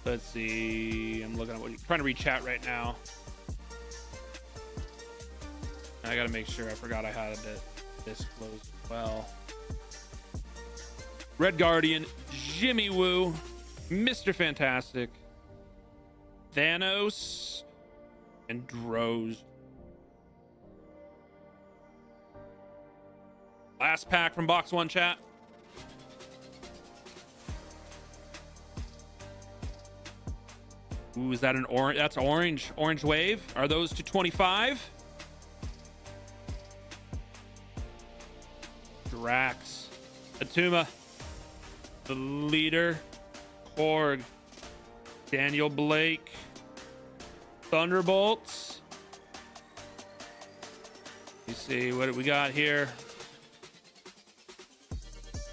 Let's see. I'm looking at what you're trying to read chat right now. I gotta make sure. I forgot I had it disclosed as well. Red Guardian, Jimmy Woo, Mr. Fantastic, Thanos, and Droz. Last pack from box one, chat. Ooh, is that an orange? That's orange. Orange Wave. Are those to 25? Drax, Atuma, the Leader, Korg, Daniel Blake, Thunderbolts. You see what we got here.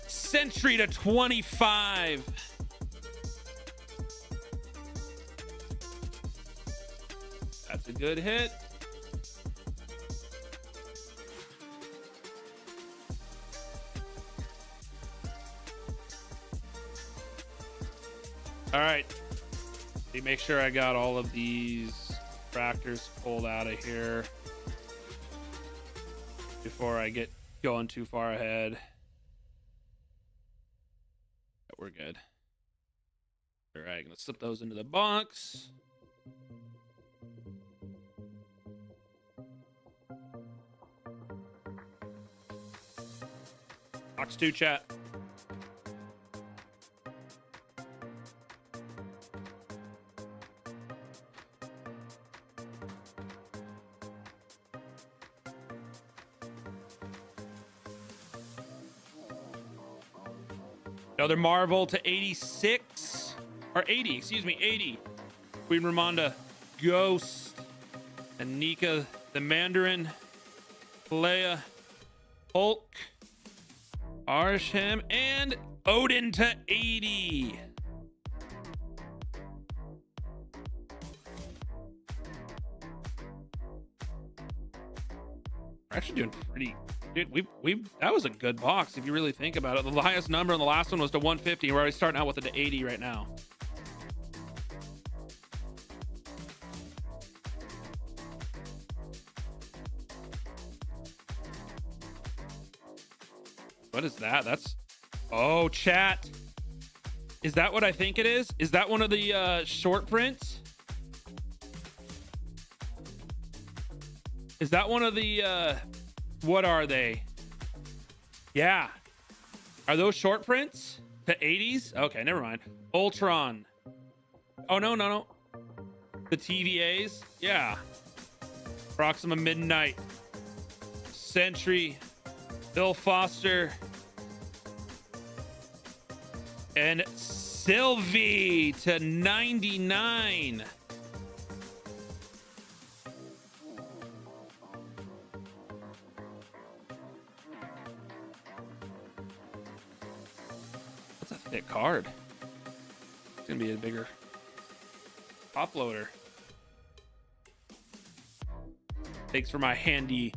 Sentry to 25. That's a good hit. All right. Let me make sure I got all of these fractors pulled out of here before I get going too far ahead. We're good. All right, gonna slip those into the box. Box 2, chat. Another Marvel to 86 or 80, excuse me, 80. Queen Ramonda, Ghost, Anika, the Mandarin, Leia, Hulk, Arsham, and Odin to 80. We're actually doing pretty. Dude, that was a good box if you really think about it. The highest number on the last one was to 150. We're already starting out with it to 80 right now. What is that? That's oh, chat. Is that what I think it is? Is that one of the short prints? Is that one of the what are they? Yeah. Are those short prints? The 80s? Okay, never mind. Ultron. Oh, no. The TVAs? Yeah. Proxima Midnight. Sentry. Bill Foster. And Sylvie to 99. That's a thick card. It's gonna be a bigger top loader. Thanks for my handy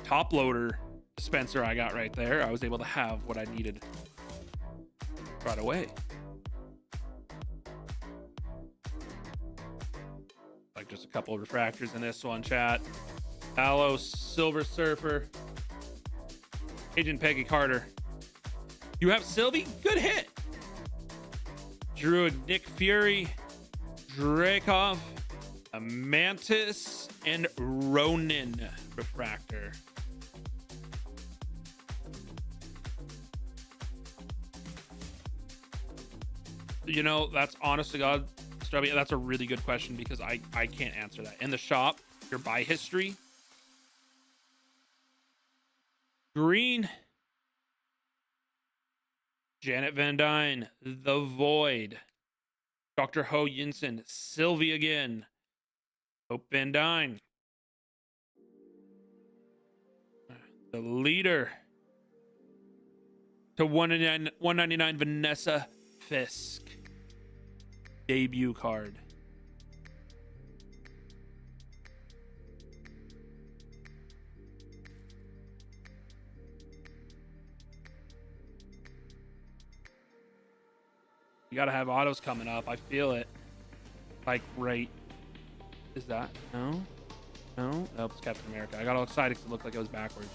top loader dispenser I got right there. I was able to have what I needed right away. Like just a couple of refractors in this one, chat. Aloe, Silver Surfer, Agent Peggy Carter. You have Sylvie? Good hit. Druid Nick Fury, Dracov, a Mantis, and Ronin refractor. You know, that's honest to God, Stubby, that's a really good question because I can't answer that. In the shop, your buy history. Green. Janet Van Dyne, The Void. Dr. Ho Yinsen, Sylvie again. Hope Van Dyne. The Leader. To 199 Vanessa Fisk. Debut card. You gotta have autos coming up. I feel it. Like, right. Is that? No? No? Nope, it's Captain America. I got all excited because it looked like it was backwards.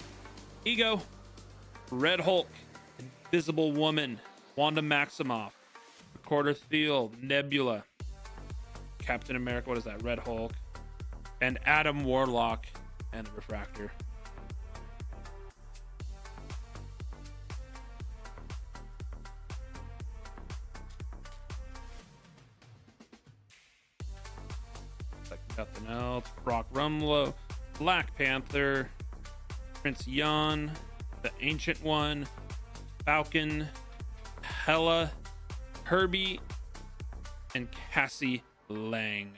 Ego. Red Hulk. Invisible Woman. Wanda Maximoff. Recorder Thiel. Nebula. Captain America. What is that? Red Hulk. And Adam Warlock. And the refractor. Nothing else. Brock Rumlow, Black Panther, Prince Yan, the Ancient One, Falcon, Hela, Herbie, and Cassie Lang.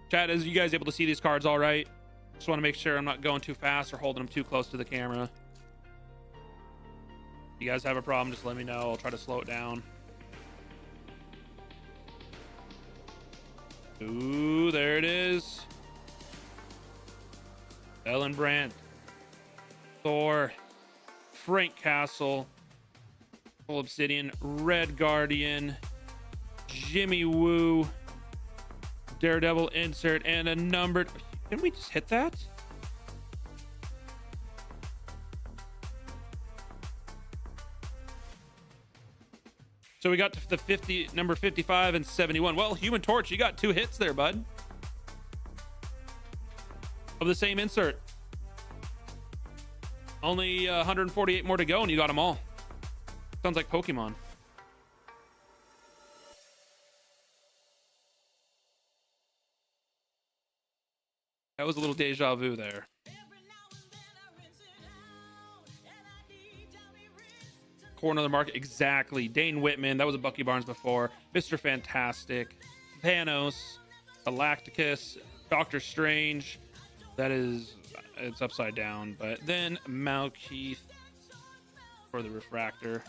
Chat, is you guys able to see these cards all right? Just want to make sure I'm not going too fast or holding them too close to the camera. If you guys have a problem, just let me know. I'll try to slow it down. Ooh, there it is. Ellen Brandt, Thor, Frank Castle, Full Obsidian, Red Guardian, Jimmy Woo, Daredevil insert, and a numbered. Didn't we just hit that? So we got to the 50, number 55 and 71. Well, Human Torch, you got 2 hits there, bud. Of the same insert. Only 148 more to go, and you got them all. Sounds like Pokemon. That was a little deja vu there. Corner of the market, exactly. Dane Whitman, that was a Bucky Barnes before. Mr. Fantastic, Thanos, Galacticus, Doctor Strange. That is, it's upside down. But then Malkeith for the refractor.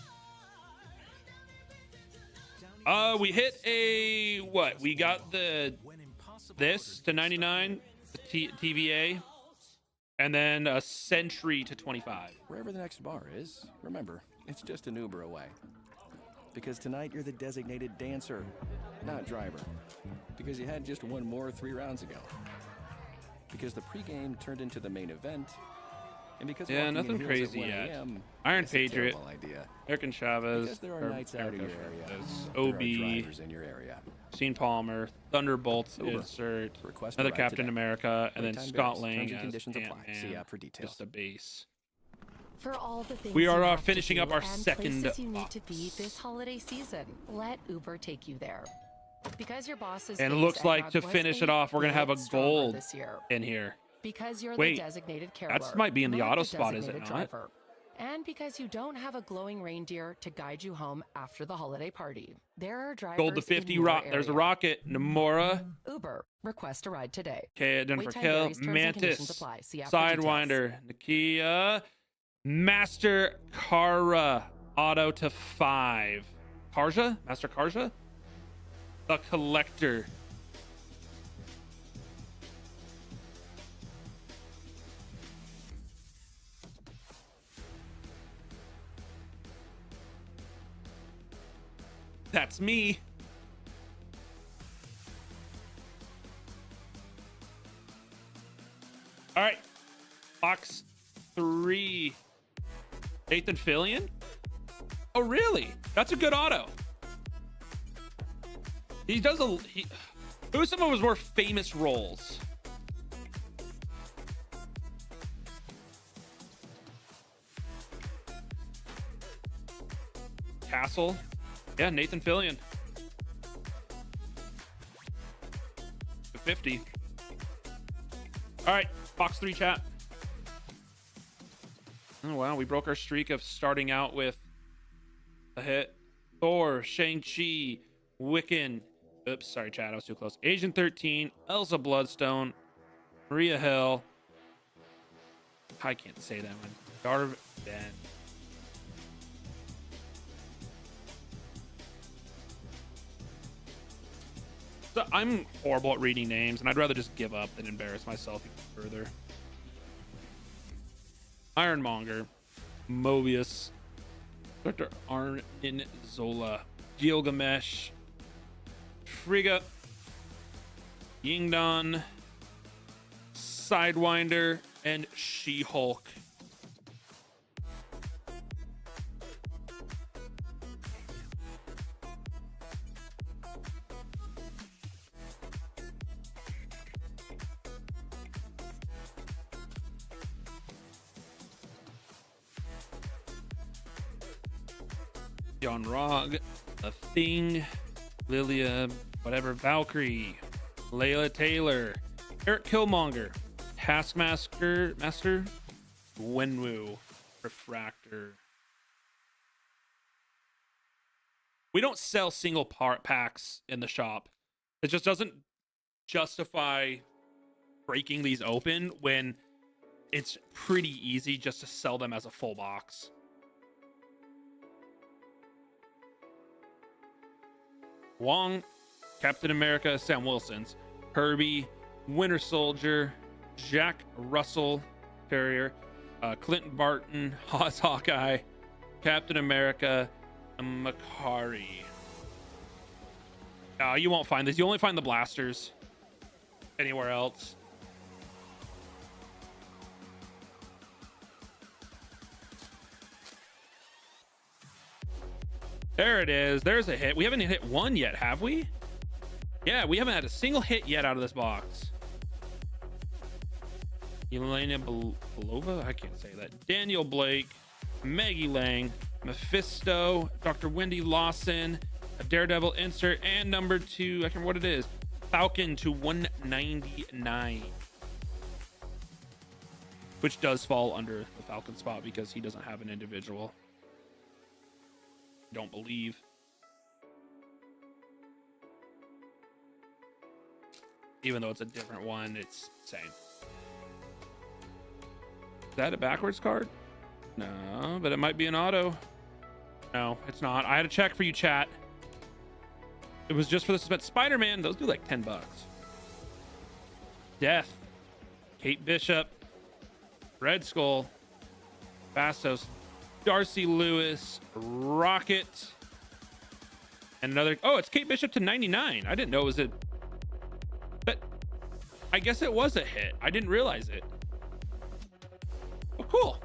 We hit a what? We got this to 99, the TVA, and then a Sentry to 25. Wherever the next bar is, remember, it's just an Uber away. Because tonight you're the designated dancer, not driver. Because you had just one more 3 rounds ago. Because the pregame turned into the main event. And because nothing crazy yet. Iron Patriot, Eric and Chavez, because there are nights out in your area. OB, there are drivers in your area. Sean Palmer, Thunderbolts insert, another Captain America, and then Scott Lang as Ant-Man, See app for details. just a base. For all the things We are you have finishing to up do our and second places you need box. to be this holiday season. Let Uber take you there. Because your boss's And it famous looks like eggnog to was finish a it off, we're gonna have a bit stronger gold this year. in here. Because you're Wait, the designated carer. that might be in the not auto spot, is it designated not? driver. And because you don't have a glowing reindeer to guide you home after the holiday party. There are drivers Gold to 50 in your rock. There's a area. rocket. Namora. Uber. Request a ride today. Okay, Jennifer Wait time Kill. varies, terms and conditions Mantis. apply. See app for details. Sidewinder. Nakia. Master Kara. Auto to 5. Karja? Master Karja? The Collector. That's me. All right. Box 3. Nathan Fillion? Oh, really? That's a good auto. He does a... Who's some of his more famous roles? Castle? Yeah, Nathan Fillion. 50. All right, box 3 chat. Oh, wow, we broke our streak of starting out with a hit. Thor, Shang-Chi, Wiccan. Oops, sorry, chat, I was too close. Agent 13, Elsa Bloodstone, Maria Hill. I can't say that one. Darv Ben. So I'm horrible at reading names, and I'd rather just give up than embarrass myself even further. Ironmonger, Mobius, Dr. Arnim Zola, Gilgamesh, Frigga, Yingdon, Sidewinder, and She-Hulk. John Rogg, The Thing, Lilia, whatever, Valkyrie, Layla Taylor, Eric Killmonger, Taskmaster, Wenwu, Refractor. We don't sell single part packs in the shop. It just doesn't justify breaking these open when it's pretty easy just to sell them as a full box. Wong, Captain America, Sam Wilson's, Herbie, Winter Soldier, Jack Russell, Terrier, Clinton Barton, Haas Hawkeye, Captain America, and Makari. You won't find this. You only find the blasters anywhere else. There it is. There's a hit. We haven't hit one yet, have we? Yeah, we haven't had a single hit yet out of this box. Elena Belova? I can't say that. Daniel Blake, Maggie Lang, Mephisto, Dr. Wendy Lawson, a Daredevil insert, and number 2, I can't remember what it is, Falcon to 199. Which does fall under the Falcon spot because he doesn't have an individual. Don't believe. Even though it's a different one, it's the same. Is that a backwards card? No, but it might be an auto. No, it's not. I had to check for you, chat. It was just for the suspense. Spider-Man, those do like $10. Death, Kate Bishop, Red Skull, Bastos, Darcy Lewis, Rocket, and another. Oh, it's Kate Bishop to 99. I didn't know it was a. But I guess it was a hit. I didn't realize it. Oh, cool.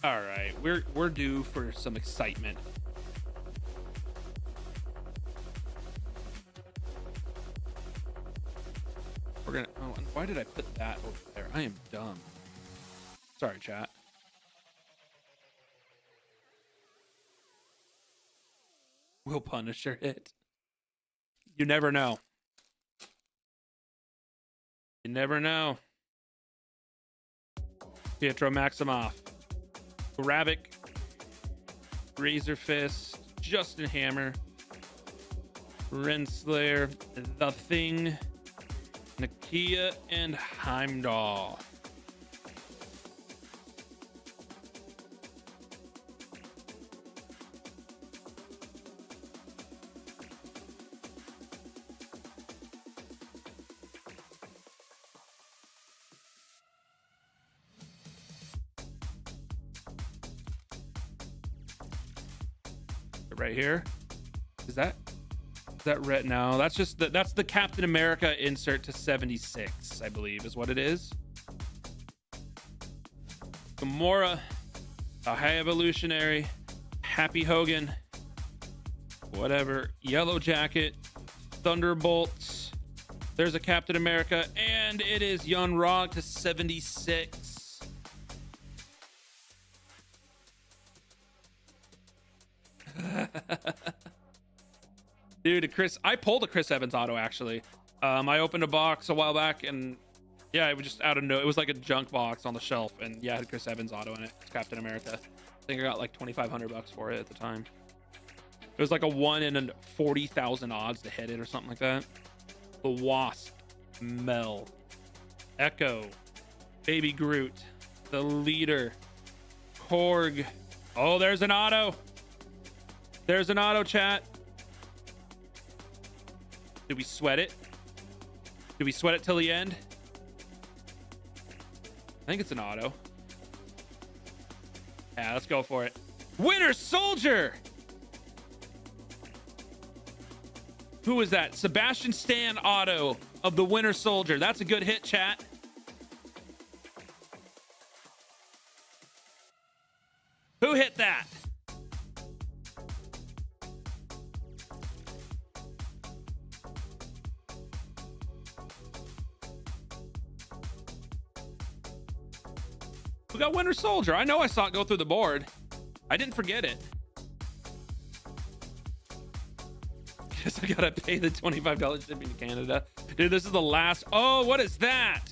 All right, we're due for some excitement. We're gonna. Oh, and why did I put that over there? I am dumb. Sorry, chat. Will Punisher hit? You never know. You never know. Pietro Maximoff, Gravik, Razor Fist, Justin Hammer, Renslayer, The Thing, Nakia, and Heimdall. Right here. Is that red? No, that's just that's the Captain America insert to 76, I believe is what it is. Gamora, a High Evolutionary, Happy Hogan, whatever, Yellow Jacket, Thunderbolts. There's a Captain America, and it is Young Rog to 76. Dude, I pulled a Chris Evans auto actually. I opened a box a while back, and yeah, it was just out of it was like a junk box on the shelf, and yeah, it had Chris Evans auto in it. It's Captain America. I think I got like $2,500 for it at the time. It was like a 1 in 40,000 odds to hit it or something like that. The Wasp, Mel, Echo, Baby Groot, the Leader, Korg. Oh, there's an auto. There's an auto, chat. Did we sweat it? Did we sweat it till the end? I think it's an auto. Yeah, let's go for it. Winter Soldier! Who is that? Sebastian Stan auto of the Winter Soldier. That's a good hit, chat. Who hit that? We got Winter Soldier. I know I saw it go through the board. I didn't forget it. Guess I gotta pay the $25 shipping to Canada. Dude, this is the last. Oh, what is that?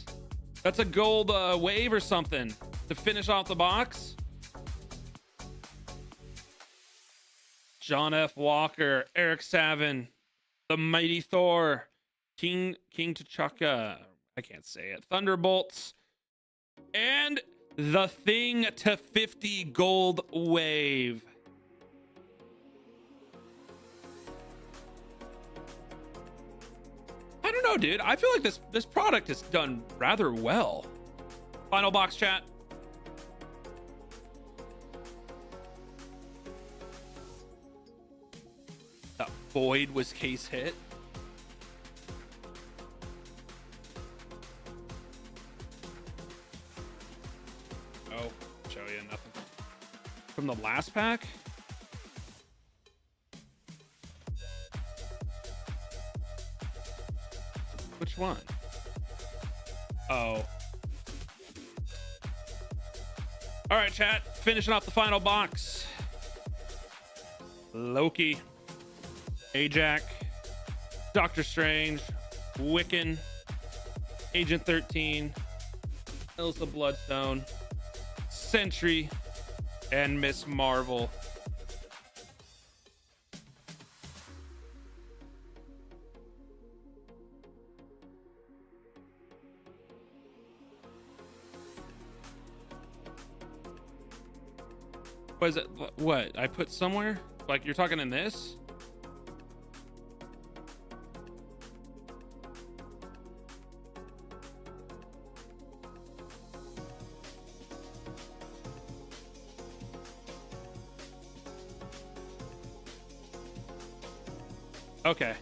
That's a gold wave or something to finish off the box. John F. Walker, Eric Savin, the Mighty Thor, King T'Chaka. I can't say it. Thunderbolts, and The Thing to 50 gold wave. I don't know, dude. I feel like this product has done rather well. Final box, chat. That void was case hit. Oh, show you nothing. From the last pack? Which one? Oh. All right, chat. Finishing off the final box. Loki, Ajax, Doctor Strange, Wiccan, Agent 13, Elsa Bloodstone, Sentry, and Miss Marvel. Was it what I put somewhere? Like you're talking in this? Okay.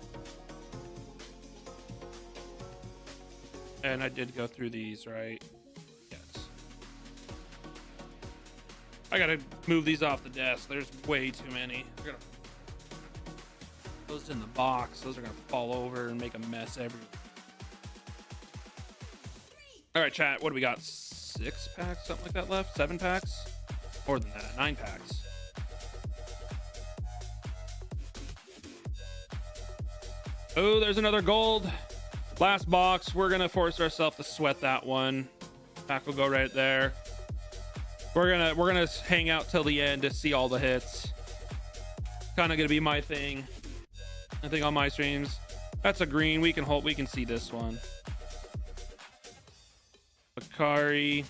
And I did go through these, right? Yes. I gotta move these off the desk. There's way too many. I gotta put those in the box. Those are gonna fall over and make a mess everywhere. All right, chat. What do we got? 6 packs, something like that left? 7 packs? More than that. 9 packs. Oh, there's another gold. Last box. We're gonna force ourselves to sweat that one. Pack will go right there. We're gonna hang out till the end to see all the hits. Kind of gonna be my thing. I think on my streams. That's a green. We can see this one. Bakari,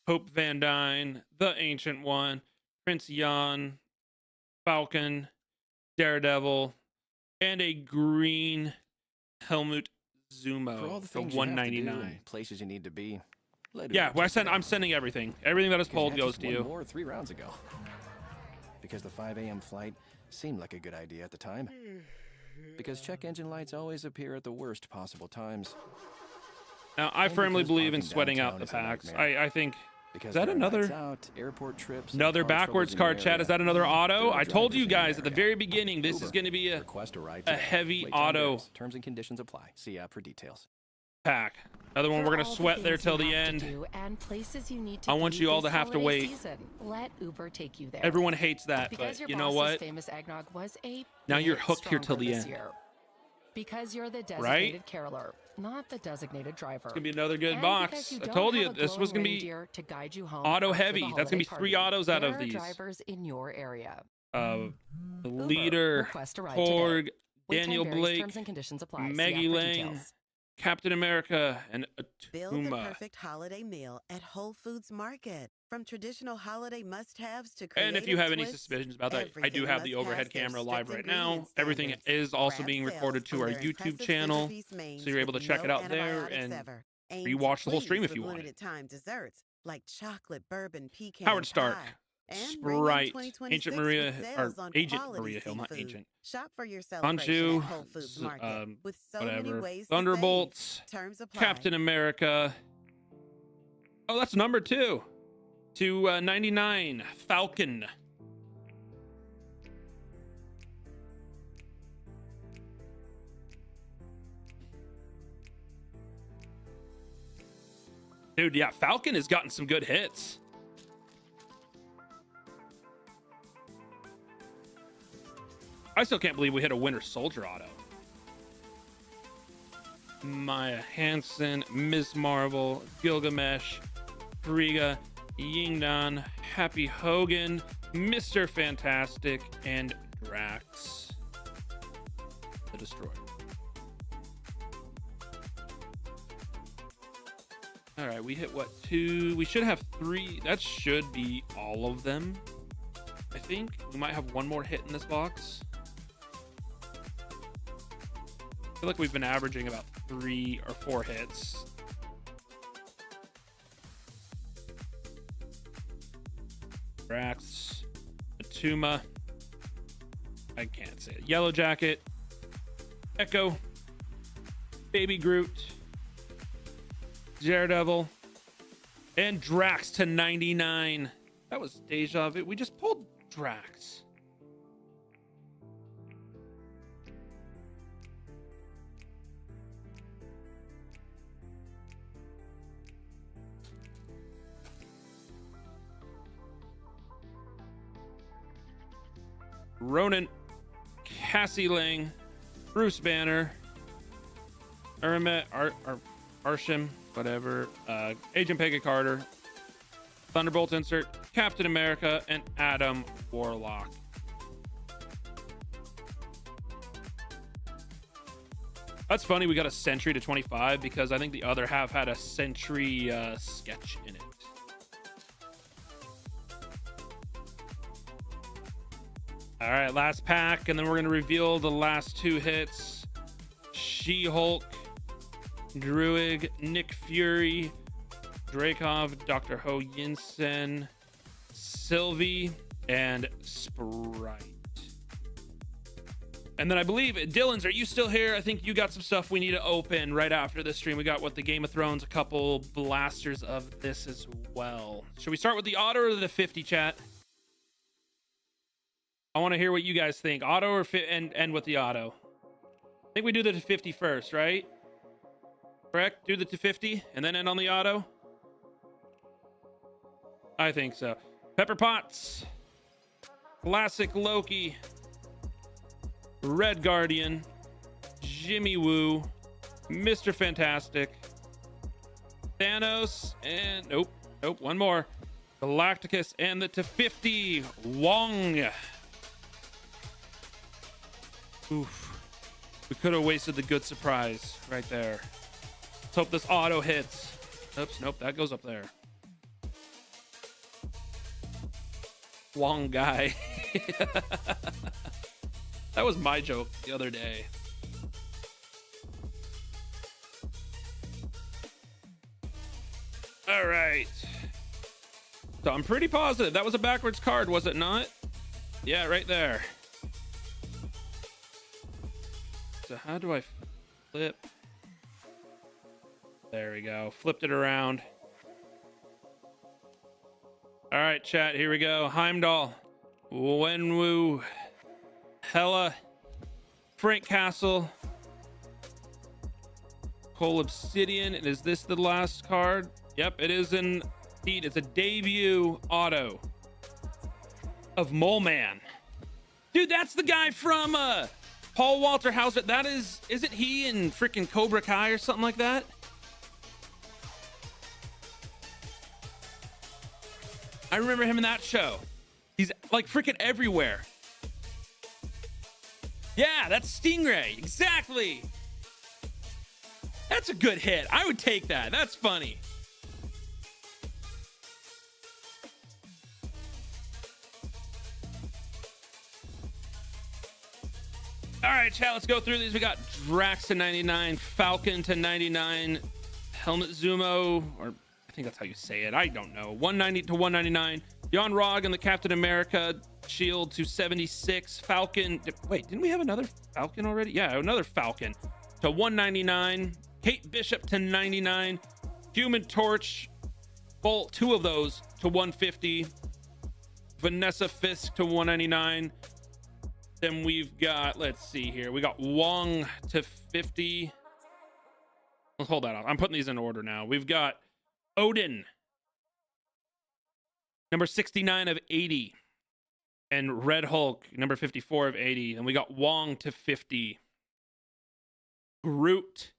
Hope Van Dyne, the Ancient One, Prince Jan, Falcon, Daredevil, and a green Helmut Zumo For all the for things you have to do $199. and places you need to be. Yeah, well, I'm sending everything. Everything that is pulled goes to you. More 3 rounds ago. Because the 5 a.m. flight seemed like a good idea at the time. Because check engine lights always appear at the worst possible times. Now, I firmly because believe in parking sweating out downtown the is a packs. nightmare. I think. Because Is that there are nights another? out, airport trips, and Another car backwards troubles in card the chat. area. Is that another auto? There are I told drivers you in the guys at the area. very beginning, this is Uber. going to be Request a ride a today. heavy Wait time auto varies. Terms and conditions apply. See app for details. pack. Another one we're going to For all the sweat there things till you the have to end. do and places you need to I want be you all this to have to holiday wait. season, let Uber take you there. Everyone hates that, Because but your you know boss's what? famous eggnog was a Now you're bit hooked here till stronger the this end. year. Because you're the Right? designated caroler, not the designated driver. It's going to be another good And box. because you I don't told you have a this was glowing going to be reindeer to guide you home auto after the heavy. That's going to be holiday 3 party. autos out There of are these. drivers in your area. The Uber, leader, request a ride Korg, today. Wait time Daniel varies, Blake, terms and conditions apply. See Maggie app for Lang, details. Captain America, and Build the Atuma. perfect holiday meal at Whole Foods Market. From traditional holiday must-haves to creative And if you have any twists, suspicions about that, I do everything have the must overhead pass their camera live strict right now. ingredient Everything standards. is also Grab being sales recorded to from our their YouTube impressive channel, centerpiece mains so you're able to with check it no out there antibiotics and ever. Aim to rewatch the whole stream please if you with want. limited time desserts like chocolate bourbon pecan Howard Stark, pie. And Sprite, bring in Ancient 2026 Maria, with or sales on Agent quality Maria Hill, not seafood. Agent. Shop for your celebration Honshu, at Whole Foods Market with so many whatever. ways to Thunderbolts, save. Terms apply. Captain America. Oh, that's number 2. To 99, Falcon. Dude, yeah, Falcon has gotten some good hits. I still can't believe we hit a Winter Soldier auto. Maya Hansen, Ms. Marvel, Gilgamesh, Frigga, Yingdan, Happy Hogan, Mr. Fantastic, and Drax the Destroyer. All right, we hit what, 2? We should have 3. That should be all of them. I think we might have one more hit in this box. I feel like we've been averaging about 3 or 4 hits. Drax, Atuma. I can't say it. Yellow Jacket, Echo, Baby Groot, Daredevil, and Drax to 99. That was deja vu. We just pulled Drax. Ronan, Cassie Lang, Bruce Banner, Arshim, whatever, Agent Peggy Carter, Thunderbolt insert, Captain America, and Adam Warlock. That's funny, we got a Sentry to 25 because I think the other half had a Sentry sketch in it. All right, last pack, and then we're going to reveal the last 2 hits. She-Hulk, Druig, Nick Fury, Drakov, Dr. Ho Yinsen, Sylvie, and Sprite. And then I believe, Dylan's, are you still here? I think you got some stuff we need to open right after this stream. We got what, the Game of Thrones, a couple blasters of this as well. Should we start with the auto or the 50, chat? I want to hear what you guys think. Auto or end with the auto? I think we do the 50 first, right? Correct? Do the 250 and then end on the auto? I think so. Pepper Potts, Classic Loki, Red Guardian, Jimmy Woo, Mr. Fantastic, Thanos, and nope, one more. Galacticus and the to-50 Wong. Oof. We could have wasted the good surprise right there. Let's hope this auto hits. Oops, nope, that goes up there. Wong guy. That was my joke the other day. All right. So I'm pretty positive that was a backwards card, was it not? Yeah, right there. So how do I flip? There we go. Flipped it around. All right, chat. Here we go. Heimdall, Wenwu, Hela, Frank Castle, Cole Obsidian. And is this the last card? Yep, it is indeed. It's a debut auto of Mole Man. Dude, that's the guy from Paul Walter Hauser. That isn't he in freaking Cobra Kai or something like that? I remember him in that show. He's like freaking everywhere. Yeah, that's Stingray. Exactly. That's a good hit. I would take that. That's funny. All right, chat, let's go through these. We got Drax to 99, Falcon to 99, Helmut Zumo, or I think that's how you say it. I don't know. 190 to 199. Jan Rog and the Captain America shield to 76. Falcon. Wait, didn't we have another Falcon already? Yeah, another Falcon to 199. Kate Bishop to 99. Human Torch. Bolt, two of those to 150. Vanessa Fisk to 199. Then we've got, let's see here. We got Wong to 50. Let's hold that up. I'm putting these in order now. We've got Odin, number 69 of 80. And Red Hulk, number 54 of 80. And we got Wong to 50. Groot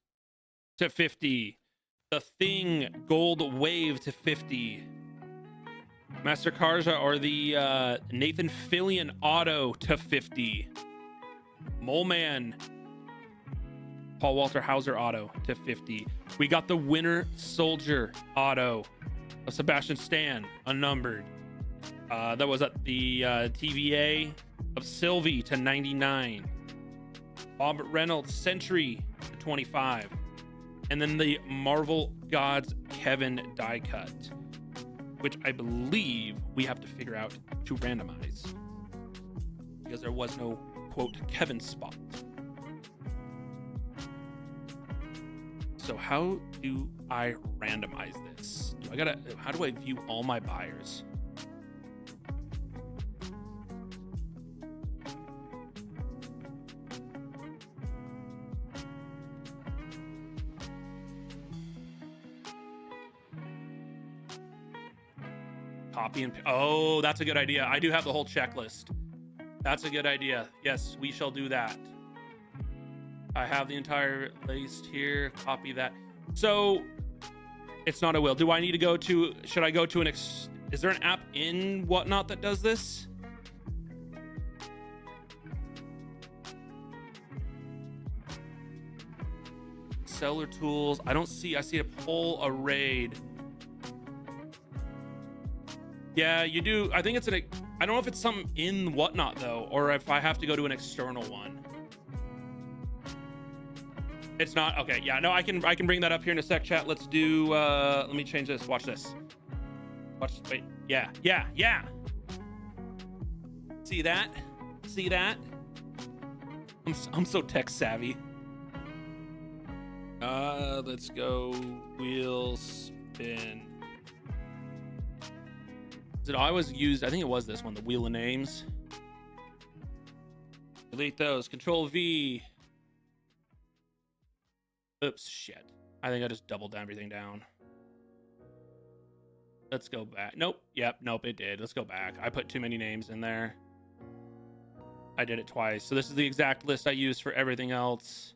to 50. The Thing, Gold Wave to 50. Master Karja or the Nathan Fillion auto to 50. Mole Man, Paul Walter Hauser auto to 50. We got the Winter Soldier auto of Sebastian Stan, unnumbered. That was at the TVA of Sylvie to 99. Bob Reynolds Sentry to 25. And then the Marvel Gods Kevin die cut, which I believe we have to figure out to randomize because there was no quote Kevin spot. So how do I randomize this? How do I view all my buyers? Copy and oh, that's a good idea. I do have the whole checklist. That's a good idea. Yes, we shall do that. I have the entire list here. Copy that. So it's not a will. Do I need to go to, should I go to is there an app in Whatnot that does this? Seller tools. I see a poll, a raid. Yeah, you do. I think it's I don't know if it's something in Whatnot though, or if I have to go to an external one. It's not. Okay, yeah, no, I can bring that up here in a sec, chat. Let's do, let me change this. Watch this. Wait, yeah. See that? See that? I'm so tech savvy. Let's go wheel spin. I always used, I think it was this one, the wheel of names. Delete those. Control V. Oops, shit. I think I just doubled everything down. Let's go back. Nope. Yep. Nope, it did. Let's go back. I put too many names in there. I did it twice. So this is the exact list I used for everything else.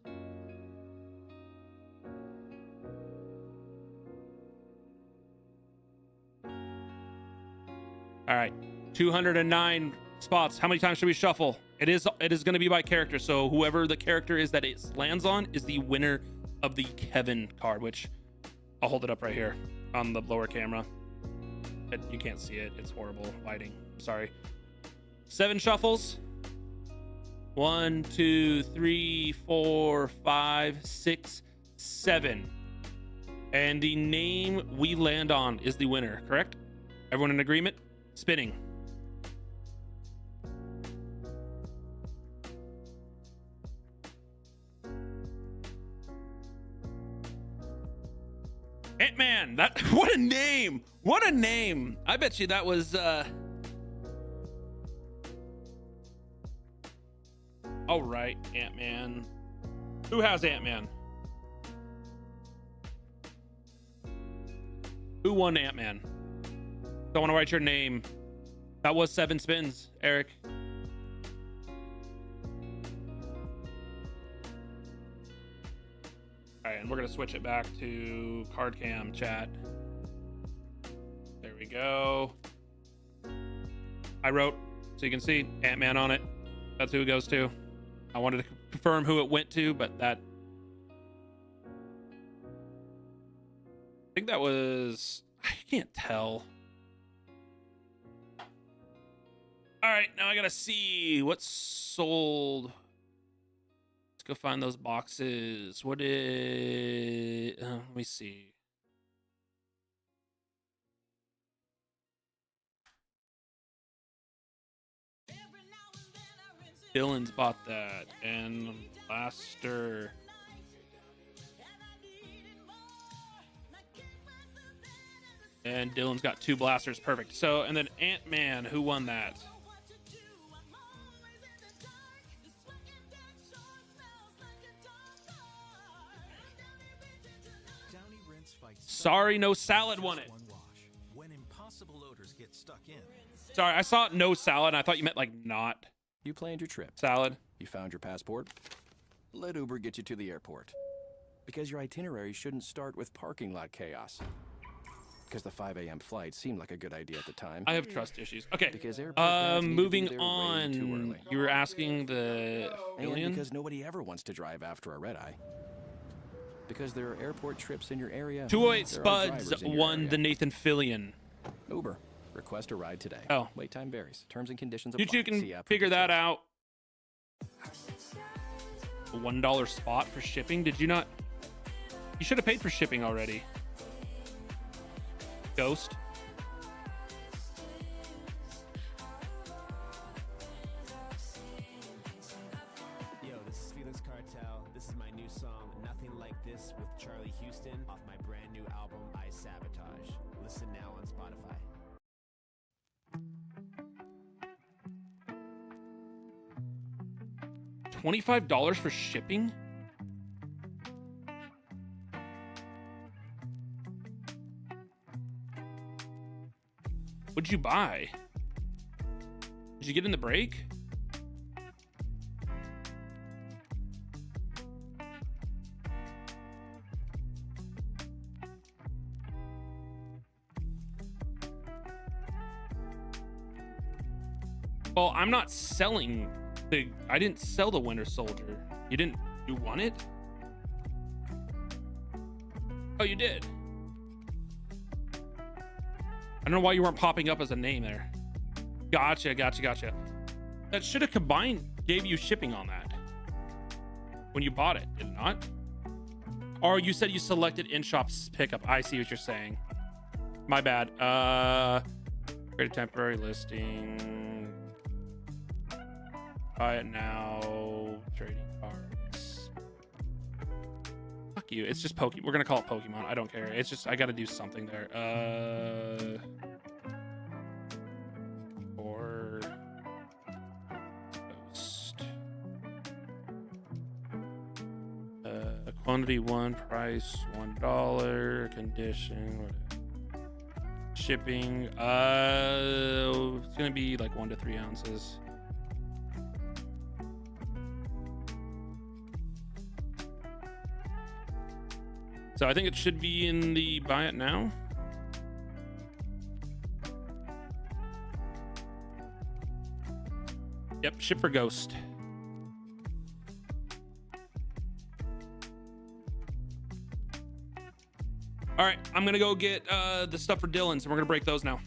209 spots. How many times should we shuffle? It is going to be by character. So whoever the character is that it lands on is the winner of the Kevin card, which I'll hold it up right here on the lower camera. You can't see it. It's horrible lighting. Sorry. 7 shuffles. 1, 2, 3, 4, 5, 6, 7. And the name we land on is the winner, correct? Everyone in agreement? Spinning. Ant-Man. That, what a name. What a name. I bet you that was all right, Ant-Man. Who has Ant-Man? Who won Ant-Man? So I want to write your name. That was 7 spins, Eric. All right, and we're going to switch it back to card cam chat. There we go. I wrote, so you can see Ant-Man on it. That's who it goes to. I wanted to confirm who it went to, but that... I think that was... I can't tell. All right, now I got to see what's sold. Let's go find those boxes. What is... let me see. Dylan's bought that, and Blaster. And Dylan's got 2 blasters, perfect. So, and then Ant-Man, who won that? Sorry, No Salad won it. When impossible odors get stuck in. Sorry, I saw No Salad, and I thought you meant like not. You planned your trip. Salad. You found your passport. Let Uber get you to the airport. Because your itinerary shouldn't start with parking lot chaos. Because the 5 a.m. flight seemed like a good idea at the time. I have trust issues. Okay. Because moving on. You were asking the alien? And because nobody ever wants to drive after a red eye. Because there are airport trips in your area. 208 Spuds won the Nathan Fillion. Uber. Request a ride today. Oh. Wait time varies. Terms and conditions You apply. two can figure that out. $1 spot for shipping. Did you not? You should have paid for shipping already. Ghost. Yo, this is Felix Cartel. This is my new song, Nothing Like This, with Charlie Houston, off my brand new album, I Sabotage. Listen now on Spotify. $25 for shipping? What'd you buy? Did you get in the break? Well, I'm not selling I didn't sell the Winter Soldier. You want it? Oh, you did. I don't know why you weren't popping up as a name there. Gotcha. That should have gave you shipping on that when you bought it, did it not? Or you said you selected in-shop pickup. I see what you're saying. My bad. Create a temporary listing. Buy it now. Trading cards. Fuck you. It's just Pokemon. We're gonna call it Pokemon. I don't care. It's just I gotta do something there. Or post. Quantity 1, price $1, condition, whatever. Shipping. It's gonna be like 1 to 3 ounces. So I think it should be in the buy it now. Yep, ship for Ghost. All right, I'm gonna go get the stuff for Dylan's, and we're gonna break those now.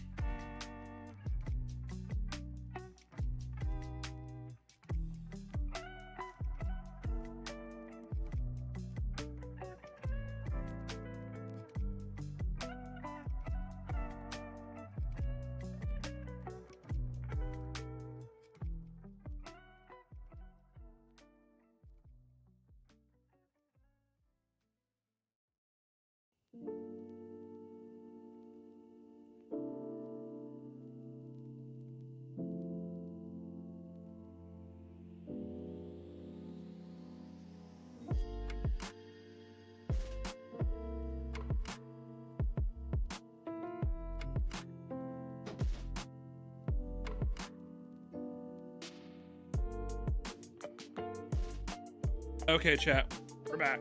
Okay, chat, we're back.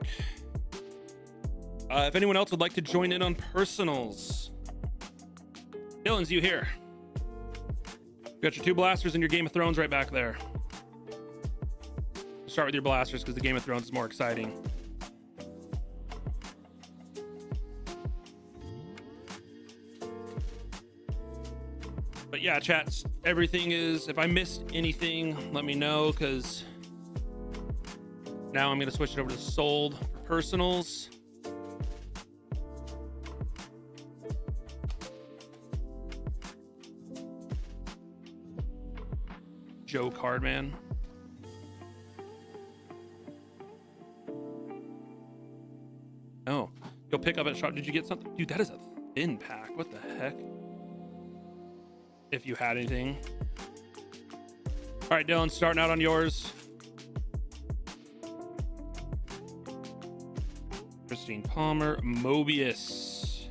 If anyone else would like to join in on personals, Dylan's, you here? You got your 2 blasters and your Game of Thrones right back there. Start with your blasters because the Game of Thrones is more exciting. But yeah, chats, everything is, if I missed anything, let me know, because now I'm going to switch it over to sold for personals. Joe Cardman. Oh, go pick up at shop. Did you get something? Dude, that is a thin pack. What the heck? If you had anything. All right, Dylan, starting out on yours. Christine Palmer, Mobius.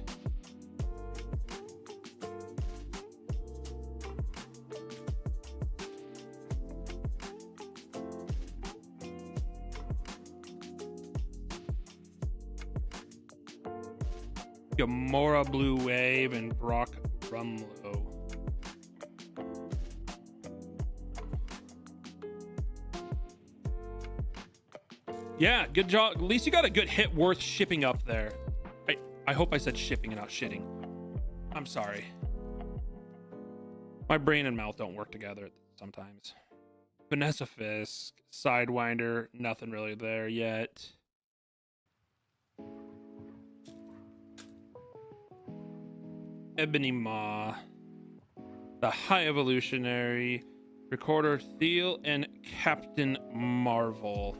Gamora Blue Wave and Brock Rumlow. Yeah, good job. At least you got a good hit worth shipping up there. I hope I said shipping and not shitting. I'm sorry. My brain and mouth don't work together sometimes. Vanessa Fisk, Sidewinder, nothing really there yet. Ebony Maw, the High Evolutionary, Recorder Thiel, and Captain Marvel.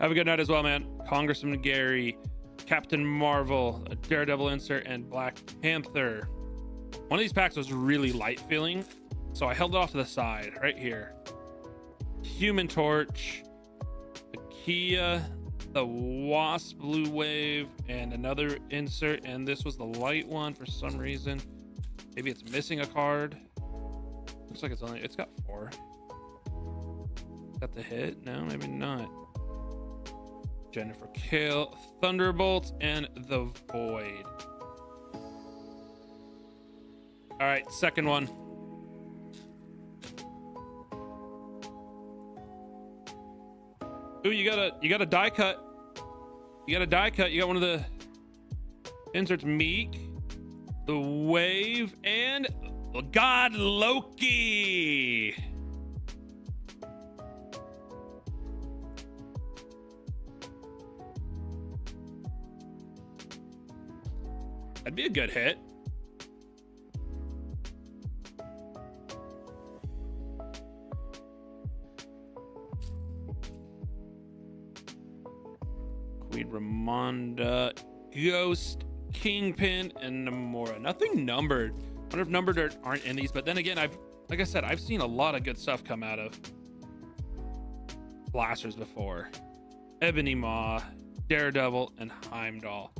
Have a good night as well, man. Congressman Gary, Captain Marvel, a Daredevil insert, and Black Panther. One of these packs was really light feeling, so I held it off to the side right here. Human Torch, the Kia, the Wasp Blue Wave, and another insert, and this was the light one for some reason. Maybe it's missing a card. Looks like it's got 4. Got the hit? No, maybe not. Jennifer Kale, Thunderbolts, and the Void. All right, second one. Ooh, you got a die cut. You got a die cut. You got one of the inserts, Meek, the Wave, and God Loki. That'd be a good hit. Queen Ramonda, Ghost, Kingpin, and Namora. Nothing numbered. I wonder if numbered aren't in these, but then again, like I said, I've seen a lot of good stuff come out of blasters before. Ebony Maw, Daredevil, and Heimdall.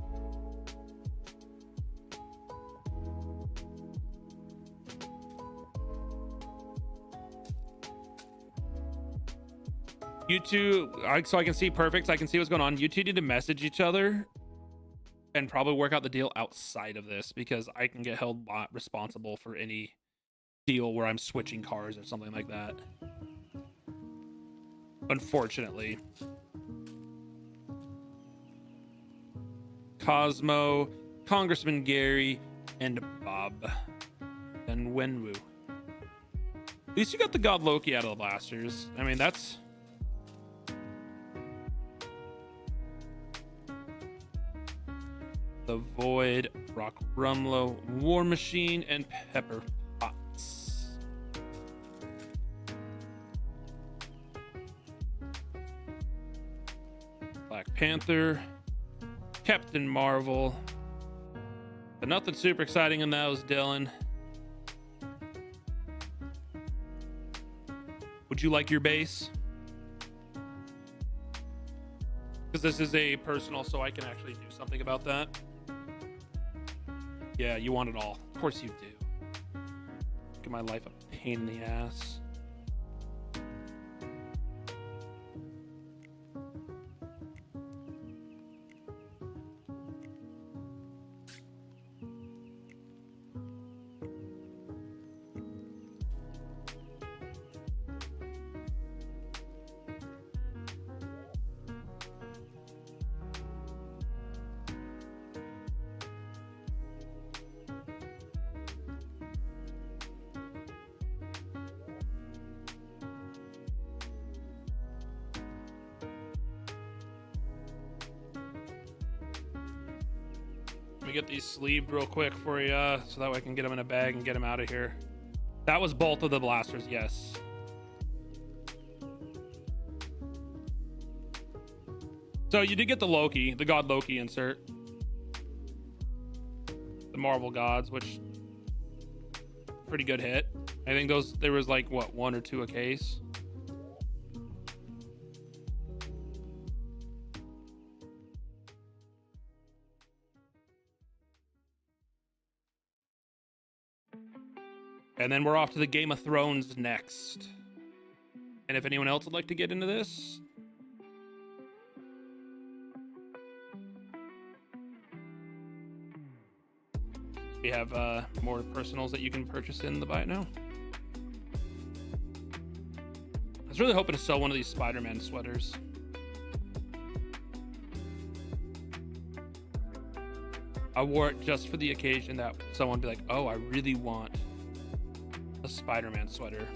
You two, so I can see perfect. So I can see what's going on. You two need to message each other and probably work out the deal outside of this, because I can get held responsible for any deal where I'm switching cars or something like that. Unfortunately. Cosmo, Congressman Gary, and Bob. And Wenwu. At least you got the God Loki out of the blasters. I mean, that's... The Void, Rock Rumlow, War Machine, and Pepper Potts. Black Panther, Captain Marvel. But nothing super exciting in those, Dylan. Would you like your base? Because this is a personal, so I can actually do something about that. Yeah, you want it all. Of course you do. Make my life a pain in the ass. Get these sleeved real quick for you, so that way I can get them in a bag and get them out of here. That was both of the blasters, yes. So you did get the Loki, the God Loki insert. The Marvel Gods, which pretty good hit. I think those, there was like, what, 1 or 2 a case? And then we're off to the Game of Thrones next. And if anyone else would like to get into this, we have more personals that you can purchase in the Buy It Now. I was really hoping to sell one of these Spider-Man sweaters. I wore it just for the occasion that someone would be like, oh, I really want a Spider-Man sweater.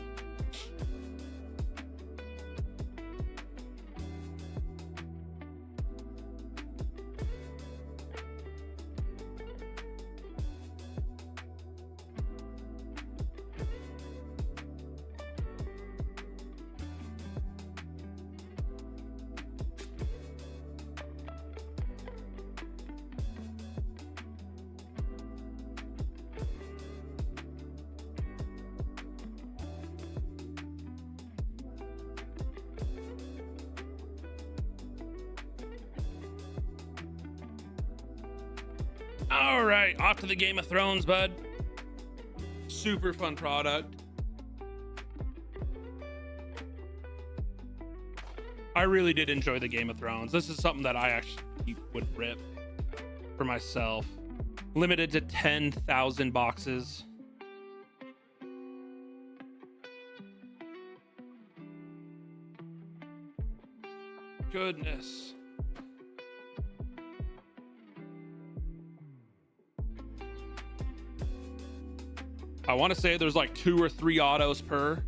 All right, off to the Game of Thrones, bud. Super fun product. I really did enjoy the Game of Thrones. This is something that I actually would rip for myself. Limited to 10,000 boxes. Goodness. I want to say there's like 2 or 3 autos per.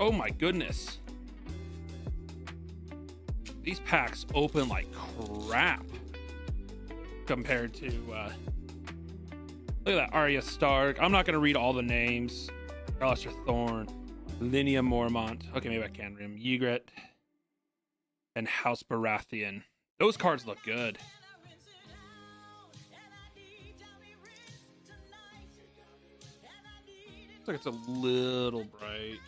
Oh my goodness. These packs open like crap compared to look at that, Arya Stark. I'm not going to read all the names. Alistair Thorne, Linnea Mormont. Okay, maybe I can read them. Ygritte and House Baratheon. Those cards look good. Looks like it's a little bright.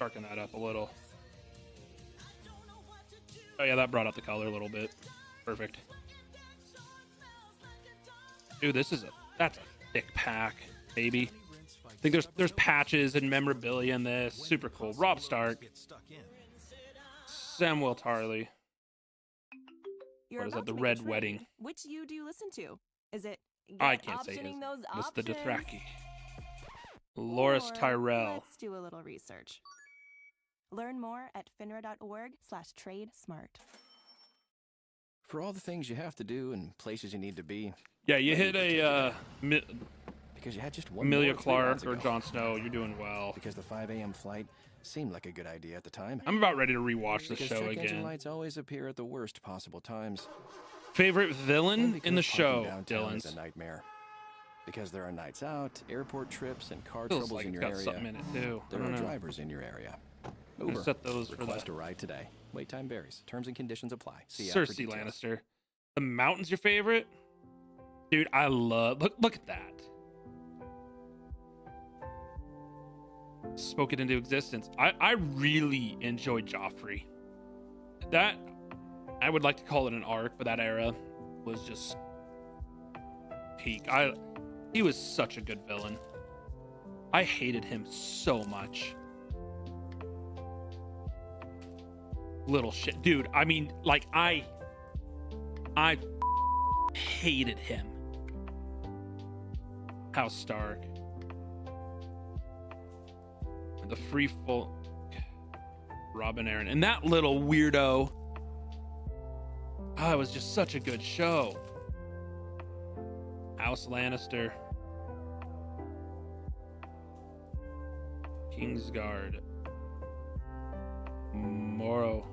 Darken that up a little. Oh yeah, that brought out the color a little bit. Perfect. Dude, that's a thick pack, baby. Rinse, fight, I think there's patches and memorabilia in this. Super cool. Rob Stark, Samuel Tarley. What is that? The Red Wedding. Which you do you listen to? Is it I can't say his. It's the Dothraki. Loris Tyrell. Let's do a little research. Learn more at finra.org/trade-smart. For all the things you have to do and places you need to be. Yeah, you hit a because you had just one Amelia more 3 Clark rounds or ago. Jon Snow. You're doing well. Because the 5 a.m. flight seemed like a good idea at the time. I'm about ready to rewatch the Because show check engine again. lights always appear at the worst possible times. Favorite villain in the show, Downtown is Dylan's. a nightmare. Because there are nights out, airport trips, and car Feels troubles like in it's your got area. something in it, too. I There don't are know. drivers in your area. I'm gonna Uber. set those for Request the- a ride today. Wait time varies. Terms and conditions apply. See app for Cersei details. Lannister. The mountain's your favorite? Dude, I love... Look at that. Spoke it into existence. I really enjoyed Joffrey. That... I would like to call it an arc, but that era was just... peak. He was such a good villain. I hated him so much. Little shit. Dude, I mean, like, I hated him. House Stark. And the free full Robin Aaron. And that little weirdo. It was just such a good show. House Lannister. Kingsguard. Moro.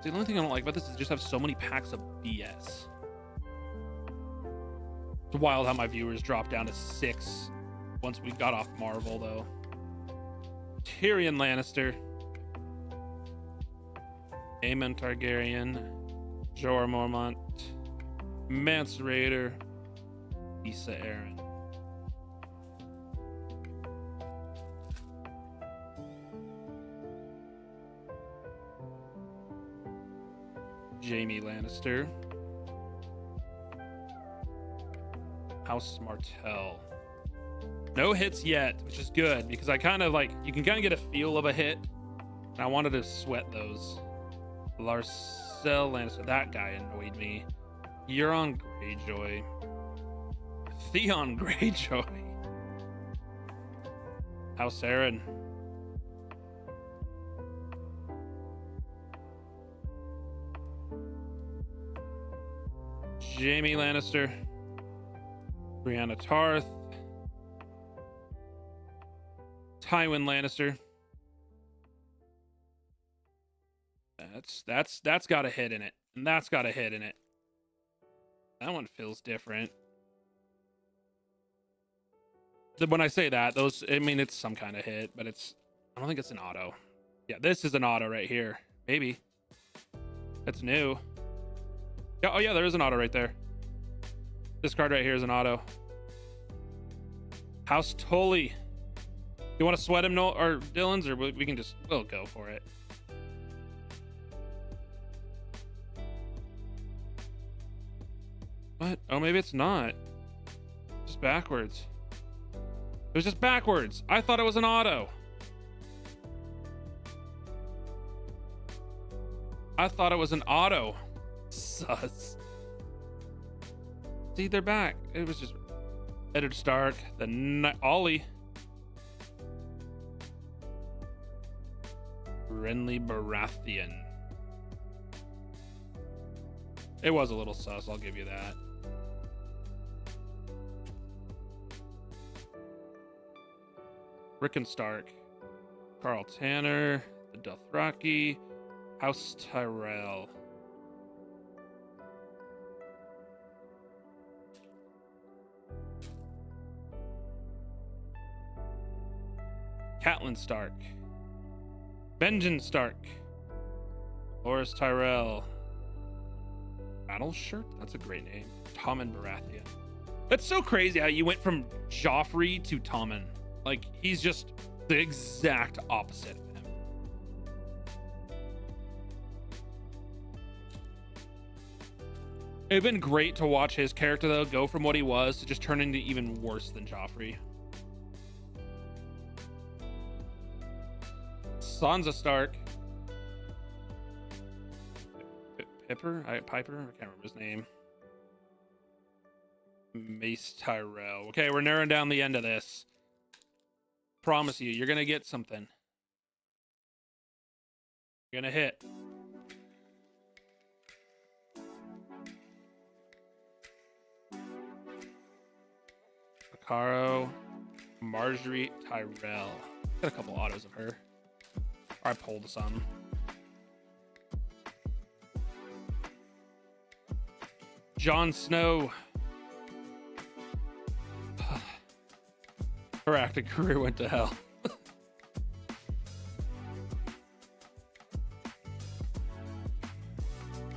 See, the only thing I don't like about this is just have so many packs of BS. It's wild how my viewers dropped down to 6 once we got off Marvel, though. Tyrion Lannister. Aemon Targaryen. Jorah Mormont. Mance Rayder. Issa Aaron. Jaime Lannister. House Martell. No hits yet, which is good because I kind of like, you can kind of get a feel of a hit. And I wanted to sweat those. Larcel Lannister. That guy annoyed me. Euron Greyjoy. Theon Greyjoy. House Aaron. Jaime Lannister. Brianna Tarth. Tywin Lannister. That's got a hit in it. And that's got a hit in it. That one feels different. When I say that, those, I mean, it's some kind of hit, but it's, I don't think it's an auto. Yeah, this is an auto right here. Maybe. That's new. Yeah, oh yeah, there is an auto right there. This card right here is an auto. House Tully. You want to sweat him, Noel, or Dylan's, or we can just, we'll go for it. What? Oh, maybe it's not. Just backwards. It was just backwards. I thought it was an auto. I thought it was an auto. Sus. See, they're back. It was just Eddard Stark, the Ollie. Renly Baratheon. It was a little sus, I'll give you that. Rickon Stark. Carl Tanner. The Dothraki. House Tyrell. Catelyn Stark. Benjen Stark. Loras Tyrell. Battle Shirt? That's a great name. Tommen Baratheon. That's so crazy how you went from Joffrey to Tommen. Like, he's just the exact opposite of him. It'd been great to watch his character though go from what he was to just turn into even worse than Joffrey. Sansa Stark. Piper? Piper? I can't remember his name. Mace Tyrell. Okay, we're narrowing down the end of this. Promise you, you're gonna get something. You're gonna hit. Caro, Marjorie Tyrell. Got a couple autos of her. Or I pulled some. Jon Snow. Her acting career went to hell.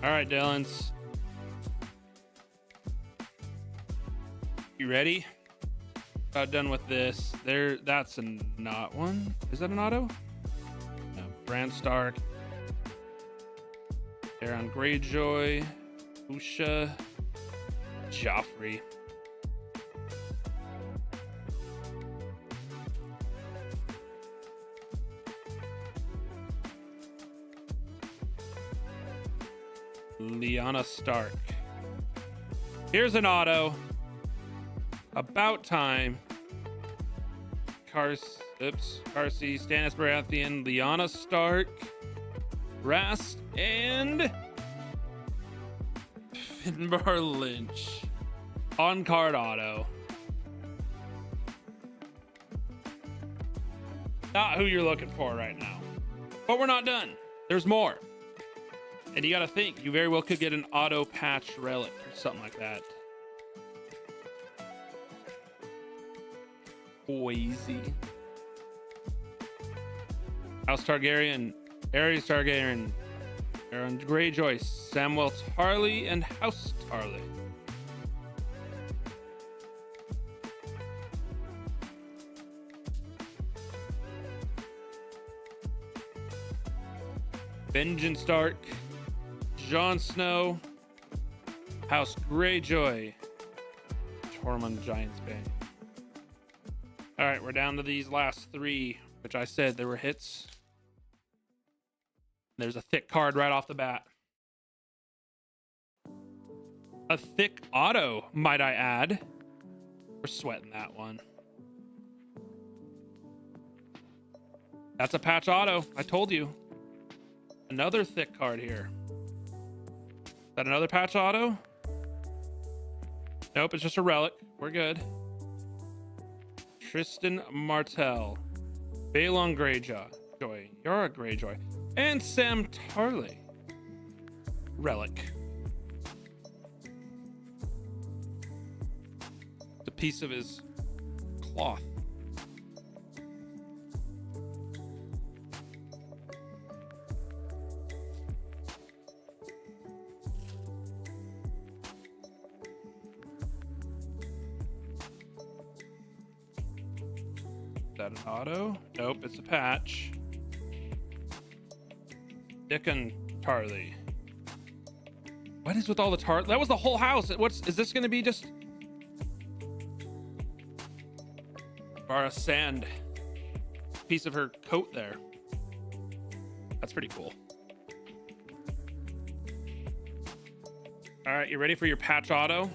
All right, Dylan's. You ready? About done with this. There, that's a not one. Is that an auto? No. Bran Stark. Aeron Greyjoy. Usha. Joffrey. Lyanna Stark. Here's an auto. About time. Carsey, Stannis Baratheon, Lyanna Stark, Rast, and Finbar Lynch. On card auto. Not who you're looking for right now. But we're not done. There's more. And you gotta think, you very well could get an auto patch relic or something like that. Boise. House Targaryen, Aerys Targaryen, Aeron Greyjoy, Samwell Tarly, and House Tarly. Benjen Stark, Jon Snow, House Greyjoy, Tormund Giant's Bane. All right, we're down to these last three, which I said there were hits. There's a thick card right off the bat. A thick auto, might I add. We're sweating that one. That's a patch auto. I told you. Another thick card here. Is that another patch auto? Nope, it's just a relic. We're good. Tristan Martell, Balon Greyjoy, Yara Greyjoy, and Sam Tarly. Relic. It's a piece of his cloth. Is that an auto? Nope, it's a patch. Dickon Tarly. What is with all the Tarly? That was the whole house. Is this going to be just Bara Sand? Piece of her coat there. That's pretty cool. All right, you ready for your patch auto?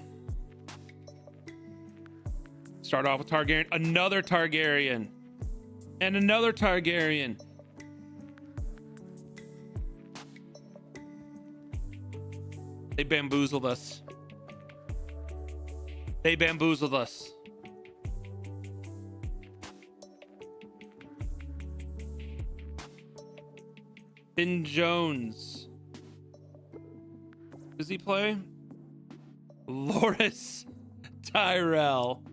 Start off with Targaryen, another Targaryen, and another Targaryen. They bamboozled us. They bamboozled us. Finn Jones. Does he play? Loras Tyrell.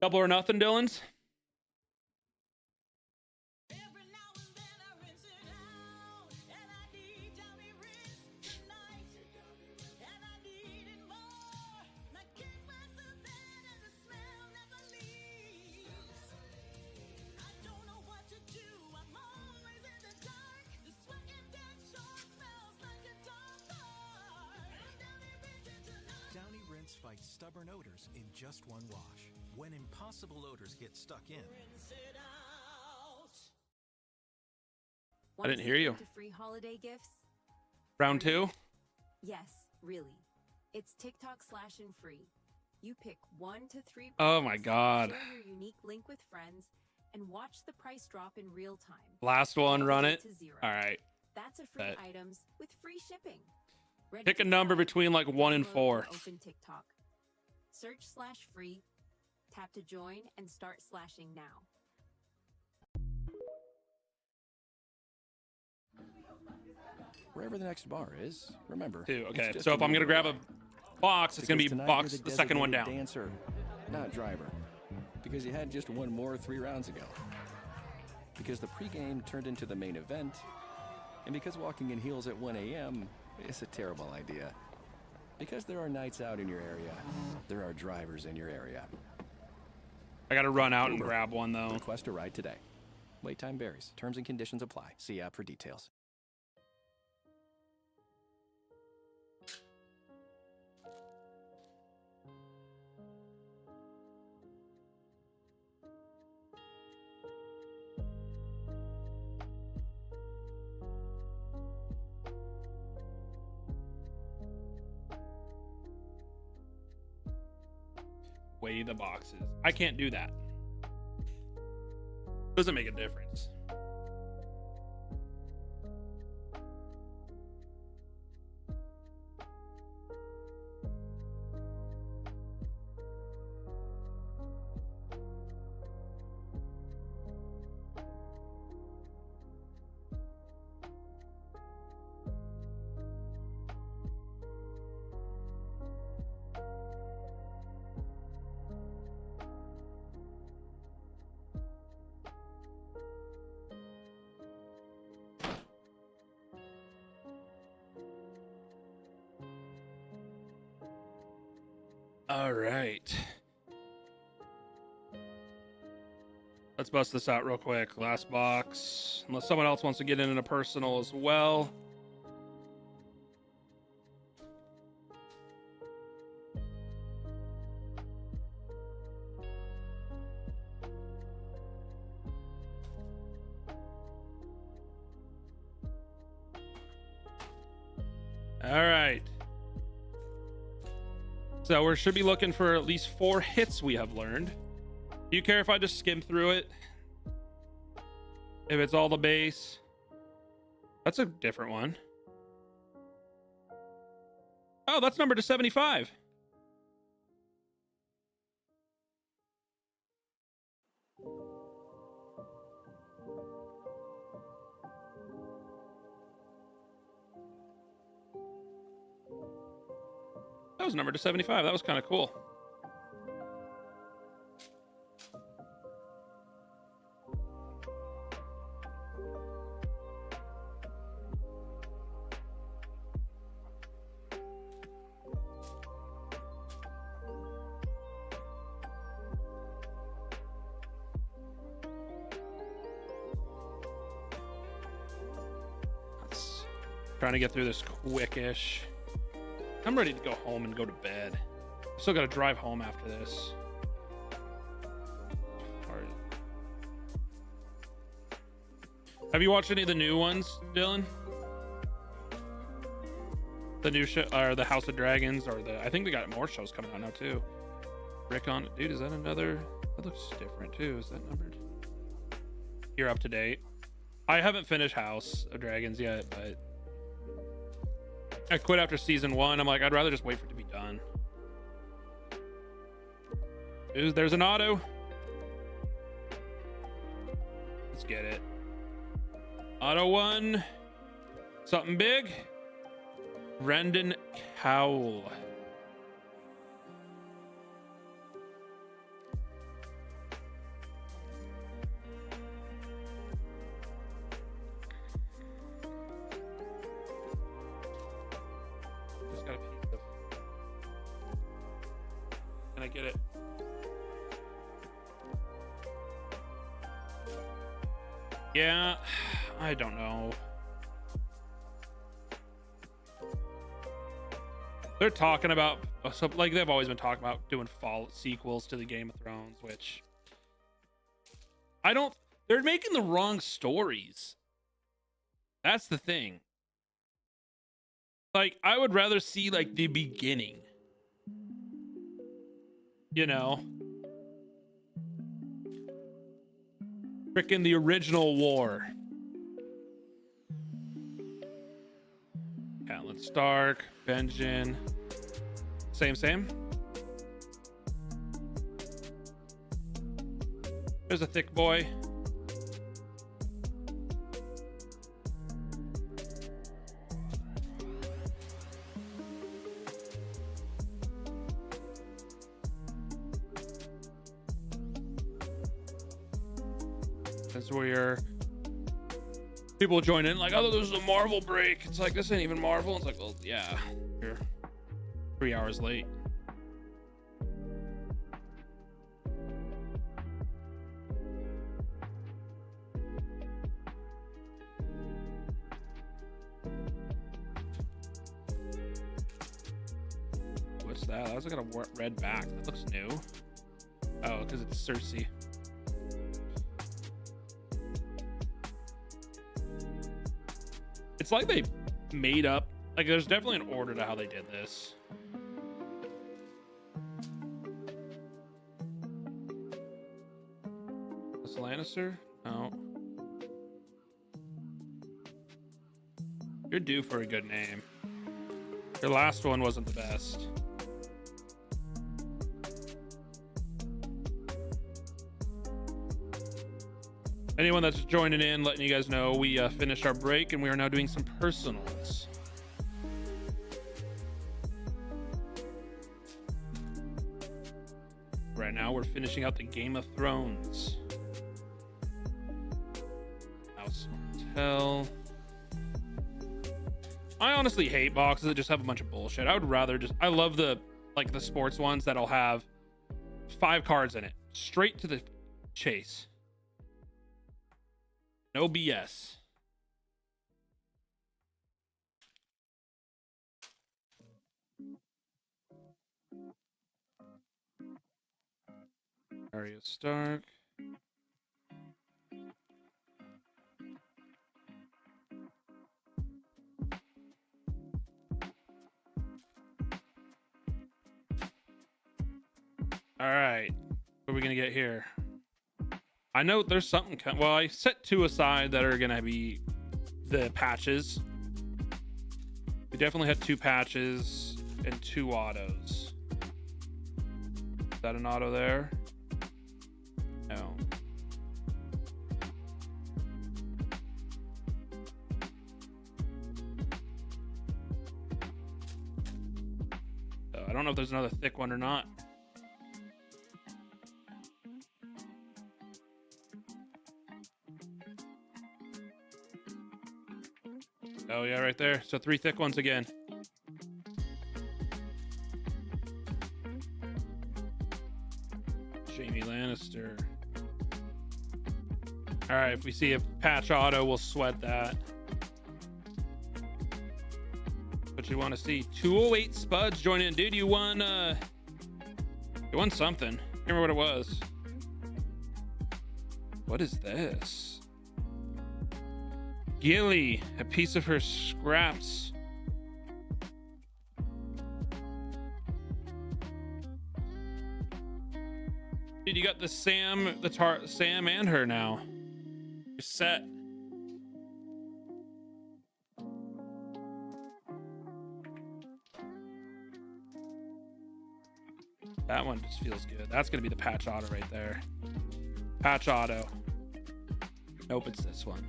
Double or nothing, Dylan's? fights stubborn odors in just one wash. When impossible odors get stuck in, I didn't hear you. To free holiday gifts? Round 2? Yes, really. It's TikTok slash and free. You pick 1 to 3. Oh my God. Share your unique link with friends and watch the price drop in real time. Last one, run All the way it. to 0. All right. That's a free Bet. items with free shipping. Ready Pick a to number try? between like 1 and Download 4. Open TikTok. Search /free. Tap to join and start slashing now. Wherever the next bar is, remember. 2. it's Okay. just So if I'm gonna grab a away. box, it's gonna be Because tonight box you're the second one designated down. Dancer, not driver. Because you had just one more 3 rounds ago. Because the pregame turned into the main event. And because walking in heels at 1 a.m. is a terrible idea. Because there are nights out in your area, there are drivers in your area. I gotta run out and grab one though. Request a ride today. Wait time varies. Terms and conditions apply. See app for details. Weigh the boxes. I can't do that. Doesn't make a difference. All right. Let's bust this out real quick. Last box. Unless someone else wants to get in a personal as well. All right. So we should be looking for at least 4 hits we have learned. Do you care if I just skim through it? If it's all the base? That's a different one. Oh, that's numbered to 75. That was numbered to 75. That was kind of cool. Trying to get through this quickish. I'm ready to go home and go to bed. Still got to drive home after this. All right. Have you watched any of the new ones, Dylan? The new show, or the House of Dragons, or I think they got more shows coming out now too. Rick on, dude, is that another? That looks different too. Is that numbered? You're up to date. I haven't finished House of Dragons yet, but I quit after season 1. I'm like, I'd rather just wait for it to be done. Ooh, there's an auto. Let's get it. Auto 1. Something big. Brendan Cowell. Just got a piece of. Can I get it? Yeah, I don't know. They're talking about So like they've always been talking about doing fall sequels to the Game of Thrones, which I don't. They're making the wrong stories. That's the thing. Like I would rather see like the beginning. You know, frickin' the original war. Catelyn Stark, Benjen. Same. There's a thick boy. That's where people join in like, oh, this is a Marvel break. It's like, this ain't even Marvel. It's like, well, yeah, you're 3 hours late. What's that? That's got a red back. That looks new. Oh, because it's Cersei. It's like they made up. Like, there's definitely an order to how they did this. This Lannister? No. You're due for a good name. Your last one wasn't the best. Anyone that's joining in, letting you guys know we finished our break and we are now doing some personals. Right now we're finishing out the Game of Thrones. House Hotel. I honestly hate boxes that just have a bunch of bullshit. I would rather just, I love the like the sports ones that'll have 5 cards in it. Straight to the chase. No BS. Arya Stark. All right. What are we going to get here? I know there's something. Well, I set 2 aside that are going to be the patches. We definitely had 2 patches and 2 autos. Is that an auto there? No. So I don't know if there's another thick one or not. Oh yeah, right there. So 3 thick ones again. Jaime Lannister. All right, if we see a patch auto, we'll sweat that. What you want to see? 208 Spuds join in, dude. You won something. Can't remember what it was. What is this? Gilly, a piece of her scraps. Dude, you got the Sam, Sam and her now. You're set. That one just feels good. That's gonna be the patch auto right there. Patch auto. Nope, it's this one.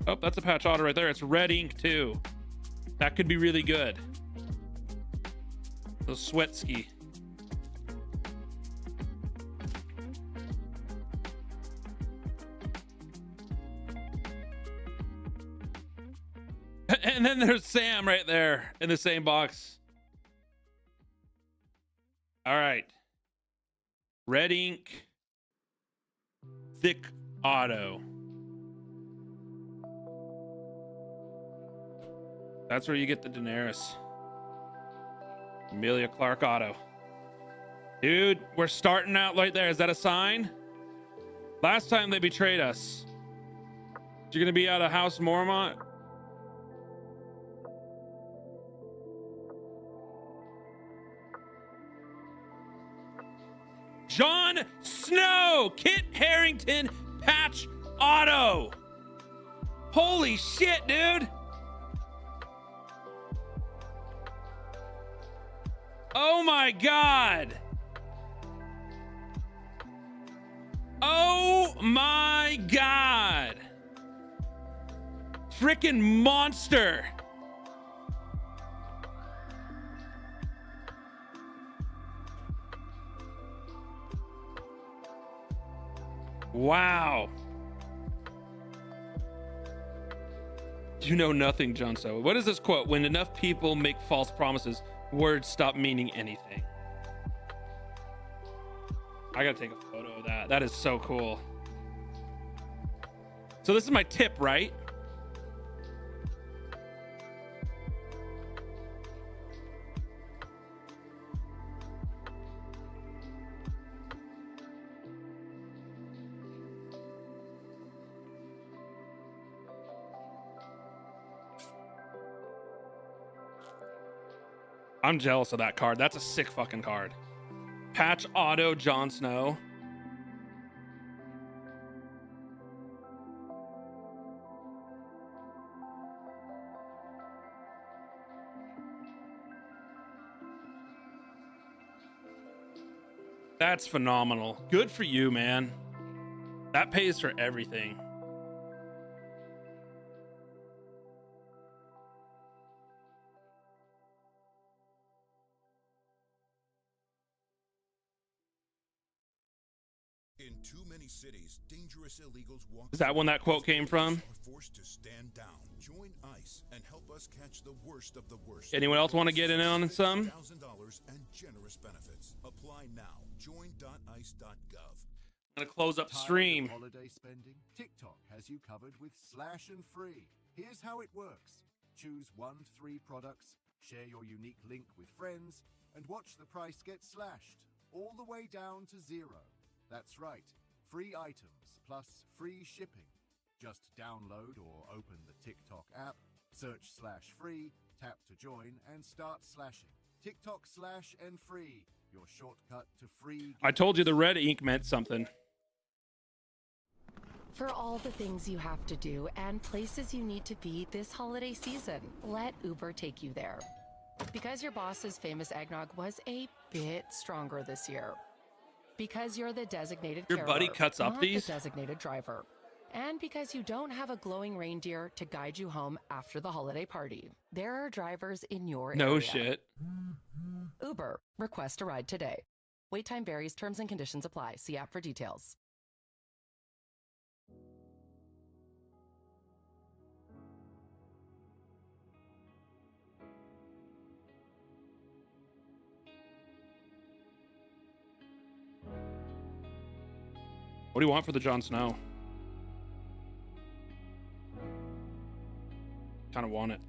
Oh, that's a patch auto right there. It's red ink too. That could be really good. So Sweatski. And then there's Sam right there in the same box. All right. Red ink. Thick auto. That's where you get the Daenerys. Emilia Clarke auto. Dude, we're starting out right there. Is that a sign? Last time they betrayed us. You're gonna be out of House Mormont? Jon Snow! Kit Harington patch auto! Holy shit, dude! Oh my god! Oh my god! Freaking monster! Wow. You know nothing, Jon Snow. What is this quote? When enough people make false promises, words stop meaning anything. I gotta take a photo of that. That is so cool. So this is my tip, right? I'm jealous of that card. That's a sick fucking card. Patch auto Jon Snow. That's phenomenal. Good for you, man. That pays for everything. In too many cities, dangerous illegals walk. Is that when that quote came from? Are forced to stand down. Join ICE and help us catch the worst of the worst. Anyone else want to get in on some? $1,000 and generous benefits. Apply now. Join.ice.gov. I'm gonna close up stream. Holiday spending? TikTok has you covered with Slash and Free. Here's how it works. Choose 1 to 3 products, share your unique link with friends, and watch the price get slashed, all the way down to 0. That's right, free items plus free shipping. Just download or open the TikTok app, search /free, tap to join, and start slashing. TikTok Slash and Free, your shortcut to free. I told you the red ink meant something. For all the things you have to do and places you need to be this holiday season, let Uber take you there. Because your boss's famous eggnog was a bit stronger this year. Because you're the designated Your buddy carer, cuts up not these? the designated driver. And because you don't have a glowing reindeer to guide you home after the holiday party. There are drivers in your area. No shit. Uber. Request a ride today. Wait time varies. Terms and conditions apply. See app for details. What do you want for the Jon Snow? Kind of want it.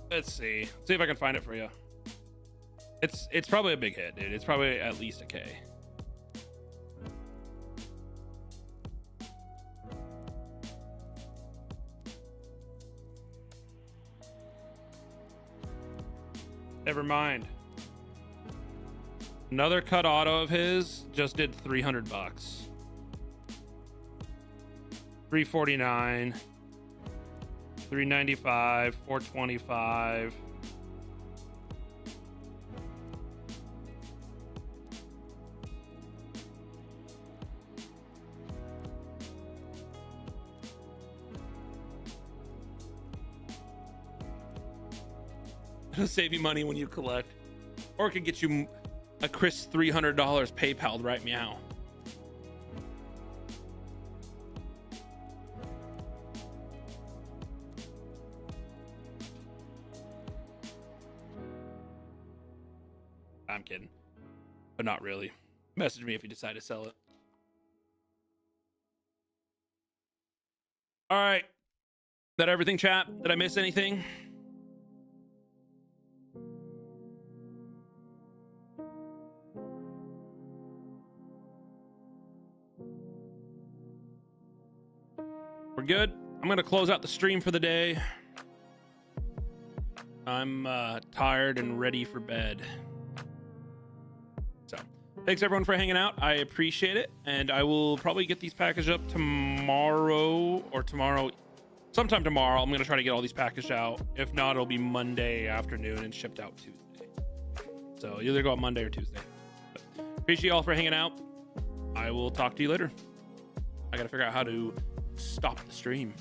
Let's see. See if I can find it for you. It's probably a big hit, dude. It's probably at least a K. Never mind. Another cut auto of his just did 300 bucks. 349. 395, 425. It'll save you money when you collect. Or it could get you a crisp $300 PayPal right meow. I'm kidding. But not really. Message me if you decide to sell it. All right. That everything, chat? Did I miss anything? We're good. I'm going to close out the stream for the day. I'm tired and ready for bed. So, thanks everyone for hanging out. I appreciate it. And I will probably get these packaged up tomorrow or sometime tomorrow. I'm going to try to get all these packaged out. If not, it'll be Monday afternoon and shipped out Tuesday. So, either go out Monday or Tuesday. But appreciate you all for hanging out. I will talk to you later. I got to figure out how to stop the stream.